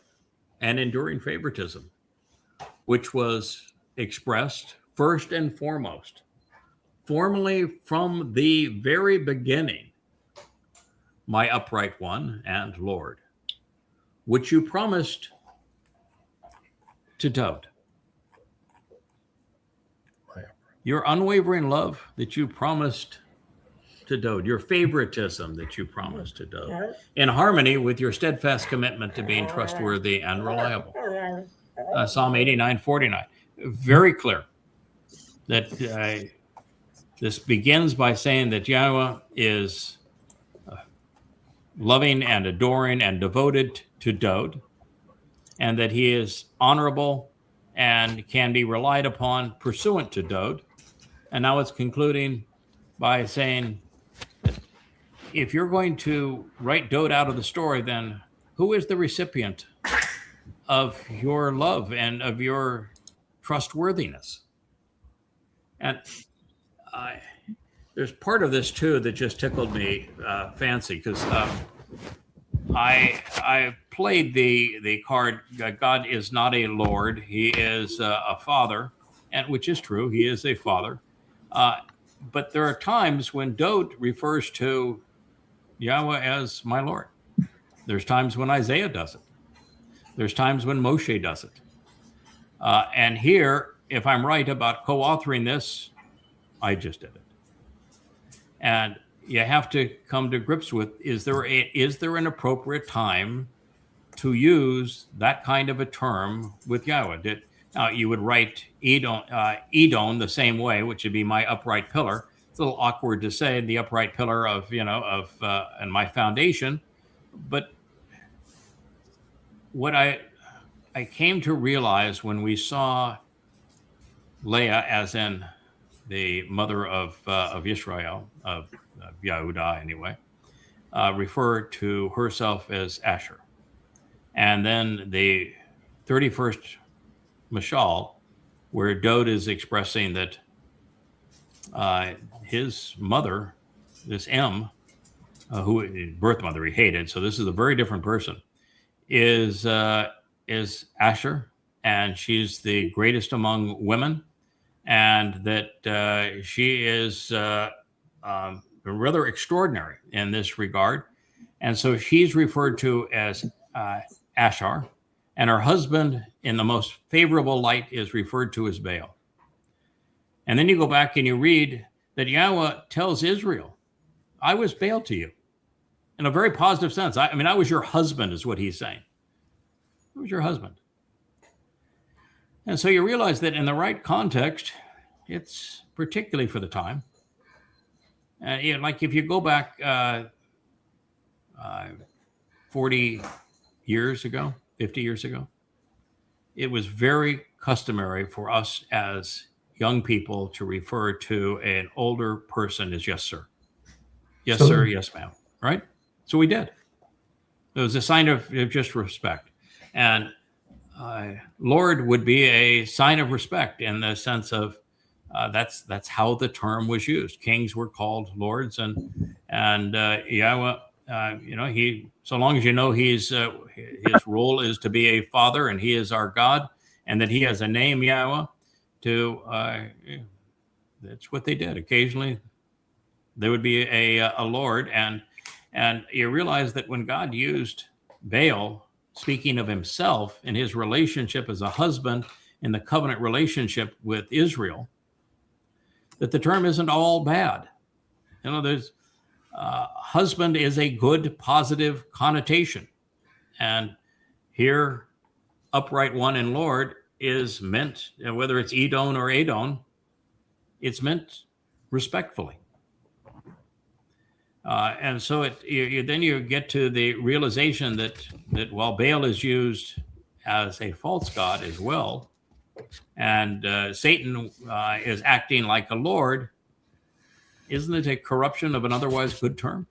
and enduring favoritism, which was expressed first and foremost, formally from the very beginning, my upright one and Lord, which you promised to Dowd. Your unwavering love that you promised to Dowd, your favoritism that you promised to Dowd, in harmony with your steadfast commitment to being trustworthy and reliable. Psalm 89:49. Very clear that this begins by saying that Yahowah is loving and adoring and devoted to Dowd, and that he is honorable and can be relied upon pursuant to Dowd. And now it's concluding by saying, if you're going to write Dowd out of the story, then who is the recipient of your love and of your trustworthiness? And there's part of this too that just tickled me fancy, because I played the card, God is not a Lord, he is a father, and which is true, he is a father. But there are times when Dowd refers to Yahowah as my Lord. There's times when Isaiah does it. There's times when Moshe does it. And here, if I'm right about co-authoring this, I just did it. And you have to come to grips with, is there an appropriate time to use that kind of a term with Yahowah? Now, you would write Edom the same way, which would be my upright pillar. It's a little awkward to say the upright pillar of and my foundation. But what I came to realize when we saw Leah, as in the mother of Israel, of Yehudah anyway, refer to herself as Asher. And then the 31st Mashal, where Dowd is expressing that his mother, this M, who birth mother he hated, so this is a very different person, is Asher, and she's the greatest among women, and that she is rather extraordinary in this regard. And so she's referred to as Ashar, and her husband, in the most favorable light, is referred to as Baal. And then you go back and you read that Yahowah tells Israel, I was Baal to you, in a very positive sense. I mean, I was your husband, is what he's saying. I was your husband. And so you realize that in the right context, it's particularly for the time. Like if you go back 40 years ago, 50 years ago, it was very customary for us as young people to refer to an older person as yes, sir. Yes, sir. Yes, ma'am. Right? So we did. It was a sign of just respect. And Lord would be a sign of respect in the sense of that's how the term was used. Kings were called lords, and Yahowah, he, so long as you know his role is to be a father and he is our God, and that he has a name, Yahowah, that's what they did. Occasionally there would be a Lord, and you realize that when God used Baal, speaking of himself in his relationship as a husband in the covenant relationship with Israel, that the term isn't all bad. There's husband is a good, positive connotation. And here, upright one and Lord is meant, whether it's Edom or Adon, it's meant respectfully. And so then you get to the realization that while Baal is used as a false god as well, and Satan is acting like a lord, isn't it a corruption of an otherwise good term?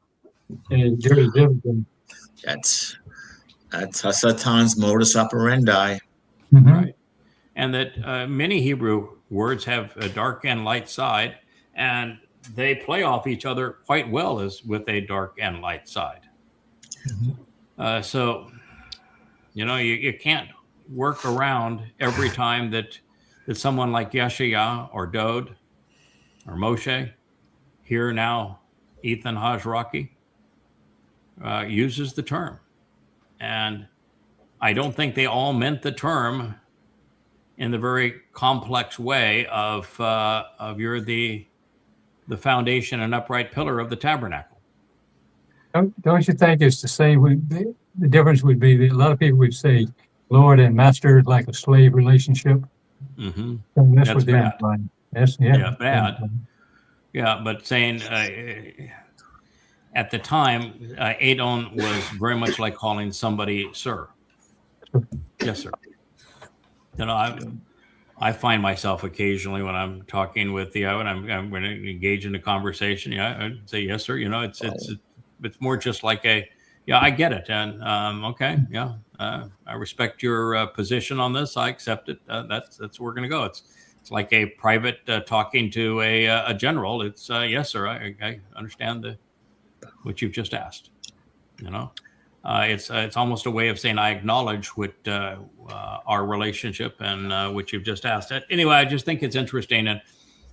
That's That's Satan's modus operandi. Mhm. Right. And that many Hebrew words have a dark and light side, and they play off each other quite well as with a dark and light side. So, you can't work around every time that someone like Yahowah or Dowd or Moshe, here now Ethan Hajraki, uses the term. And I don't think they all meant the term in the very complex way of you're the foundation and upright pillar of the tabernacle. Don't you think it's the same? The difference would be that a lot of people would say Lord and Master is like a slave relationship. Mm-hmm. So That's what they're implying. Yeah, bad. Yeah, but saying at the time, Adon was very much like calling somebody sir. Yes, sir. I find myself occasionally when I'm talking with when I'm going to engage in a conversation, I say yes, sir. It's more just like I get it, and okay, I respect your position on this. I accept it. That's where we're going to go. It's like a private talking to a general. It's yes, sir. I understand what you've just asked. It's almost a way of saying I acknowledge what our relationship and what you've just asked. Anyway, I just think it's interesting,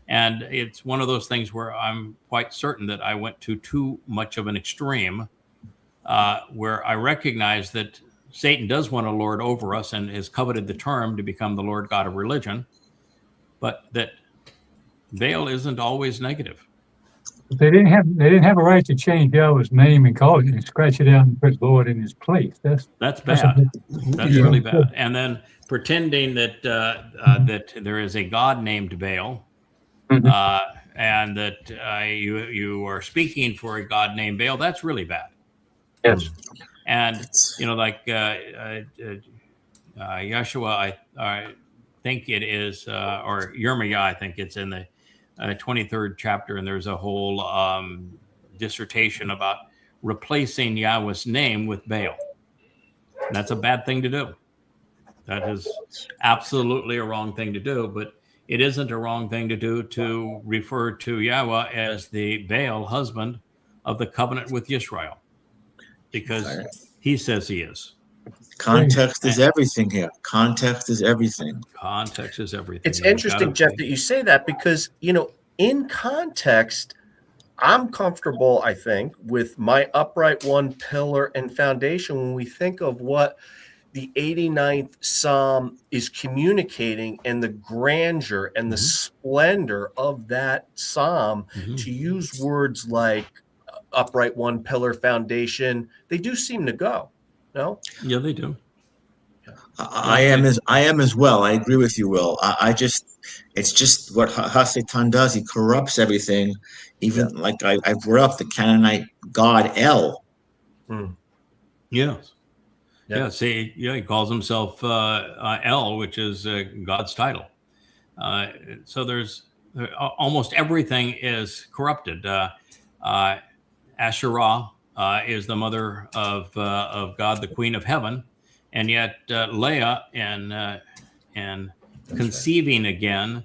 and it's one of those things where I'm quite certain that I went to too much of an extreme, where I recognize that Satan does want to lord over us and has coveted the term to become the Lord God of religion, but that Baal isn't always negative. They didn't have a right to change Yahweh's name and call it and scratch it out and put Lord in his place. That's bad. That's really bad. And then pretending that that there is a God named Baal, and that you are speaking for a God named Baal. That's really bad. Yes. And like Yahowah, I think it is, or Yirmiyah, I think it's in the 23rd chapter, and there's a whole dissertation about replacing Yahweh's name with Baal. And that's a bad thing to do. That is absolutely a wrong thing to do, but it isn't a wrong thing to do to refer to Yahweh as the Baal husband of the covenant with Yisrael, because he says he is. Context is everything here. Context is everything. Context is everything. It's interesting, Jeff, that you say that because, in context, I'm comfortable, I think, with my upright one pillar and foundation when we think of what the 89th Psalm is communicating and the grandeur and the splendor of that Psalm. To use words like upright one pillar foundation, they do seem to go. No? Yeah, they do. I am as well. I agree with you, Will. It's just what Hasatan does. He corrupts everything. Even like I brought up the Canaanite god El. Yes. Yeah. See, he calls himself El, which is God's title. So there's almost everything is corrupted. Asherah is the mother of God, the Queen of Heaven, and yet Leah, in conceiving again,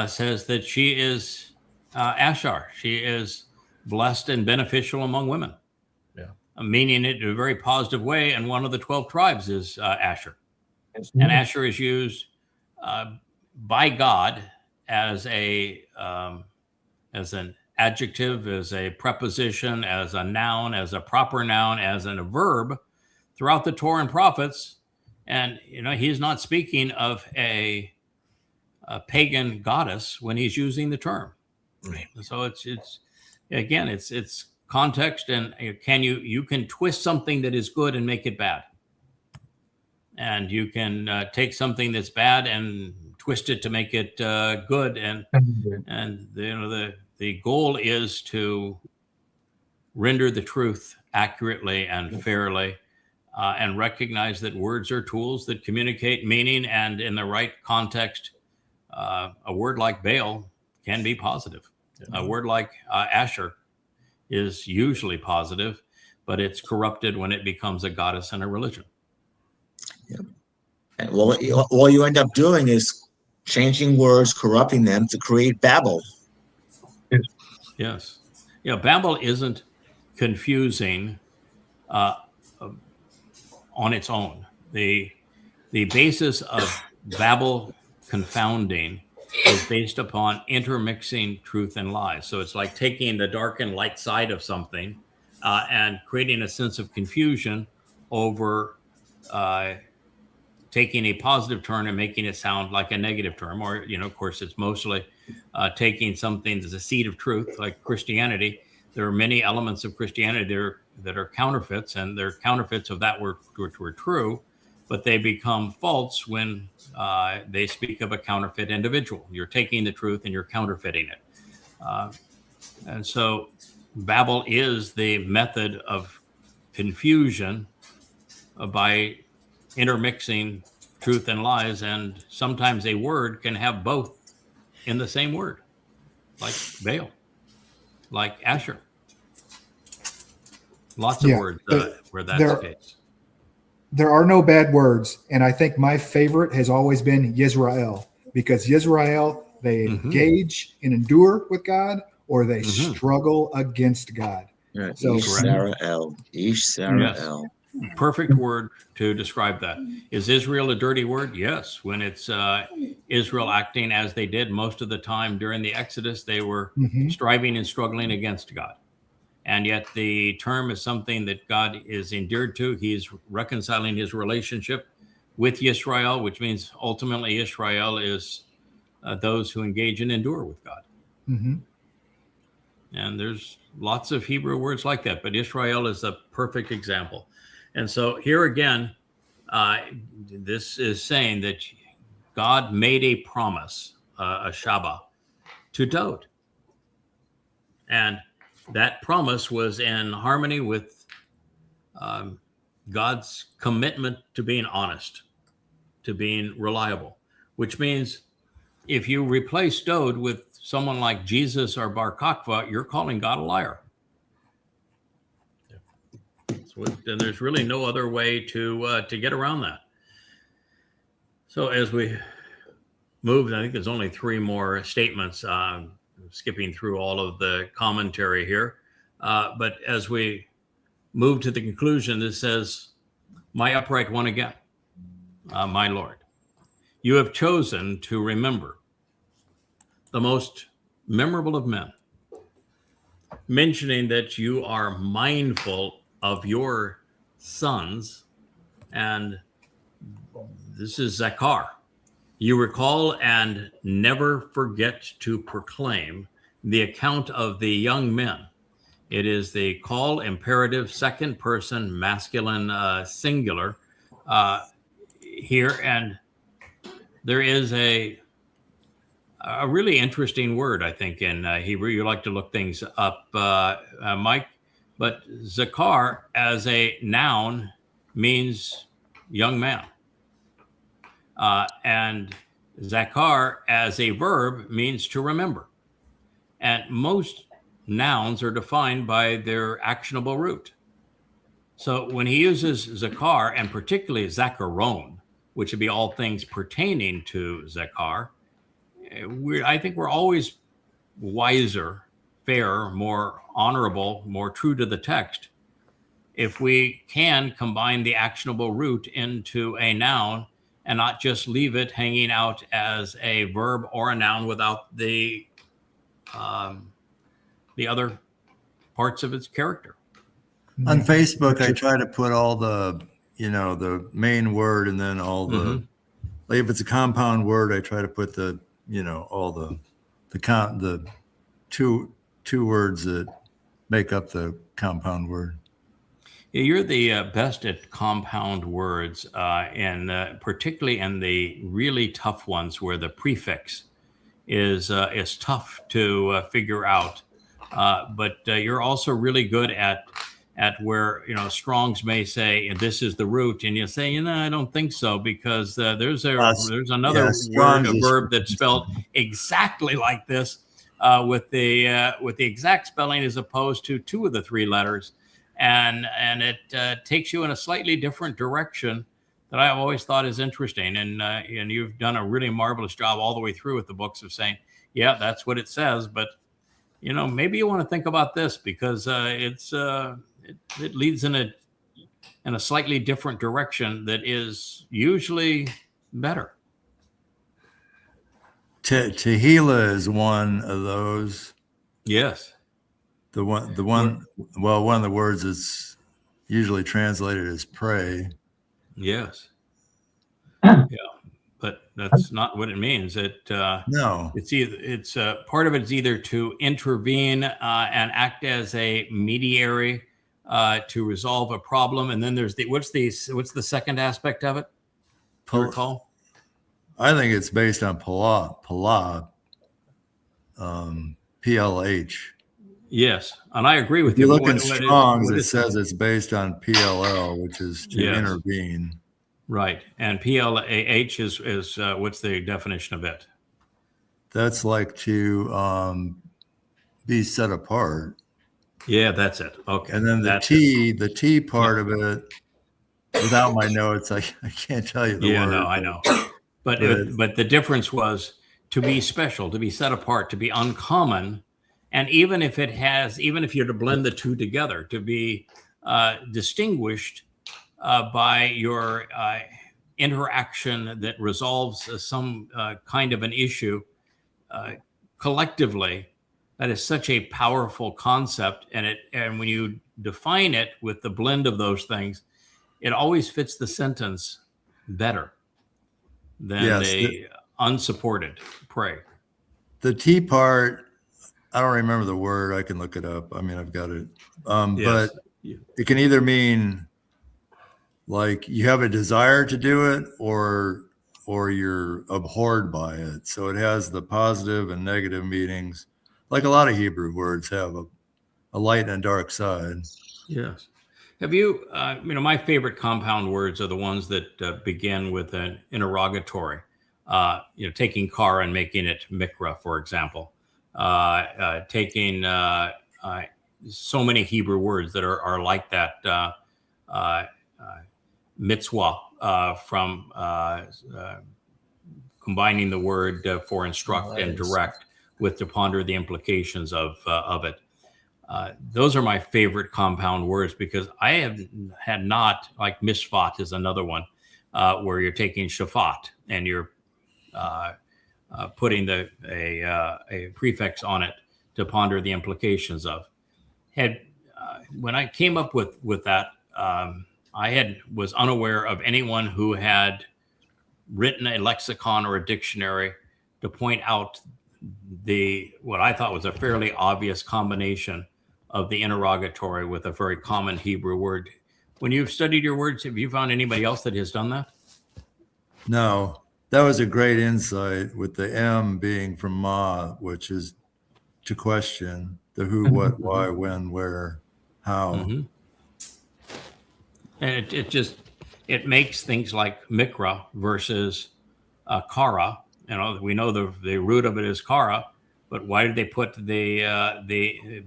says that she is Asher. She is blessed and beneficial among women. Yeah, meaning it in a very positive way. And one of the 12 tribes is Asher, and Asher is used by God as an adjective, as a preposition, as a noun, as a proper noun, as a verb throughout the Torah and prophets. And, he's not speaking of a pagan goddess when he's using the term. Right. So it's context, and you can twist something that is good and make it bad. And you can take something that's bad and twist it to make it good. And the goal is to render the truth accurately and fairly, and recognize that words are tools that communicate meaning, and in the right context, a word like Baal can be positive. A word like Asher is usually positive, but it's corrupted when it becomes a goddess and a religion. And all you end up doing is changing words, corrupting them to create babble. Yes. Yeah, Babel isn't confusing on its own. The basis of Babel confounding is based upon intermixing truth and lies. So it's like taking the dark and light side of something and creating a sense of confusion over taking a positive turn and making it sound like a negative term. Or, of course, it's mostly taking something that's a seed of truth, like Christianity. There are many elements of Christianity that are counterfeits, and they're counterfeits of that which were true, but they become false when they speak of a counterfeit individual. You're taking the truth and you're counterfeiting it. And so Babel is the method of confusion by intermixing truth and lies, and sometimes a word can have both in the same word, like Baal, like Asher. Lots of words where that's the case. There are no bad words, and I think my favorite has always been Yisrael, because Yisrael, they engage and endure with God, or they struggle against God. Right. So Yisrael. Yes. Perfect word to describe that. Is Israel a dirty word? Yes. When it's Israel acting as they did most of the time during the Exodus, they were striving and struggling against God. And yet the term is something that God is endeared to. He's reconciling his relationship with Yisrael, which means ultimately Israel is those who engage and endure with God. And there's lots of Hebrew words like that, but Israel is a perfect example. And so here again, this is saying that God made a promise, a Shabbat, to Dowd. And that promise was in harmony with God's commitment to being honest, to being reliable, which means if you replace Dowd with someone like Jesus or Bar Kokhba, you're calling God a liar. And there's really no other way to get around that. So as we move, I think there's only 3 more statements, skipping through all of the commentary here. But as we move to the conclusion, this says, "My upright one again, my Lord, you have chosen to remember the most memorable of men, mentioning that you are mindful of your sons." And this is Zakar. "You recall and never forget to proclaim the account of the young men." It is the call imperative, second person, masculine, singular here. And there is a really interesting word, I think, in Hebrew. You like to look things up, Mike. But Zakar as a noun means young man. And Zakar as a verb means to remember. And most nouns are defined by their actionable root. So when he uses Zakar, and particularly Zakaron, which would be all things pertaining to Zakar, I think we're always wiser, fairer, more honorable, more true to the text if we can combine the actionable root into a noun and not just leave it hanging out as a verb or a noun without the other parts of its character. On Facebook, I try to put all the, the main word, and then all the, like if it's a compound word, I try to put the, all the two words that make up the compound word. Yeah, you're the best at compound words, and particularly in the really tough ones where the prefix is tough to figure out. But you're also really good at where Strong's may say, and this is the root, and you say, I don't think so, because there's another word, a verb that's spelled exactly like this, with the exact spelling as opposed to 2 of the 3 letters, and it takes you in a slightly different direction that I've always thought is interesting, and you've done a really marvelous job all the way through with the books of saying, yeah, that's what it says, but maybe you want to think about this because it leads in a slightly different direction that is usually better. Tehillah is one of those. Yes. One of the words is usually translated as pray. Yes. Yeah, but that's not what it means. No. It's part of it's either to intervene and act as a mediary to resolve a problem, and then there's what's the second aspect of it? Do you recall? I think it's based on Palah, PLH. Yes, and I agree with if you. Look at Strong's, it says it's based on PLL, which is to intervene. Right, and PLH is what's the definition of it? That's like to be set apart. Yeah, that's it. Okay, and then the T part of it. Without my notes, I can't tell you the word. Yeah, no, I know. But the difference was to be special, to be set apart, to be uncommon, and even if you're to blend the two together, to be distinguished by your interaction that resolves some kind of an issue collectively, that is such a powerful concept, and when you define it with the blend of those things, it always fits the sentence better than the unsupported pray. The T part, I don't remember the word. I can look it up. I mean, I've got it. But it can either mean like you have a desire to do it or you're abhorred by it. So it has the positive and negative meanings, like a lot of Hebrew words have a light and a dark side. Yes. Have you, my favorite compound words are the ones that begin with an interrogatory, taking Kara and making it Mikra, for example, taking so many Hebrew words that are like that, mitzvah from combining the word for instruct and direct with to ponder the implications of it. Those are my favorite compound words because I have had not, like mishvat is another one where you're taking shafat and you're putting a prefix on it to ponder the implications of. When I came up with that, I was unaware of anyone who had written a lexicon or a dictionary to point out what I thought was a fairly obvious combination of the interrogatory with a very common Hebrew word. When you've studied your words, have you found anybody else that has done that? No, that was a great insight with the M being from Ma, which is to question the who, what, why, when, where, how. Mm-hmm. And it makes things like Mikra versus Kara. We know the root of it is Kara, but why did they put the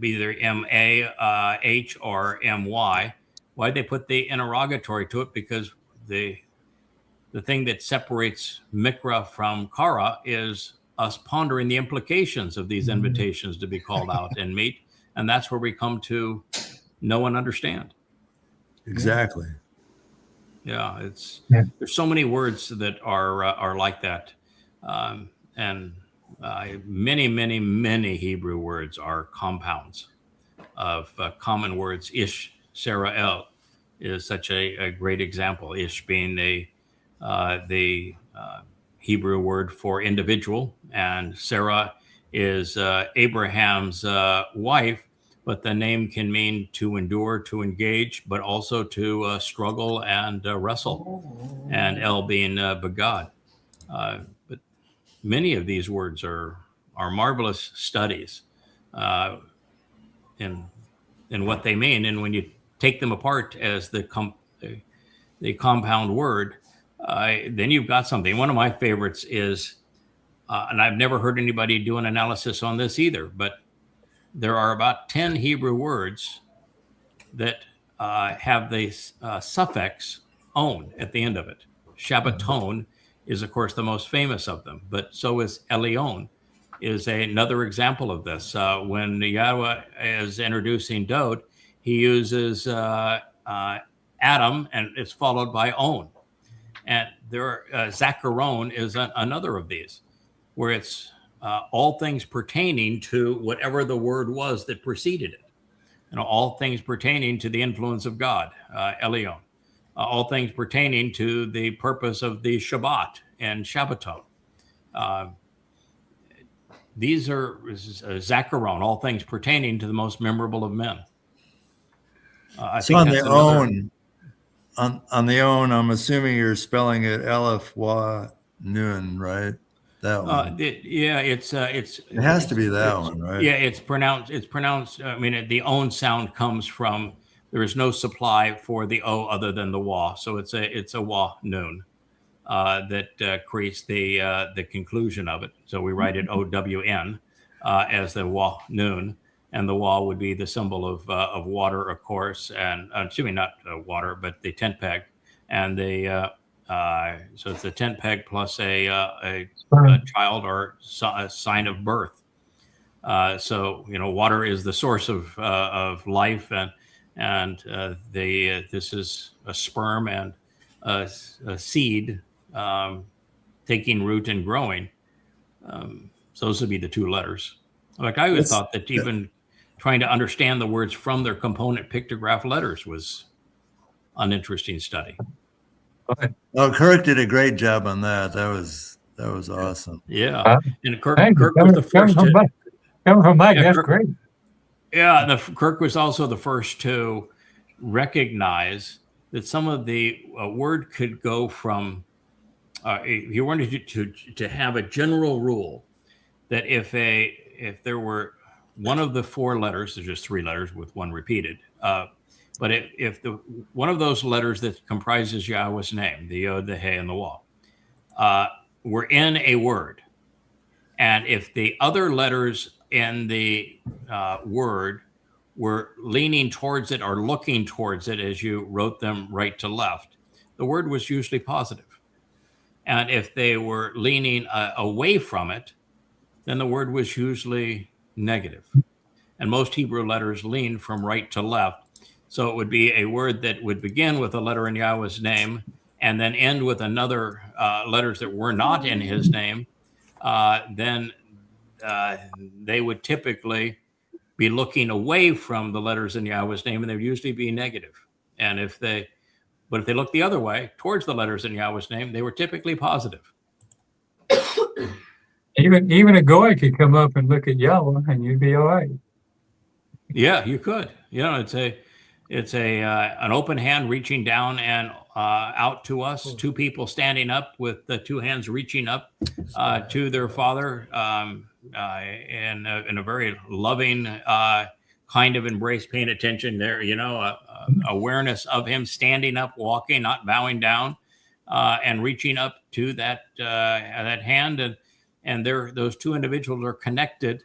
either M-A-H or M-Y? Why did they put the interrogatory to it? Because the thing that separates Mikra from Kara is us pondering the implications of these invitations to be called out and meet. And that's where we come to know and understand. Exactly. Yeah, there's so many words that are like that. And many, many, many Hebrew words are compounds of common words. Ish, Sarah, El is such a great example. Ish being the Hebrew word for individual, and Sarah is Abraham's wife, but the name can mean to endure, to engage, but also to struggle and wrestle, and El being begad. But many of these words are marvelous studies in what they mean, and when you take them apart as the compound word, then you've got something. One of my favorites is, and I've never heard anybody do an analysis on this either, but there are about 10 Hebrew words that have the suffix on at the end of it. Shabbaton is, of course, the most famous of them, but so is Elyon is another example of this. When Yahowah is introducing Dowd, he uses Adam, and it's followed by On. And Zacharon is another of these, where it's all things pertaining to whatever the word was that preceded it. All things pertaining to the influence of God, Elyon. All things pertaining to the purpose of the Shabbat and Shabbaton. These are Zacharon, all things pertaining to the most memorable of men. So on the own, on the own, I'm assuming you're spelling it Aleph Wa Nun, right? That one. It has to be that one, right? Yeah, it's pronounced. I mean, the own sound comes from. There is no supply for the O other than the Wa, so it's a Wa Nun that creates the conclusion of it. So we write it OWN as the Wa Nun, and the Wa would be the symbol of water, of course, and assuming not water, but the tent peg, and the so it's the tent peg plus a child or a sign of birth. So water is the source of life, and this is a sperm and a seed taking root and growing. So those would be the two letters. Like I would thought that even trying to understand the words from their component pictograph letters was an interesting study. Well, Kirk did a great job on that. That was awesome. Yeah, and Kirk was the first. Coming from Mike, that's great. Yeah, Kirk was also the first to recognize that some of the word could go from. If you wanted to have a general rule that if there were one of the four letters, there's just three letters with one repeated. But if one of those letters that comprises Yahowah's name, the Yod, the He, and the Waw, were in a word, and if the other letters in the word were leaning towards it or looking towards it as you wrote them right to left, the word was usually positive. And if they were leaning away from it, then the word was usually negative. And most Hebrew letters lean from right to left. So it would be a word that would begin with a letter in Yahowah's name and then end with another letters that were not in his name. Then they would typically be looking away from the letters in Yahowah's name, and they would usually be negative. And if they looked the other way towards the letters in Yahowah's name, they were typically positive. Even a goy could come up and look at Yahowah, and you'd be all right. Yeah, you could. It's an open hand reaching down and out to us. Two people standing up with the two hands reaching up to their father in a very loving kind of embrace, paying attention there. Awareness of him standing up, walking, not bowing down, and reaching up to that hand, and those two individuals are connected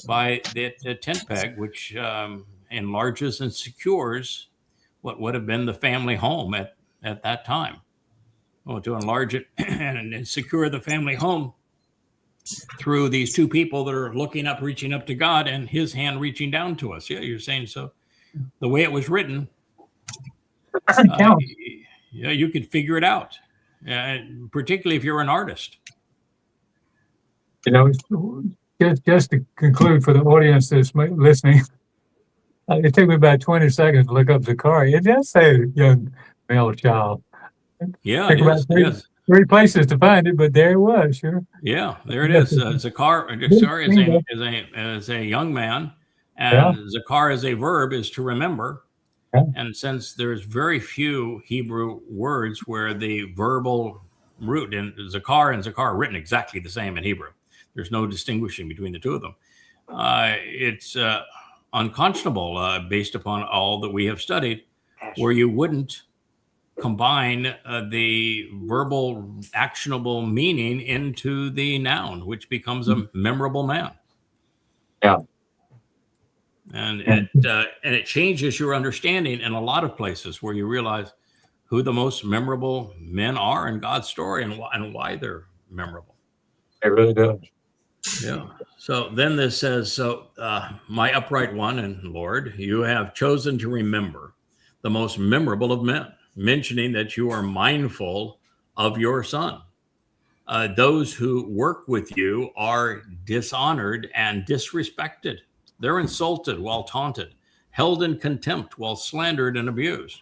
by the tent peg, which enlarges and secures what would have been the family home at that time. Well, to enlarge it and secure the family home through these two people that are looking up, reaching up to God, and his hand reaching down to us. Yeah, you're saying so. The way it was written, you could figure it out, particularly if you're an artist. Just to conclude for the audience that's listening, it took me about 20 seconds to look up Zachari. It does say young male child. Yeah, it three places to find it, but there it was. Sure. Yeah, there it is. Zachari is a young man, and Zachar as a verb is to remember. Yeah. And since there's very few Hebrew words where the verbal root in Zachar and Zachar are written exactly the same in Hebrew, there's no distinguishing between the two of them. It's unconscionable based upon all that we have studied, where you wouldn't combine the verbal actionable meaning into the noun, which becomes a memorable man. Yeah. And it changes your understanding in a lot of places where you realize, who the most memorable men are in God's story and why they're memorable. It really does. Yeah. So then this says, my upright one and Lord, you have chosen to remember the most memorable of men, mentioning that you are mindful of your son. Those who work with you are dishonored and disrespected. They're insulted while taunted, held in contempt while slandered and abused.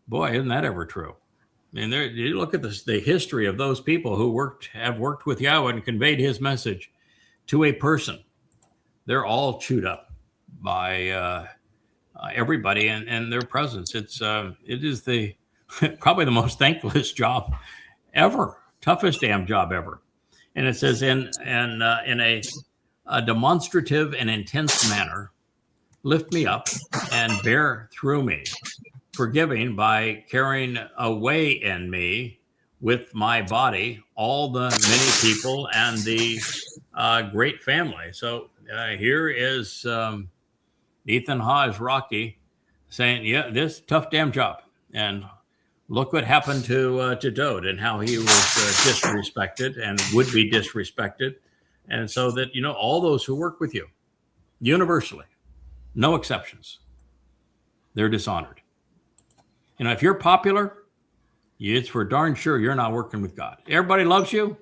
Boy, isn't that ever true? I mean, you look at the history of those people who have worked with Yahowah and conveyed his message to a person. They're all chewed up by everybody and their presence. It is probably the most thankless job ever, toughest damn job ever. And it says in a demonstrative and intense manner, lift me up and bear through me, forgiving by carrying away in me with my body all the many people and the great family. So here is Ethan Haas Rocky saying, yeah, this tough damn job. And look what happened to Dowd and how he was disrespected and would be disrespected. And so that, all those who work with you, universally, no exceptions, they're dishonored. If you're popular, it's for darn sure you're not working with God. Everybody loves you.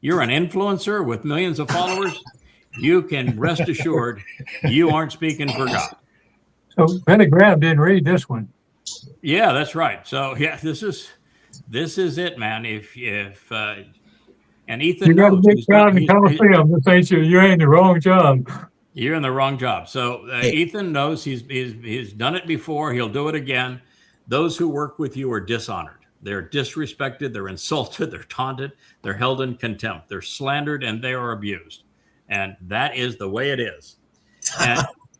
You're an influencer with millions of followers. You can rest assured you aren't speaking for God. So Benny Graham didn't read this one. Yeah, that's right. So yeah, this is it, man. If and Ethan you got knows a big crowd in Coliseum to say you're in the wrong job. You're in the wrong job. So Ethan knows he's done it before. He'll do it again. Those who work with you are dishonored. They're disrespected. They're insulted. They're taunted. They're held in contempt. They're slandered and they are abused. And that is the way it is.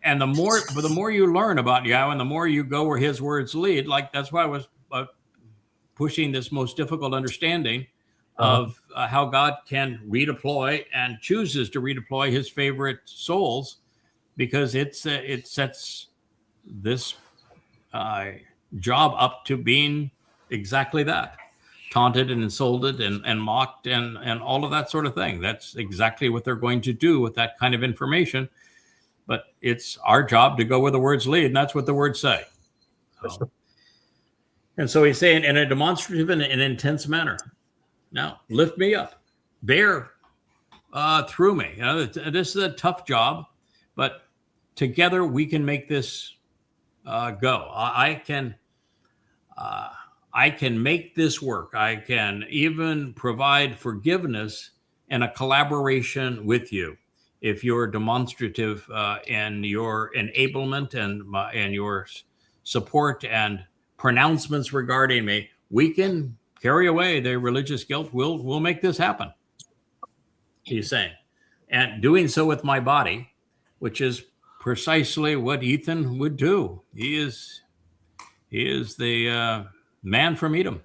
And the more you learn about Yahowah and the more you go where his words lead, like that's why I was pushing this most difficult understanding of how God can redeploy and chooses to redeploy his favorite souls, because it sets this job up to being exactly that, taunted and insulted and mocked and all of that sort of thing. That's exactly what they're going to do with that kind of information. But it's our job to go where the words lead, and that's what the words say. And so he's saying in a demonstrative and an intense manner, now lift me up, bear through me. This is a tough job, but together we can make this go. I can make this work. I can even provide forgiveness and a collaboration with you. If you're demonstrative in your enablement and your support and pronouncements regarding me, we can carry away the religious guilt. We'll make this happen, he's saying. And doing so with my body, which is precisely what Ethan would do. He is the man from Edom.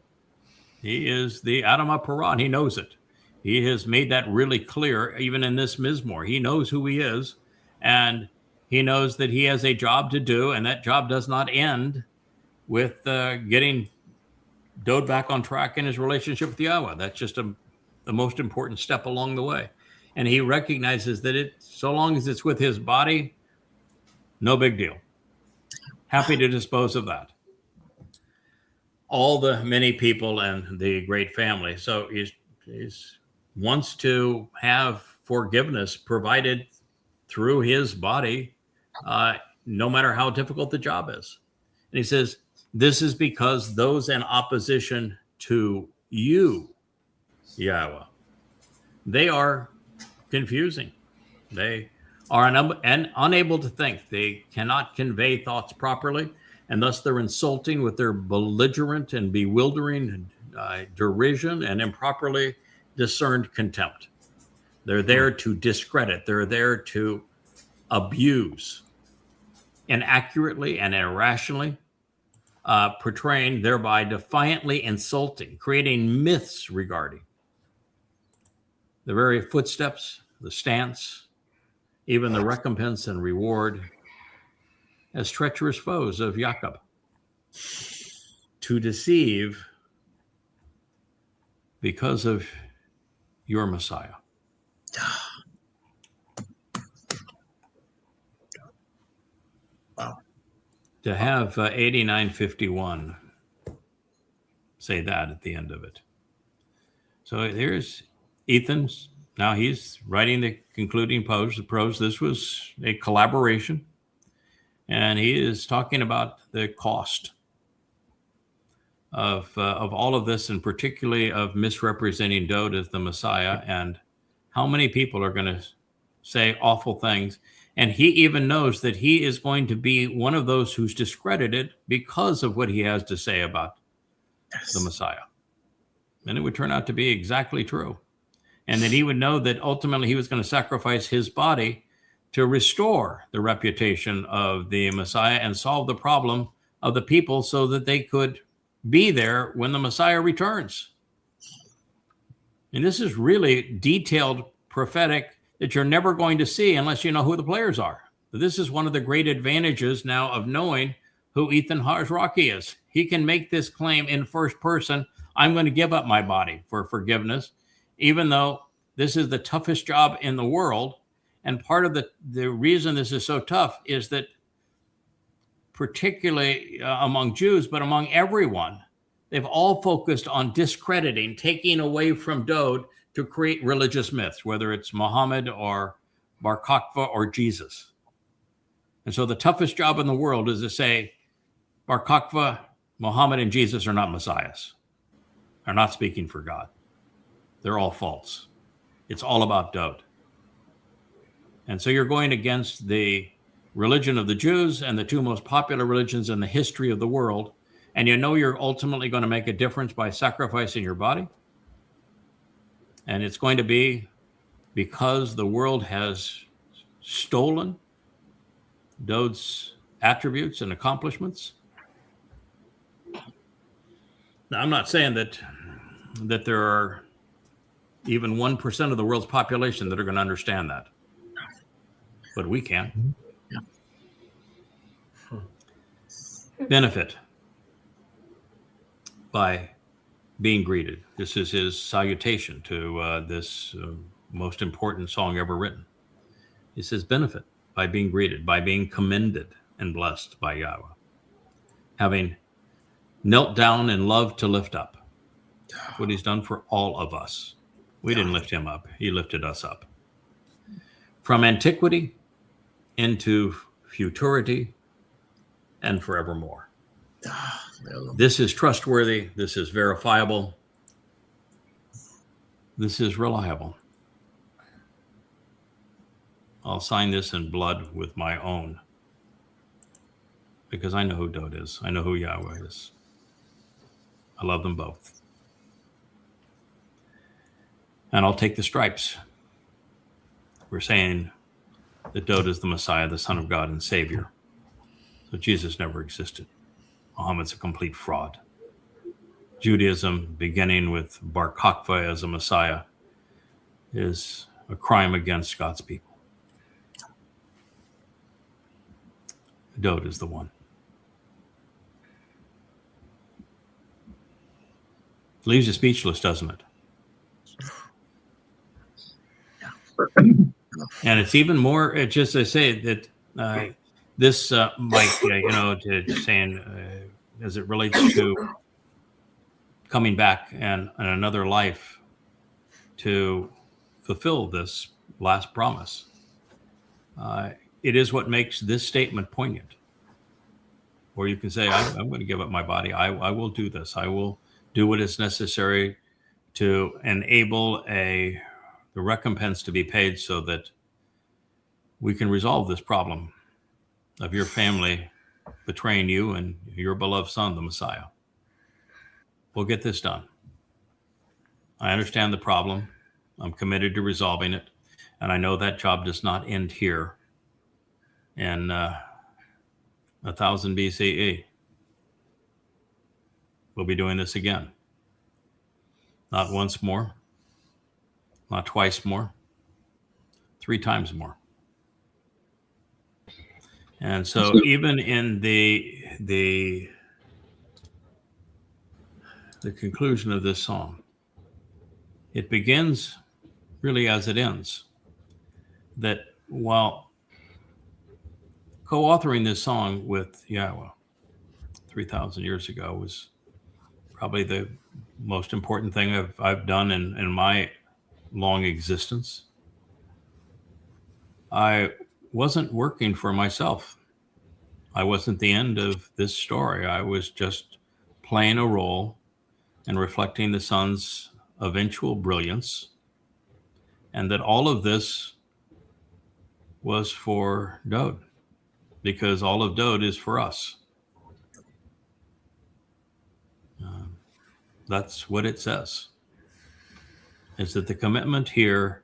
He is the Adam of Paran. He knows it. He has made that really clear, even in this Mizmowr. He knows who he is, and he knows that he has a job to do, and that job does not end with getting Dowd back on track in his relationship with Yahowah. That's just the most important step along the way. And he recognizes that so long as it's with his body, no big deal. Happy to dispose of that. All the many people and the great family. So he wants to have forgiveness provided through his body, no matter how difficult the job is. And he says, this is because those in opposition to you, Yahowah, they are confusing. They are unable to think. They cannot convey thoughts properly, and thus they're insulting with their belligerent and bewildering derision and improperly discerned contempt. They're there to discredit. They're there to abuse inaccurately and irrationally, portraying, thereby defiantly insulting, creating myths regarding the very footsteps, the stance, even the recompense and reward as treacherous foes of Jacob. to deceive because of your Messiah. Wow. To have 8951 say that at the end of it. So here's Ethan's. Now he's writing the concluding prose. This was a collaboration. And he is talking about the cost of all of this, and particularly of misrepresenting Dowd as the Messiah, and how many people are going to say awful things. And he even knows that he is going to be one of those who's discredited because of what he has to say about the Messiah. And it would turn out to be exactly true. And that he would know that ultimately he was going to sacrifice his body to restore the reputation of the Messiah and solve the problem of the people so that they could be there when the Messiah returns. And this is really detailed prophetic that you're never going to see unless you know who the players are. This is one of the great advantages now of knowing who Ethan Harsrocky is. He can make this claim in first person. I'm going to give up my body for forgiveness, even though this is the toughest job in the world. And part of the reason this is so tough is that particularly among Jews, but among everyone, they've all focused on discrediting, taking away from Dowd to create religious myths, whether it's Muhammad or Bar Kokhba or Jesus. And so the toughest job in the world is to say Bar Kokhba, Muhammad, and Jesus are not messiahs. They're not speaking for God. They're all false. It's all about Dowd. And so you're going against the religion of the Jews and the two most popular religions in the history of the world. And you know you're ultimately going to make a difference by sacrificing your body. And it's going to be because the world has stolen Dowd's attributes and accomplishments. Now, I'm not saying that there are even 1% of the world's population that are going to understand that. But we can. Yeah. Benefit by being greeted. This is his salutation to this most important song ever written. He says, benefit by being greeted, by being commended and blessed by Yahowah, having knelt down in love to lift up. What he's done for all of us. We didn't lift him up. He lifted us up. From antiquity into futurity and forevermore. This is trustworthy. This is verifiable. This is reliable. I'll sign this in blood with my own because I know who Dowd is. I know who Yahowah is. I love them both. And I'll take the stripes. We're saying that Dowd is the Messiah, the Son of God and Savior. So Jesus never existed. Muhammad's a complete fraud. Judaism, beginning with Bar Kokhba as a Messiah, is a crime against God's people. Dowd is the one. Leaves you speechless, doesn't it? And it's even more, it's just, I say that this might, to saying, as it relates to coming back and another life to fulfill this last promise. It is what makes this statement poignant. Or you can say, I'm going to give up my body. I will do this. I will do what is necessary to enable the recompense to be paid so that we can resolve this problem of your family betraying you and your beloved son, the Messiah. We'll get this done. I understand the problem. I'm committed to resolving it. And I know that job does not end here in 1000 BCE. We'll be doing this again. Not once more, not twice more, 3 times more. And so even in the the conclusion of this song. It begins really as it ends. That while co-authoring this song with Yahowah 3,000 years ago was probably the most important thing I've done in my long existence. I wasn't working for myself. I wasn't the end of this story. I was just playing a role and reflecting the son's eventual brilliance, and that all of this was for Dowd, because all of Dowd is for us. That's what it says, is that the commitment here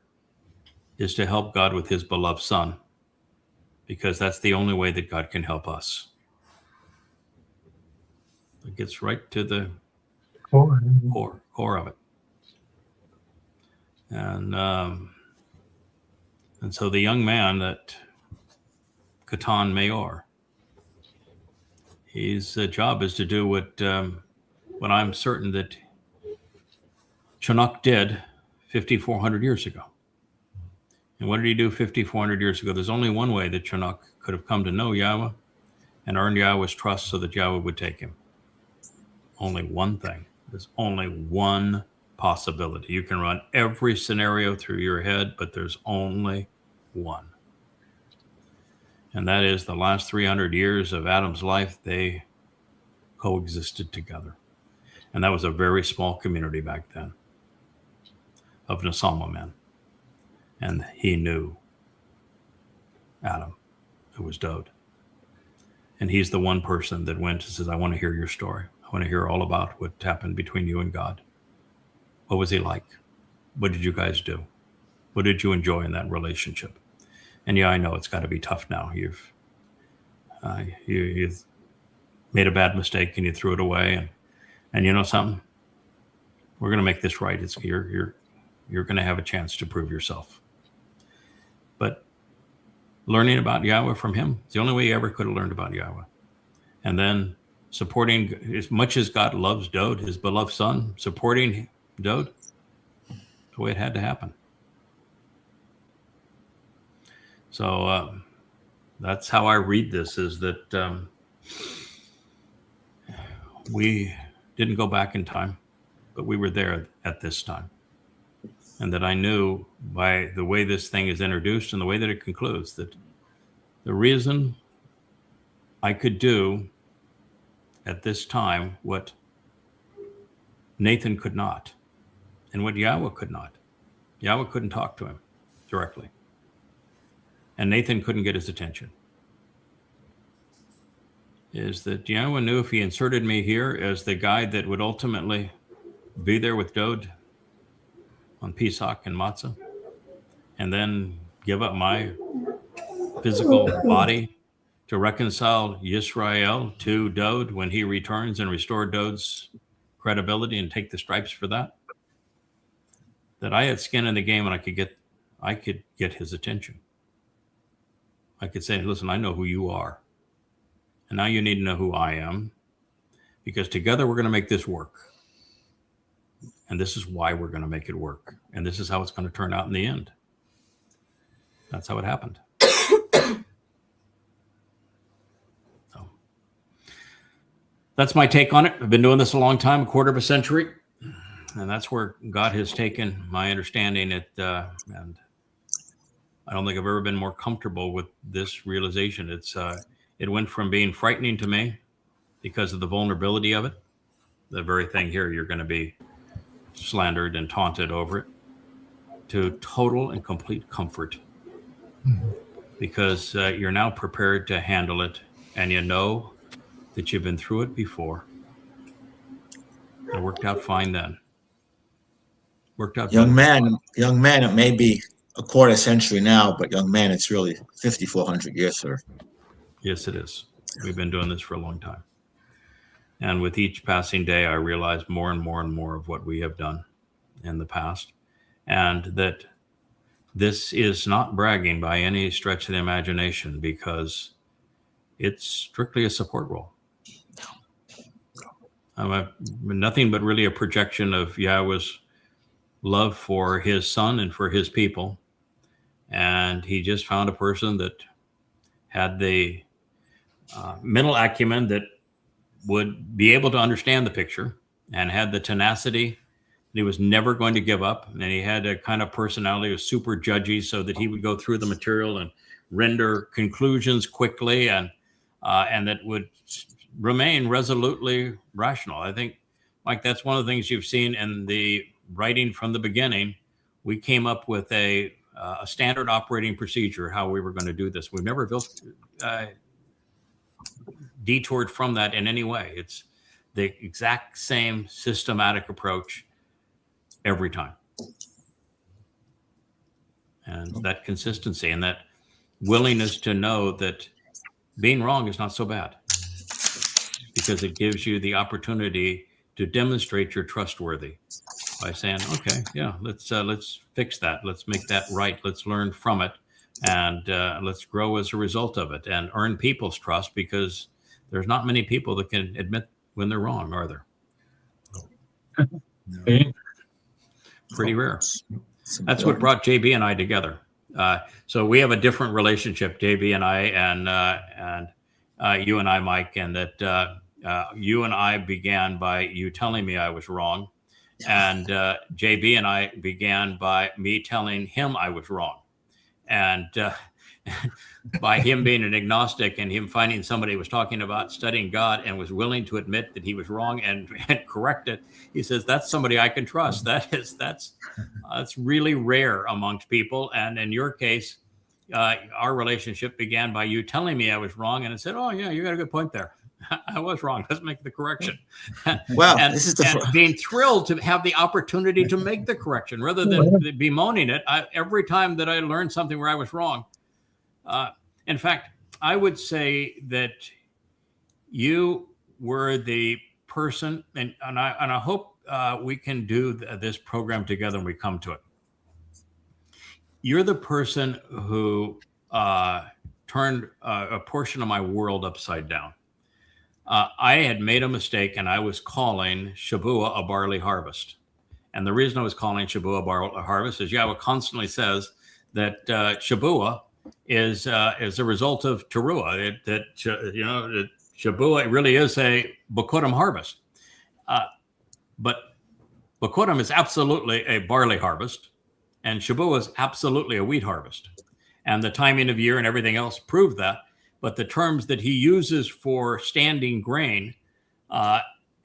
is to help God with his beloved son, because that's the only way that God can help us. It gets right to the core of it. And so the young man that Katan Mayor, his job is to do what I'm certain that Chinook did 5,400 years ago. And what did he do 5,400 years ago? There's only one way that Chinook could have come to know Yahowah and earned Yahowah's trust so that Yahowah would take him. Only one thing. There's only one possibility. You can run every scenario through your head, but there's only one. And that is the last 300 years of Adam's life, they coexisted together. And that was a very small community back then of Nasama men. And he knew Adam, who was Dowd. And he's the one person that went and says, I want to hear your story. I want to hear all about what happened between you and God. What was he like? What did you guys do? What did you enjoy in that relationship? And yeah, I know it's got to be tough now. You've made a bad mistake and you threw it away. And you know something? We're going to make this right. You're going to have a chance to prove yourself. But learning about Yahowah from him, it's the only way he ever could have learned about Yahowah. And then supporting, as much as God loves Dowd, his beloved son, supporting Dowd, the way it had to happen. So that's how I read this, is that we didn't go back in time, but we were there at this time. And that I knew by the way this thing is introduced and the way that it concludes, that the reason I could do at this time what Nathan could not, and what Yahowah could not. Yahowah couldn't talk to him directly. And Nathan couldn't get his attention. Is that Yahowah knew if he inserted me here as the guy that would ultimately be there with Dowd on Pesach and Matzah, and then give up my physical body to reconcile Yisrael to Dowd when he returns and restore Dowd's credibility and take the stripes for that, that I had skin in the game and I could get his attention. I could say, listen, I know who you are. And now you need to know who I am, because together we're going to make this work. And this is why we're going to make it work. And this is how it's going to turn out in the end. That's how it happened. So that's my take on it. I've been doing this a long time, a quarter of a century. And that's where God has taken my understanding it. And I don't think I've ever been more comfortable with this realization. It went from being frightening to me because of the vulnerability of it, the very thing here, you're going to be slandered and taunted over it, to total and complete comfort. Mm-hmm. Because you're now prepared to handle it, and you know that you've been through it before. It worked out fine then. Worked out. Young man, it may be a quarter century now, but young man, it's really 5,400 years, sir. Yes, it is. We've been doing this for a long time. And with each passing day, I realize more and more and more of what we have done in the past. And that this is not bragging by any stretch of the imagination, because it's strictly a support role. nothing but really a projection of Yahweh's love for his son and for his people. And he just found a person that had the mental acumen that would be able to understand the picture and had the tenacity that he was never going to give up. And he had a kind of personality, was super judgy, so that he would go through the material and render conclusions quickly, and that would remain resolutely rational. I think, Mike, that's one of the things you've seen in the writing from the beginning. We came up with a standard operating procedure, how we were going to do this. We've never detoured from that in any way. It's the exact same systematic approach every time. And that consistency and that willingness to know that being wrong is not so bad, because it gives you the opportunity to demonstrate you're trustworthy by saying, okay, yeah, let's fix that. Let's make that right. Let's learn from it. And let's grow as a result of it and earn people's trust, because there's not many people that can admit when they're wrong, are there? Okay. Pretty rare. That's what brought JB and I together. So we have a different relationship, JB and I, and you and I, Mike, and that you and I began by you telling me I was wrong. And JB and I began by me telling him I was wrong. And by him being an agnostic and him finding somebody who was talking about studying God and was willing to admit that he was wrong and correct it, he says, that's somebody I can trust. That's really rare amongst people. And in your case, our relationship began by you telling me I was wrong, and I said, oh yeah, you got a good point there. I was wrong. Let's make the correction. Well, and being thrilled to have the opportunity to make the correction rather than bemoaning it. Every time that I learned something where I was wrong. In fact, I would say that you were the person, and I hope we can do this program together when we come to it. You're the person who turned a portion of my world upside down. I had made a mistake, and I was calling Shabuwah a barley harvest. And the reason I was calling Shabuwah a barley harvest is Yahweh constantly says that Shabuwah is a result of Teruah. That Shabuwah really is a Bokurim harvest. But Bokurim is absolutely a barley harvest, and Shabuwah is absolutely a wheat harvest. And the timing of year and everything else proved that. But the terms that he uses for standing grain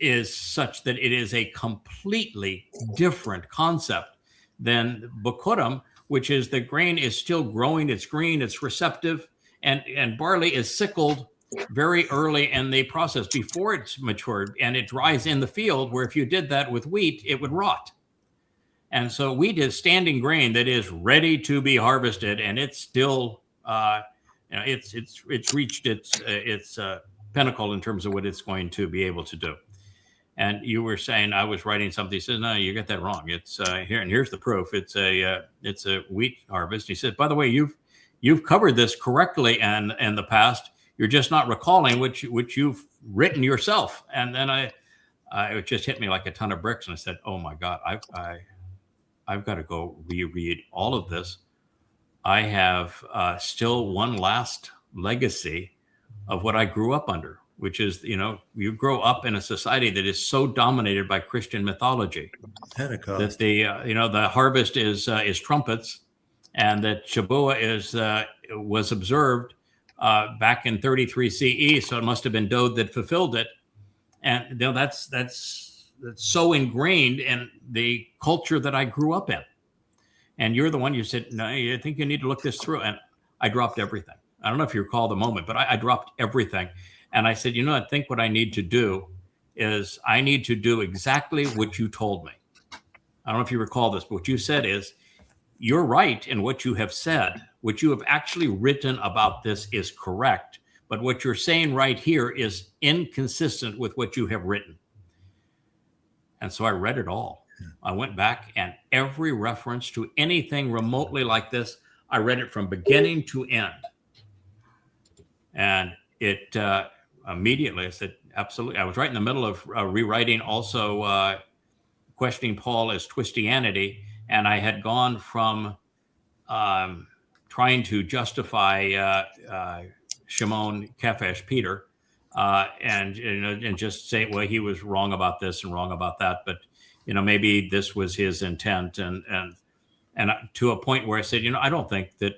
is such that it is a completely different concept than Bokurim, which is the grain is still growing, it's green, it's receptive, and barley is sickled very early in the process before it's matured, and it dries in the field, where if you did that with wheat, it would rot. And so wheat is standing grain that is ready to be harvested, and it's still it's reached its pinnacle in terms of what it's going to be able to do. And you were saying I was writing something. He says, no, you got that wrong. It's here, and here's the proof. It's a wheat harvest. He said, by the way, you've covered this correctly and in the past. You're just not recalling which you've written yourself. And then it just hit me like a ton of bricks, and I said, oh my God, I've got to go reread all of this. I have still one last legacy of what I grew up under, which is, you grow up in a society that is so dominated by Christian mythology that the harvest is trumpets, and that Shabuwah was observed back in 33 CE. So it must have been Dowd that fulfilled it. And that's so ingrained in the culture that I grew up in. And you're the one, you said, no, I think you need to look this through. And I dropped everything. I don't know if you recall the moment, but I dropped everything. And I said, I think what I need to do is I need to do exactly what you told me. I don't know if you recall this, but what you said is, you're right in what you have said. What you have actually written about this is correct. But what you're saying right here is inconsistent with what you have written. And so I read it all. I went back, and every reference to anything remotely like this, I read it from beginning to end. And it immediately I said, absolutely. I was right in the middle of rewriting also questioning Paul as Twistianity. And I had gone from trying to justify Shimon, Kephesh, Peter, and just say, well, he was wrong about this and wrong about that. But, maybe this was his intent. And to a point where I said, I don't think that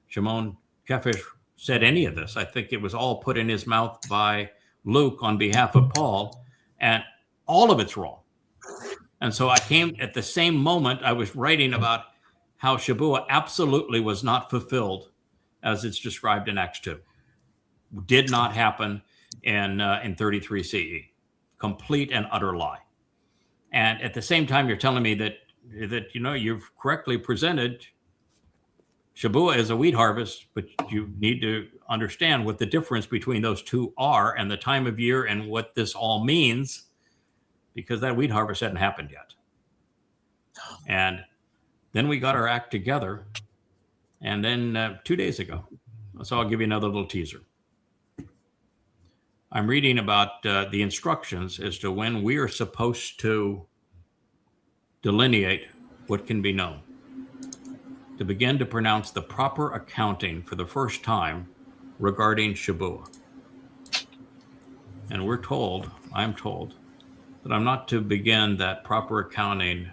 Shimon, Kephesh said any of this. I think it was all put in his mouth by Luke on behalf of Paul, and all of it's wrong. And so I came at the same moment I was writing about how Shabuwah absolutely was not fulfilled as it's described in Acts 2. Did not happen in 33 CE. Complete and utter lie. And at the same time, you're telling me that you've correctly presented Shabuwah as a wheat harvest, but you need to understand what the difference between those two are and the time of year and what this all means, because that wheat harvest hadn't happened yet. And then we got our act together. And then 2 days ago, so I'll give you another little teaser. I'm reading about the instructions as to when we are supposed to delineate what can be known, to begin to pronounce the proper accounting for the first time regarding Shabuwah. And I'm told, that I'm not to begin that proper accounting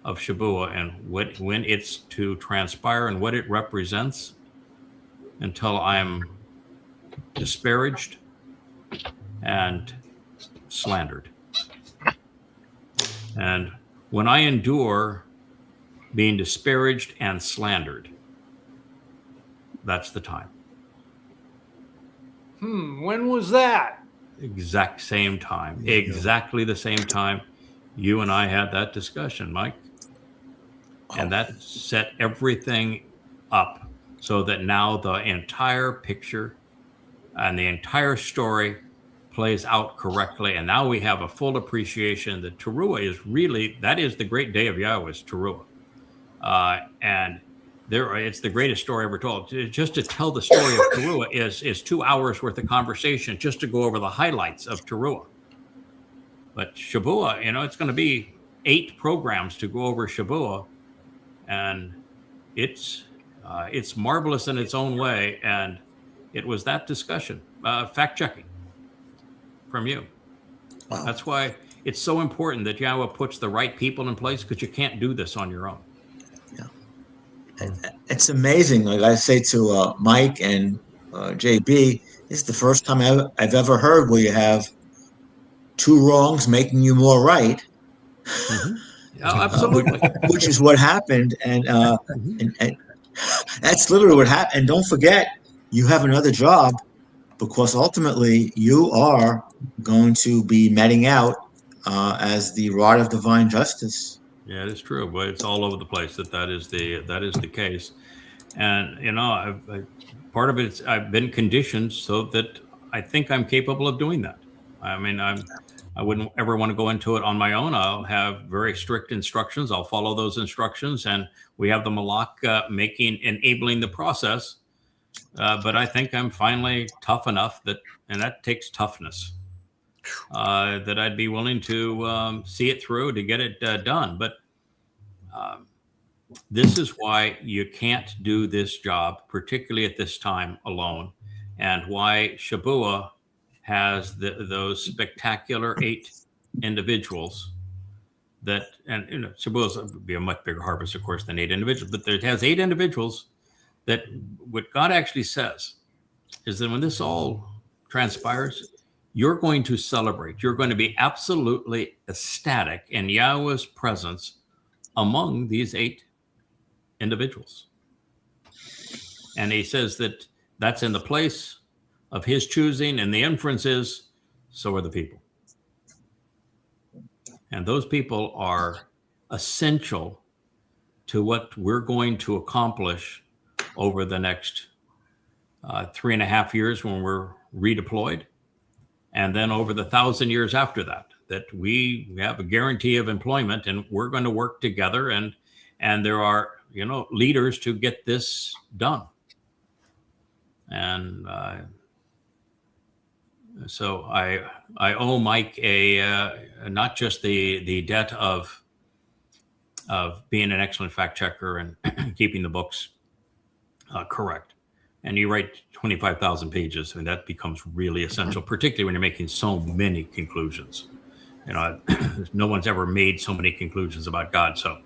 of Shabuwah and when it's to transpire and what it represents until I'm disparaged and slandered. And when I endure being disparaged and slandered, that's the time. When was that? Exact same time. Exactly the same time you and I had that discussion, Mike. And that set everything up so that now the entire picture and the entire story plays out correctly. And now we have a full appreciation that Teruah is really, that is the great day of Yahowah, is Teruah. And it's the greatest story ever told. Just to tell the story of Teruah is 2 hours worth of conversation just to go over the highlights of Teruah. But Shabuwah, it's going to be 8 programs to go over Shabuwah. And it's marvelous in its own way. And it was that discussion, fact-checking from you. Wow. That's why it's so important that Yahowah puts the right people in place, because you can't do this on your own. Yeah. It's amazing. Like I say to Mike and JB, this is the first time I've ever heard where you have 2 wrongs making you more right. Mm-hmm. Oh, absolutely. Which is what happened. And that's literally what happened. And don't forget, you have another job, because ultimately you are going to be meting out as the rod of divine justice. Yeah, it is true, but it's all over the place that is the case. And part of it, I've been conditioned so that I think I'm capable of doing that. I mean, I wouldn't ever want to go into it on my own. I'll have very strict instructions. I'll follow those instructions, and we have the Malak enabling the process. But I think I'm finally tough enough and that takes toughness, that I'd be willing to see it through to get it done. But this is why you can't do this job, particularly at this time, alone, and why Shabuwah has those spectacular 8 individuals that, and Shabuwah would be a much bigger harvest, of course, than 8 individuals, but it has 8 individuals that what God actually says is that when this all transpires, you're going to celebrate. You're going to be absolutely ecstatic in Yahowah's presence among these 8 individuals. And he says that that's in the place of his choosing, and the inference is, so are the people. And those people are essential to what we're going to accomplish over the next 3.5 years when we're redeployed, and then over the 1,000 years after that we have a guarantee of employment, and we're going to work together, and there are leaders to get this done. And So I owe Mike not just the debt of being an excellent fact checker and keeping the books correct. And you write 25,000 pages, and that becomes really essential, particularly when you're making so many conclusions. No one's ever made so many conclusions about God, so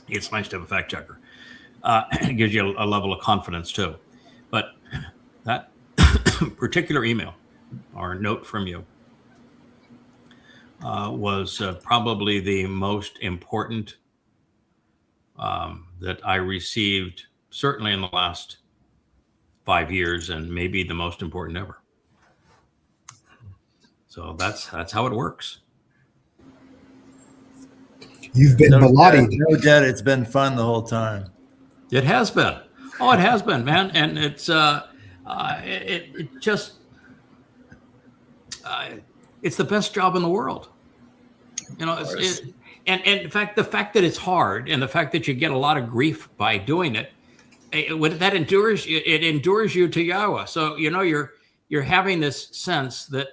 it's nice to have a fact checker. It gives you a level of confidence too. But that particular email or note from you was probably the most important that I received, certainly in the last 5 years, and maybe the most important ever. So that's how it works. You've been melodied. No debt. It's been fun the whole time. It has been. Oh, it has been, man. And it's it just it's the best job in the world. And in fact, the fact that it's hard and the fact that you get a lot of grief by doing it, that endures you to Yahowah. So you're having this sense that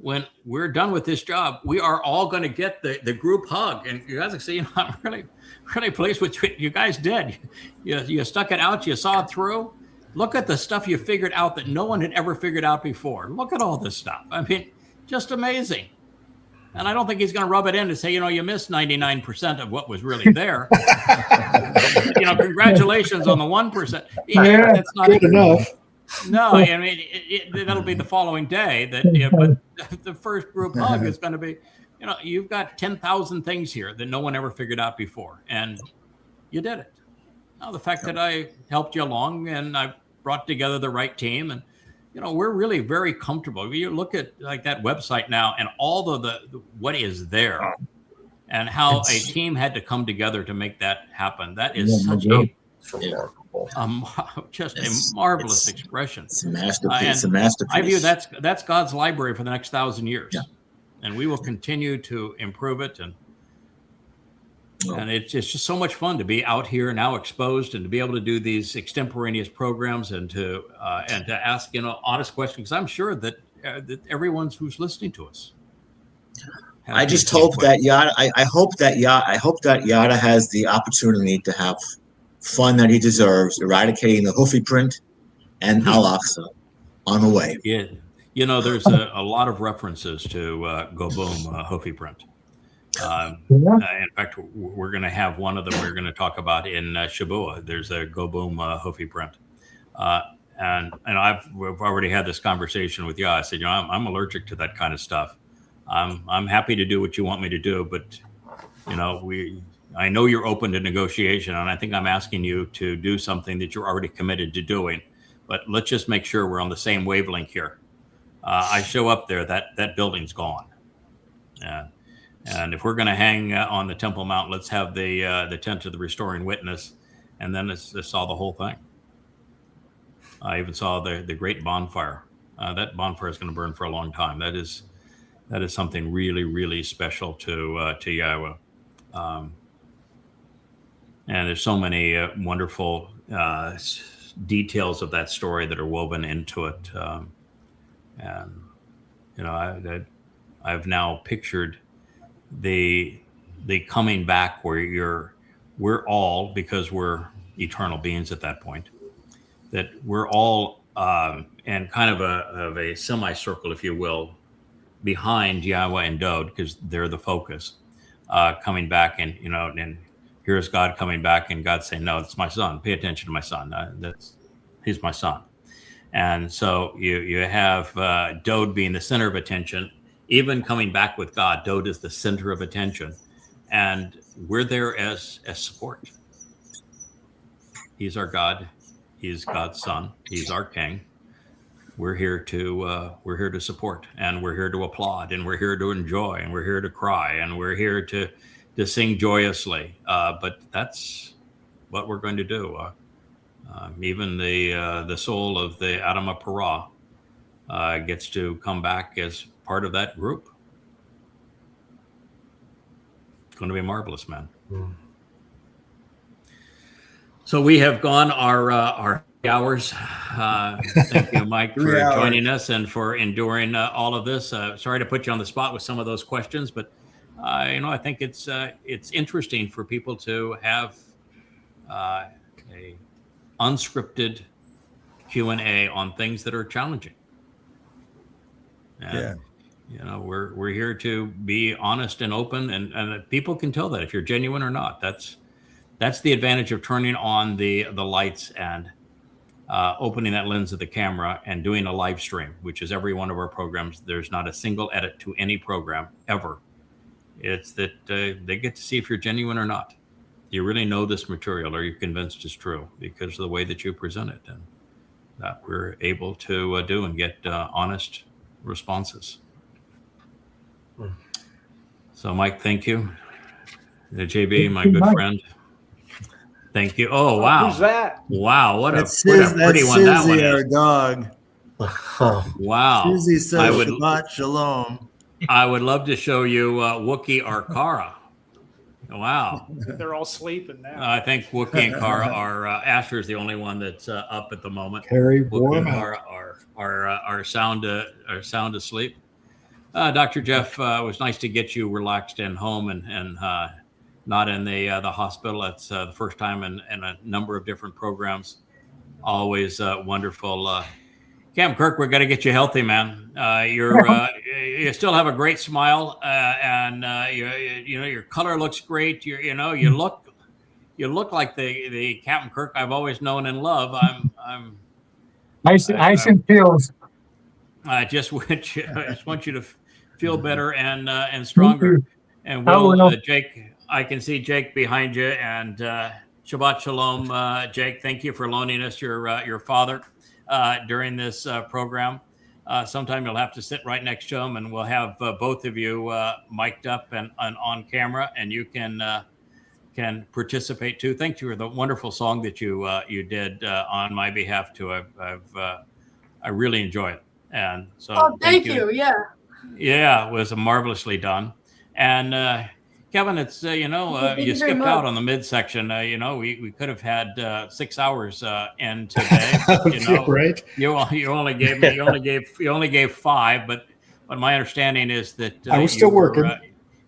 when we're done with this job, we are all going to get the group hug. And you guys can see, I'm really, really pleased with what you guys did. You stuck it out. You saw it through. Look at the stuff you figured out that no one had ever figured out before. Look at all this stuff. I mean, just amazing. And I don't think he's going to rub it in and say, you missed 99% of what was really there. Congratulations on the 1%. Yeah, that's not good enough. No, I mean, that'll be the following day. But the first group hug is going to be, you've got 10,000 things here that no one ever figured out before, and you did it. Now, the fact that I helped you along and I brought together the right team, and we're really very comfortable. You look at like that website now, and all of the what is there, and how a team had to come together to make that happen. That is such just a marvelous expression. It's a masterpiece. A masterpiece. I view that's God's library for the next 1,000 years, and we will continue to improve it. And it's just so much fun to be out here now exposed and to be able to do these extemporaneous programs and to ask honest questions. Because I'm sure that everyone who's listening to us. I just hope that Yada. I hope that Yada has the opportunity to have fun that he deserves, eradicating the Hufi print and Al-Aqsa on the way. Yeah, there's a lot of references to Go Boom Hufi print. In fact, we're going to have one of them we're going to talk about in Shabuwah. There's a Go Boom Hufi print. And we've already had this conversation with Yah. I said, I'm allergic to that kind of stuff. I'm happy to do what you want me to do, but I know you're open to negotiation, and I think I'm asking you to do something that you're already committed to doing. But let's just make sure we're on the same wavelength here. I show up there, that building's gone. And if we're going to hang on the Temple Mount, let's have the tent of the restoring witness, and then let's saw the whole thing. I even saw the great bonfire. That bonfire is going to burn for a long time. That is something really, really special to Yahowah. And there's so many wonderful details of that story that are woven into it. I've now pictured the coming back where we're all, because we're eternal beings at that point, that we're all in kind of a semicircle, if you will, behind Yahowah and Dowd, because they're the focus, coming back, and and here's God coming back, and God saying, no, it's my son. Pay attention to my son. He's my son. And so you have Dowd being the center of attention. Even coming back with God, Dowd is the center of attention, and we're there as support. He's our God. He's God's son. He's our king. We're here to support, and we're here to applaud, and we're here to enjoy, and we're here to cry, and we're here to sing joyously. But that's what we're going to do. Even the soul of the Adamah Parah gets to come back as part of that group. It's going to be marvelous, man. So we have gone our hours. Thank you, Mike, for 3 hours. joining us and for enduring all of this. Sorry to put you on the spot with some of those questions, but I think it's interesting for people to have a unscripted Q&A on things that are challenging. And, we're here to be honest and open, and people can tell that if you're genuine or not. That's the advantage of turning on the lights and opening that lens of the camera and doing a live stream, which is every one of our programs. There's not a single edit to any program ever. It's that they get to see if you're genuine or not. Do you really know this material? Are you convinced it's true? Because of the way that you present it, and that we're able to do and get honest responses. So, Mike, thank you. JB, my good friend. Thank you. Oh, wow. Who's that? Wow. What a That's pretty one that one Susie, our is. dog. Wow. Susie says Shabbat Shalom. I would love to show you Wookie or Kara. Wow. They're all sleeping now. I think Wookie and Kara are, Asher's the only one that's up at the moment. Carrie Wookie and Warm. Kara are sound asleep. Dr. Jeff, it was nice to get you relaxed and home and not in the hospital. That's the first time in a number of different programs. Always wonderful. Cam Kirk, we're going to get you healthy, man. You still have a great smile, and your color looks great. You look like the Captain Kirk I've always known and love. Ice and pills. I just want you to feel better and stronger. And Jake, I can see Jake behind you. And Shabbat Shalom, Jake. Thank you for loaning us your father during this program. Sometime you'll have to sit right next to him, and we'll have both of you mic'd up and on camera, and you can participate too. Thank you for the wonderful song that you did on my behalf too. I really enjoy it. And so thank you. Yeah, it was marvelously done. And Kevin, it's you skipped out on the midsection. We could have had 6 hours in today. Right? You only gave 5, but my understanding is that I was still working.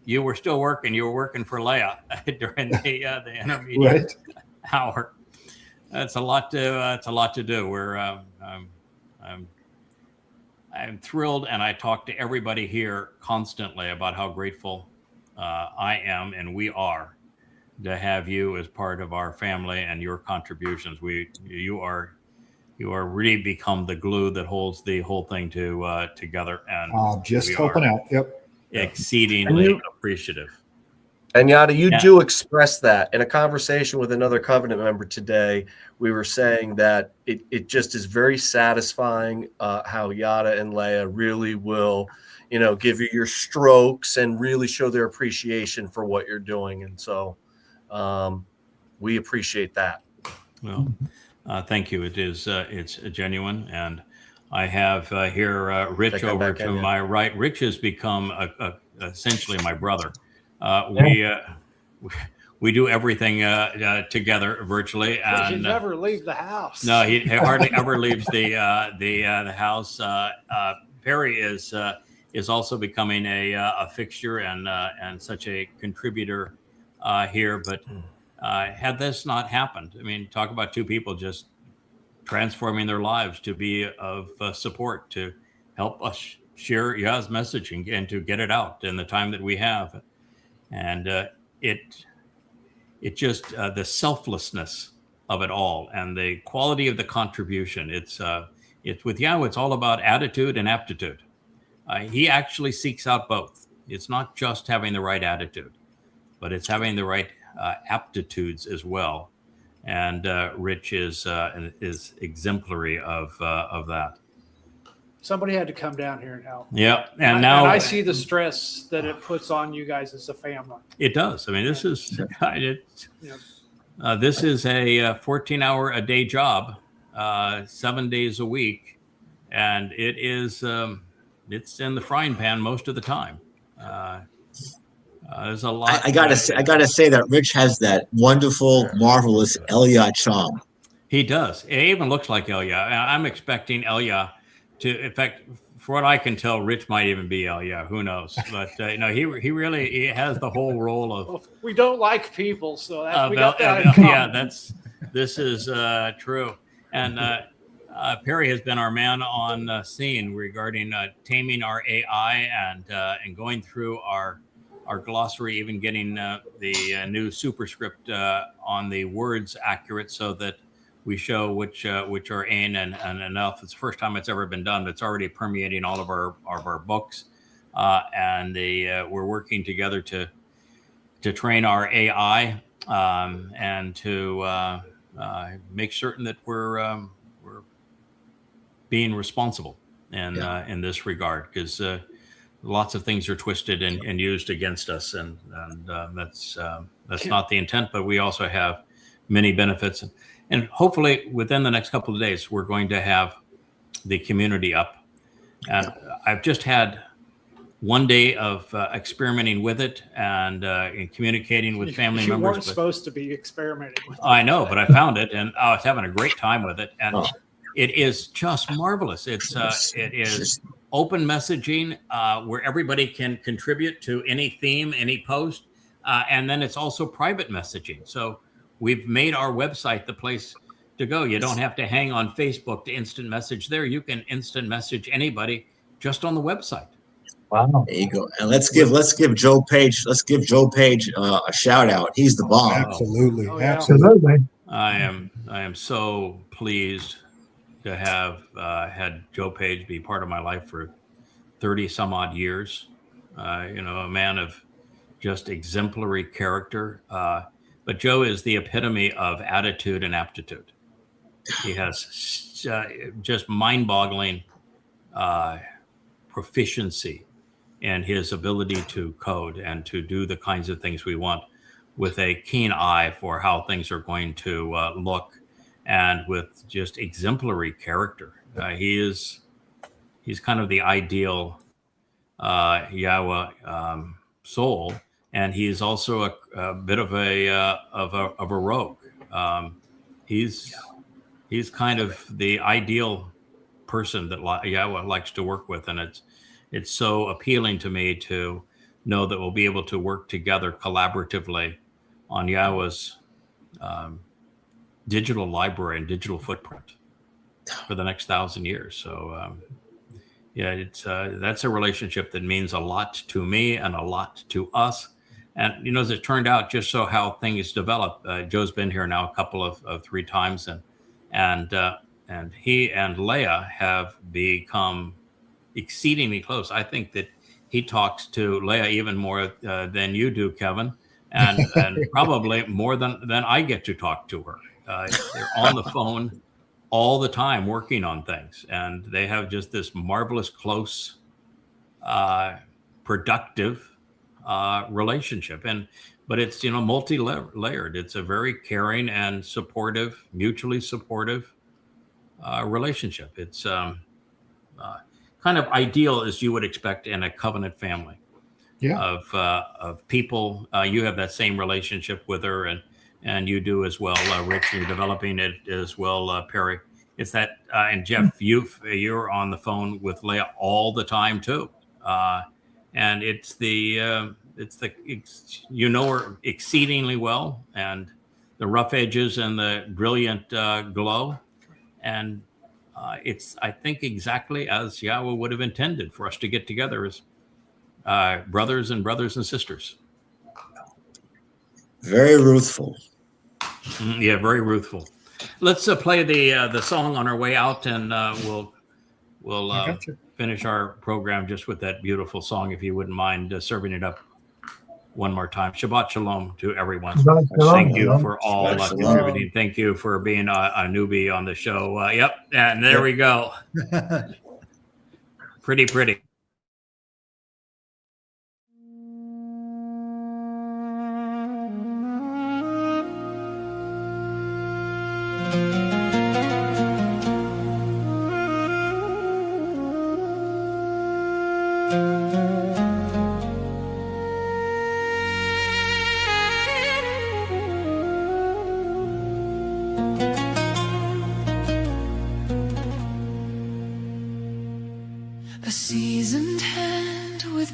You were still working. You were working for Leah during the intermediate hour. That's a lot to do. I'm thrilled, and I talk to everybody here constantly about how grateful I am, and we are, to have you as part of our family and your contributions. You are really become the glue that holds the whole thing together. And just helping out. Yep. Exceedingly appreciative. And Yada, you do express that in a conversation with another covenant member today. We were saying that it just is very satisfying how Yada and Leah really will, give you your strokes and really show their appreciation for what you're doing. And so we appreciate that. Well, thank you. It's genuine. And I have here Rich over to my right. Rich has become essentially my brother. We do everything together virtually, and he never leaves the house. No, he hardly ever leaves the house. Perry is also becoming a fixture and such a contributor here. But had this not happened, I mean, talk about two people just transforming their lives to be of support, to help us share Yah's messaging and to get it out in the time that we have. And it just the selflessness of it all and the quality of the contribution. It's with Yahowah, it's all about attitude and aptitude. He actually seeks out both. It's not just having the right attitude, but it's having the right aptitudes as well. And Rich is exemplary of that. Somebody had to come down here and help. Yeah, and I see the stress that it puts on you guys as a family. It does. I mean, this is this is a 14-hour a day job, 7 days a week, and it is it's in the frying pan most of the time. There's a lot. I gotta say that Rich has that wonderful, marvelous Elliot charm. He does. It even looks like Elia. I'm expecting Elia to, in fact, for what I can tell, Rich might even be Elia. Who knows? But he really has the whole role of. Well, we don't like people, so we got that in common. This is true. And Perry has been our man on scene regarding taming our AI and going through our glossary, even getting the new superscript on the words accurate, so that we show which are ain and enough. It's the first time it's ever been done. But it's already permeating all of our books, and we're working together to train our AI and to make certain that we're being responsible in this regard, because lots of things are twisted and used against us, and that's not the intent. But we also have many benefits. And hopefully within the next couple of days, we're going to have the community up. And I've just had one day of experimenting with it and communicating with family members. You weren't supposed to be experimenting with it. I know, but I found it, and I was having a great time with it. And it is just marvelous. It is open messaging where everybody can contribute to any theme, any post. And then it's also private messaging. So we've made our website the place to go. You don't have to hang on Facebook to instant message there. You can instant message anybody just on the website. Wow. There you go. And let's give Joe Page a shout out. He's the bomb. Absolutely. Oh, yeah. Absolutely. I am so pleased to have had Joe Page be part of my life for 30 some odd years. A man of just exemplary character. But Joe is the epitome of attitude and aptitude. He has just mind-boggling proficiency in his ability to code and to do the kinds of things we want, with a keen eye for how things are going to look, and with just exemplary character. He's kind of the ideal Yahowah soul. And he's also a bit of a rogue. He's kind of the ideal person that Yahowah likes to work with, and it's so appealing to me to know that we'll be able to work together collaboratively on Yahowah's digital library and digital footprint for the next 1,000 years. So that's a relationship that means a lot to me and a lot to us. And, as it turned out, just so how things develop, Joe's been here now a couple of 3 times, and he and Leah have become exceedingly close. I think that he talks to Leah even more than you do, Kevin, and probably more than I get to talk to her. They're on the phone all the time working on things, and they have just this marvelous, close, productive relationship. But it's multi-layered. It's a very caring and supportive, mutually supportive relationship. It's kind of ideal, as you would expect in a covenant family. Of people. You have that same relationship with her, and you do as well, Rich. You're developing it as well, Perry. It's that, and Jeff, you're on the phone with Leah all the time too. And it's her exceedingly well, and the rough edges and the brilliant glow. And it's, I think, exactly as Yahowah would have intended for us to get together as brothers and sisters. Very Ruthful. Yeah, very Ruthful. Let's play the song on our way out, and we'll finish our program just with that beautiful song, if you wouldn't mind serving it up one more time. Shabbat Shalom to everyone. Thank you for all contributing. Thank you for being a newbie on the show. Yep, and there we go. Pretty.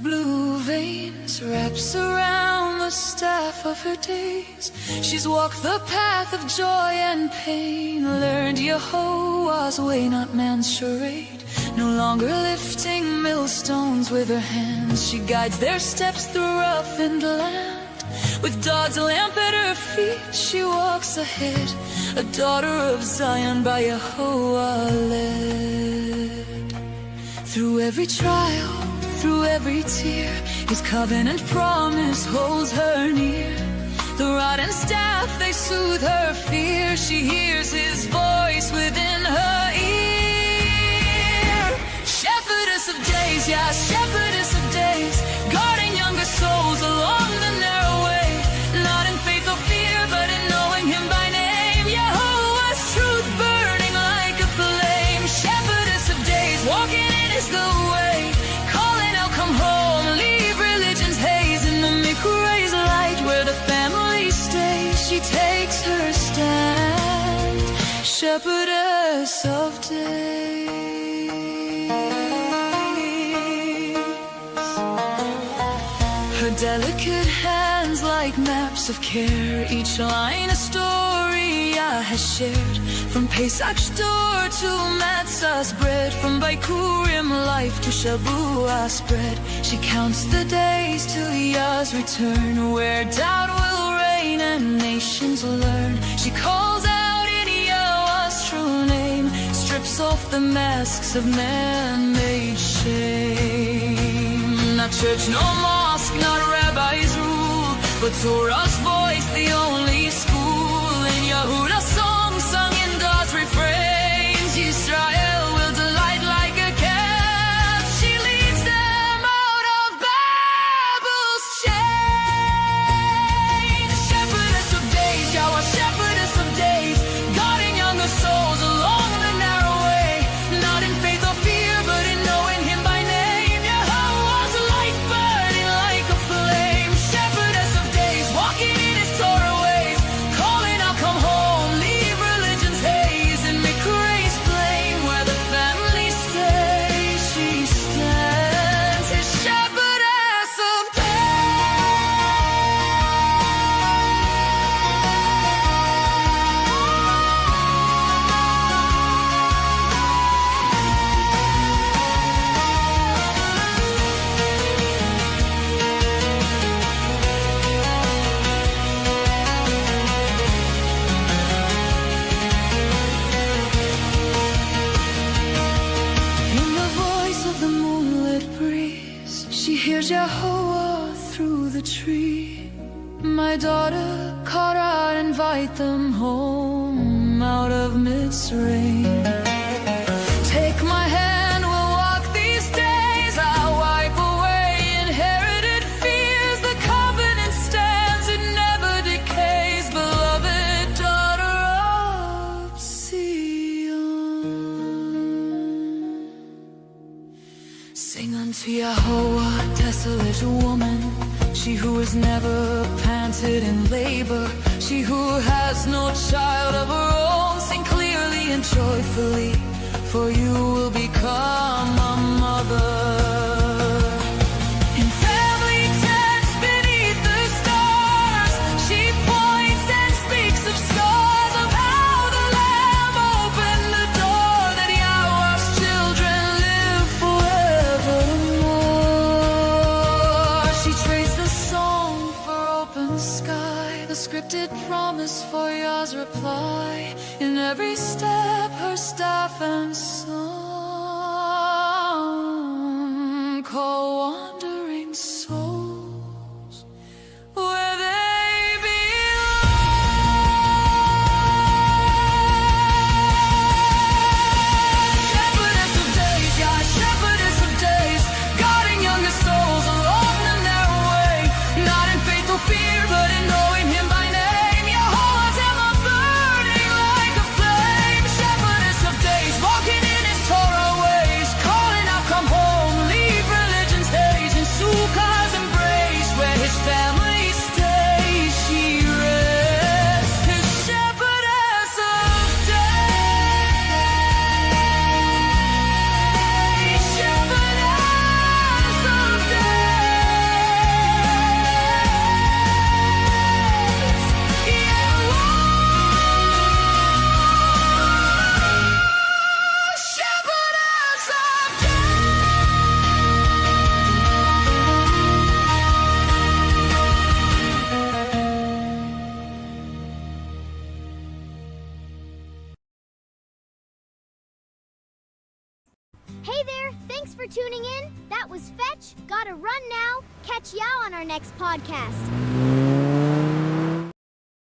blue veins wraps around the staff of her days. She's walked the path of joy and pain, learned Yahowah's way, not man's charade. No longer lifting millstones with her hands, she guides their steps through roughened land. With Dowd's lamp at her feet, she walks ahead, a daughter of Zion by Yahowah led. Through every trial, through every tear, his covenant promise holds her near. The rod and staff, they soothe her fear. She hears his voice within her ear. Shepherdess of days, yeah, shepherdess of days, guarding younger souls along the narrow way. Not in faith or fear, but in knowing him by name. Yahowah's truth burning like a flame. Shepherdess of days, walking in is the way. Calling out, come home, leave religion's haze. In the Mikuray's light where the family stays, she takes her stand. Shepherdess of days. Her delicate hands like maps of care, each line a story Yah has shared. From Pesach's door to Matzah's bread, from Bikurim life to Shabuwah spread. She counts the days till Yah's return, where Dowd will reign and nations learn. She calls out in Yahweh's true name, strips off the masks of man-made shame. Not church, no mosque, not rabbi's rule, but Torah's voice, the only school. In Yehuda's song sung in God's refrains, Israel will delight like a calf. She leads them out of Babel's chain. Shepherdess of days, Yahweh, shepherdess of days, guarding younger souls along the narrow way. Not in faith or fear, but in knowing him by name. Yahowah's light burning like a flame. Shepherdess of days, walking in his Torah ways, calling out, come home, leave religion's haze. In Mikuray's plain where the family stays, she stands his shepherdess of In the voice of the moonlit breeze, she hears Yahowah through the tree. My daughter, caught out, invite them home out of Mitzrayim. Take my hand, we'll walk these days. I'll wipe away inherited fears. The covenant stands, it never decays. Beloved daughter of Zion. Sing unto Yahowah, desolate woman, she who has never panted in labor, she who has no child of her own. Sing clearly and joyfully, for you will become a mother. In family tents beneath the stars, she points and speaks of scars of how the Lamb opened the door, that Yahweh's children live forevermore. She traced the song for open sky, the scripted promise for Yah's reply. In every step, her staff and song call wandering souls where they belong. Shepherdess of days, yeah, shepherdess of days, guarding younger souls along the narrow way. Not in faith or fear, but in knowing him by name. Yahowah's Amah burning like a flame. Shepherdess of days, walking in his Torah. Hey there, thanks for tuning in. That was Fetch. Gotta run now. Catch y'all on our next podcast.